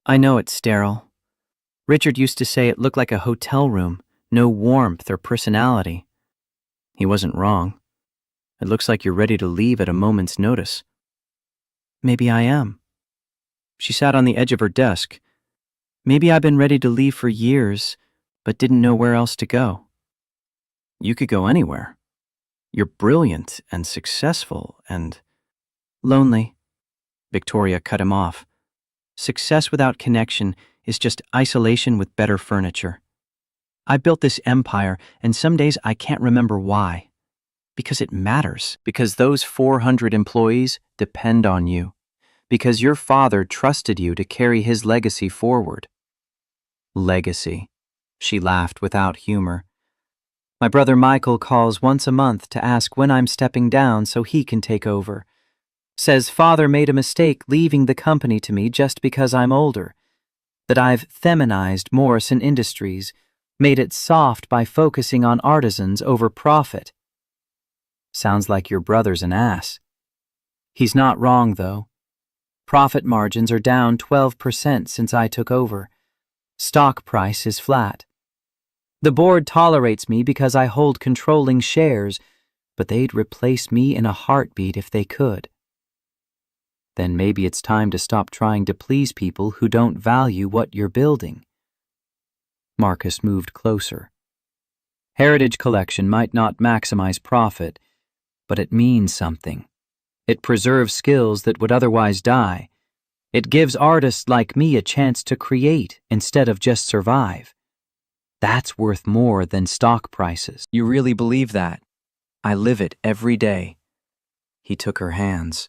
[SPEAKER 1] I know it's sterile. Richard used to say it looked like a hotel room, no warmth or personality. He wasn't wrong. It looks like you're ready to leave at a moment's notice. Maybe I am. She sat on the edge of her desk. Maybe I've been ready to leave for years, but didn't know where else to go. You could go anywhere. You're brilliant and successful and lonely. Victoria cut him off. Success without connection is just isolation with better furniture. I built this empire, and some days I can't remember why. Because it matters. Because those 400 employees depend on you. Because your father trusted you to carry his legacy forward. Legacy. She laughed without humor. My brother Michael calls once a month to ask when I'm stepping down so he can take over. Says father made a mistake leaving the company to me just because I'm older. That I've feminized Morrison Industries, made it soft by focusing on artisans over profit. Sounds like your brother's an ass. He's not wrong, though. Profit margins are down 12% since I took over. Stock price is flat. The board tolerates me because I hold controlling shares, but they'd replace me in a heartbeat if they could. Then maybe it's time to stop trying to please people who don't value what you're building. Marcus moved closer. Heritage Collection might not maximize profit, but it means something. It preserves skills that would otherwise die. It gives artists like me a chance to create instead of just survive. That's worth more than stock prices. You really believe that? I live it every day. He took her hands.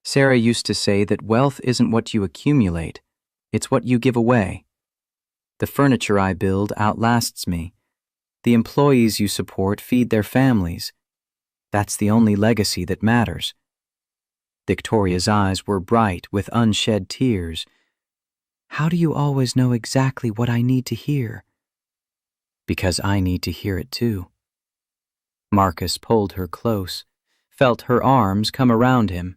[SPEAKER 1] Sarah used to say that wealth isn't what you accumulate, it's what you give away. The furniture I build outlasts me. The employees you support feed their families. That's the only legacy that matters. Victoria's eyes were bright with unshed tears. How do you always know exactly what I need to hear? Because I need to hear it too. Marcus pulled her close, felt her arms come around him.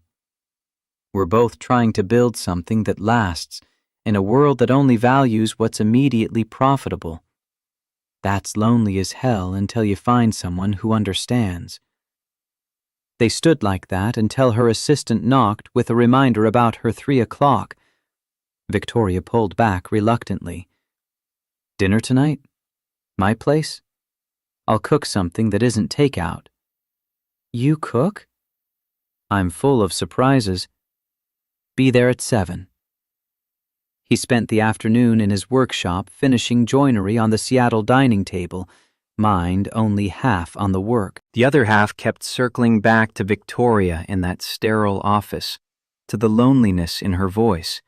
[SPEAKER 1] We're both trying to build something that lasts in a world that only values what's immediately profitable. That's lonely as hell until you find someone who understands. They stood like that until her assistant knocked with a reminder about her 3 o'clock. Victoria pulled back reluctantly. Dinner tonight? My place? I'll cook something that isn't takeout. You cook? I'm full of surprises. Be there at 7. He spent the afternoon in his workshop finishing joinery on the Seattle dining table, mind only half on the work. The other half kept circling back to Victoria in that sterile office, to the loneliness in her voice,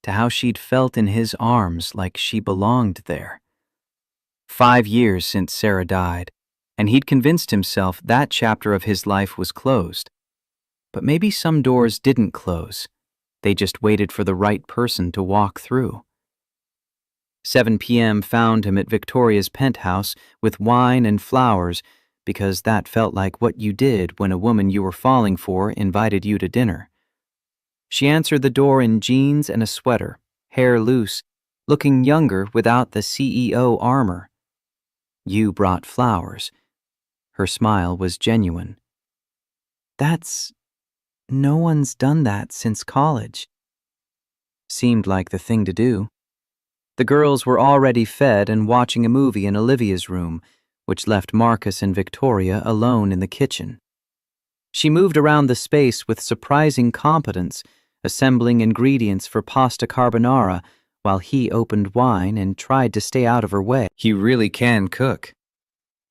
[SPEAKER 1] to how she'd felt in his arms like she belonged there. 5 years since Sarah died, and he'd convinced himself that chapter of his life was closed. But maybe some doors didn't close. They just waited for the right person to walk through. 7 p.m. found him at Victoria's penthouse with wine and flowers because that felt like what you did when a woman you were falling for invited you to dinner. She answered the door in jeans and a sweater, hair loose, looking younger without the CEO armor. You brought flowers. Her smile was genuine. No one's done that since college. Seemed like the thing to do. The girls were already fed and watching a movie in Olivia's room, which left Marcus and Victoria alone in the kitchen. She moved around the space with surprising competence, assembling ingredients for pasta carbonara while he opened wine and tried to stay out of her way. He really can cook.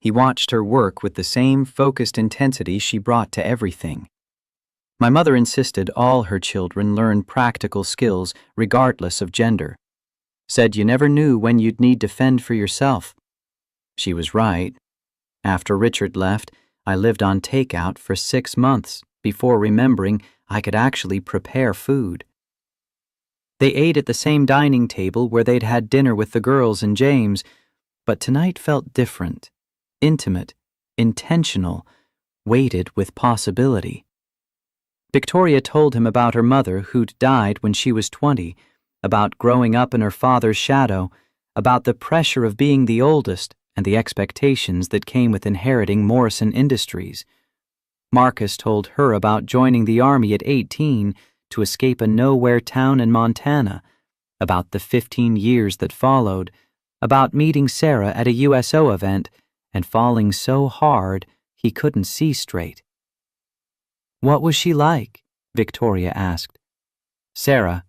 [SPEAKER 1] He watched her work with the same focused intensity she brought to everything. My mother insisted all her children learn practical skills regardless of gender. Said you never knew when you'd need to fend for yourself. She was right. After Richard left, I lived on takeout for 6 months before remembering I could actually prepare food. They ate at the same dining table where they'd had dinner with the girls and James, but tonight felt different, intimate, intentional, weighted with possibility. Victoria told him about her mother who'd died when she was 20, about growing up in her father's shadow, about the pressure of being the oldest and the expectations that came with inheriting Morrison Industries. Marcus told her about joining the Army at 18 to escape a nowhere town in Montana, about the 15 years that followed, about meeting Sarah at a USO event,
[SPEAKER 2] and falling so hard he couldn't see straight. "What was she like?" Victoria asked. "Sarah."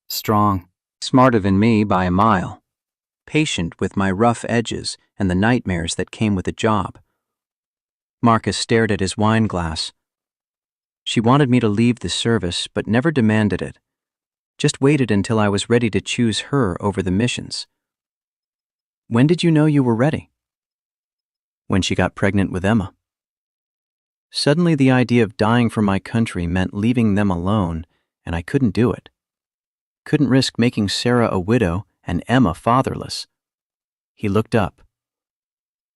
[SPEAKER 2] "Strong. Smarter than me by a mile. Patient with my rough edges and the nightmares that came with the job." Marcus stared at his wine glass. "She wanted me to leave the service, but never demanded it. Just waited until I was ready to choose her over the missions." "When did you know you were ready?" "When she got pregnant with Emma. Suddenly the idea of dying for my country meant leaving them alone, and I couldn't do it. Couldn't risk making Sarah a widow and Emma fatherless." He looked up.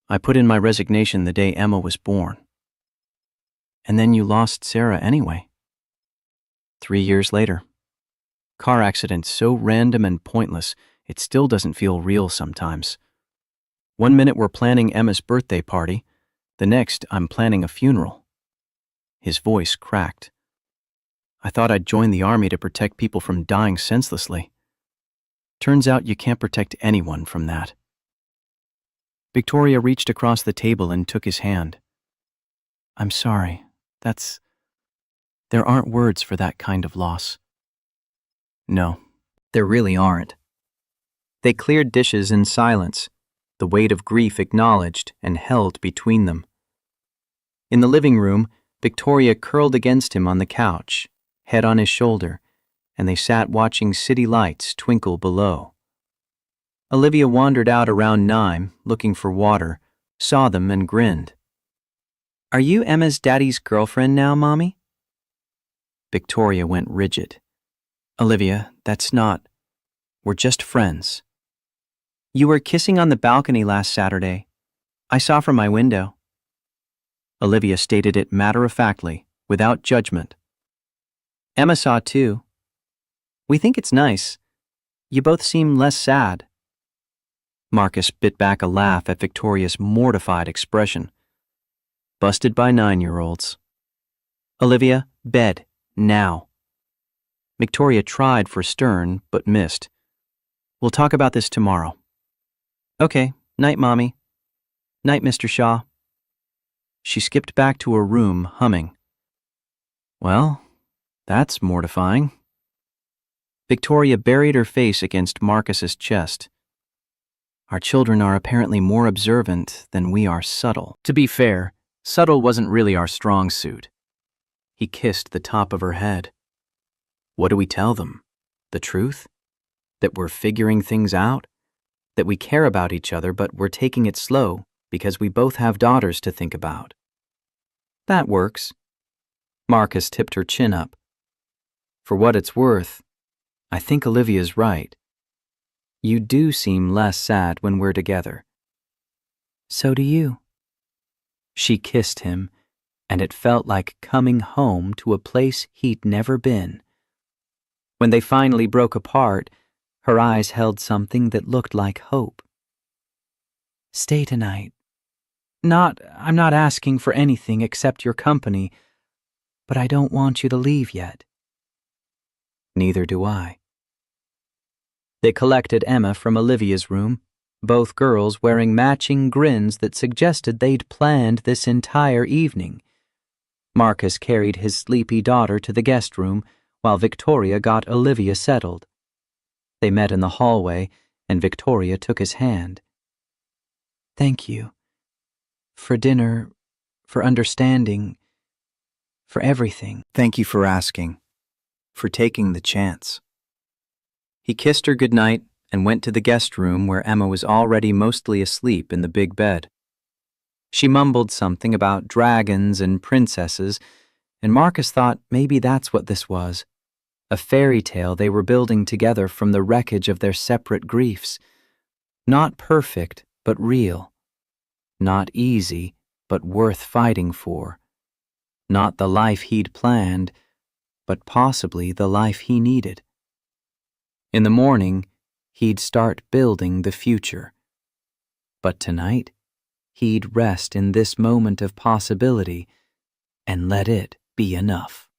[SPEAKER 2] "I put in my resignation the day Emma was born." "And then you lost Sarah anyway." 3 years later. Car accident so random and pointless, it still doesn't feel real sometimes. One minute we're planning Emma's birthday party, the next I'm planning a funeral." His voice cracked. "I thought I'd join the army to protect people from dying senselessly. Turns out you can't protect anyone from that." Victoria reached across the table and took his hand. "I'm sorry. There aren't words for that kind of loss." "No, there really aren't." They cleared dishes in silence, the weight of grief acknowledged and held between them. In the living room, Victoria curled against him on the couch, head on his shoulder, and they sat watching city lights twinkle below. Olivia wandered out around 9, looking for water, saw them and grinned. "Are you Emma's daddy's girlfriend now, Mommy?" Victoria went rigid. "Olivia, we're just friends." "You were kissing on the balcony last Saturday. I saw from my window." Olivia stated it matter-of-factly, without judgment. "Emma saw too. We think it's nice. You both seem less sad." Marcus bit back a laugh at Victoria's mortified expression. "Busted by 9-year-olds. Olivia, bed, now." Victoria tried for stern, but missed. "We'll talk about this tomorrow." "Okay, night, Mommy. Night, Mr. Shaw." She skipped back to her room, humming. "Well, that's mortifying." Victoria buried her face against Marcus's chest. "Our children are apparently more observant than we are subtle." To be fair, subtle wasn't really our strong suit. He kissed the top of her head. "What do we tell them? The truth? That we're figuring things out? That we care about each other, but we're taking it slow because we both have daughters to think about?" "That works." Marcus tipped her chin up. "For what it's worth, I think Olivia's right. You do seem less sad when we're together." "So do you." She kissed him, and it felt like coming home to a place he'd never been. When they finally broke apart, her eyes held something that looked like hope. "Stay tonight. I'm not asking for anything except your company, but I don't want you to leave yet." "Neither do I." They collected Emma from Olivia's room, both girls wearing matching grins that suggested they'd planned this entire evening. Marcus carried his sleepy daughter to the guest room, while Victoria got Olivia settled. They met in the hallway, and Victoria took his hand. "Thank you. For dinner, for understanding, for everything."
[SPEAKER 1] Thank you for asking, for taking the chance. He kissed her goodnight and went to the guest room where Emma was already mostly asleep in the big bed. She mumbled something about dragons and princesses, and Marcus thought maybe that's what this was. A fairy tale they were building together from the wreckage of their separate griefs. Not perfect, but real. Not easy, but worth fighting for. Not the life he'd planned, but possibly the life he needed. In the morning, he'd start building the future. But tonight, he'd rest in this moment of possibility and let it be enough.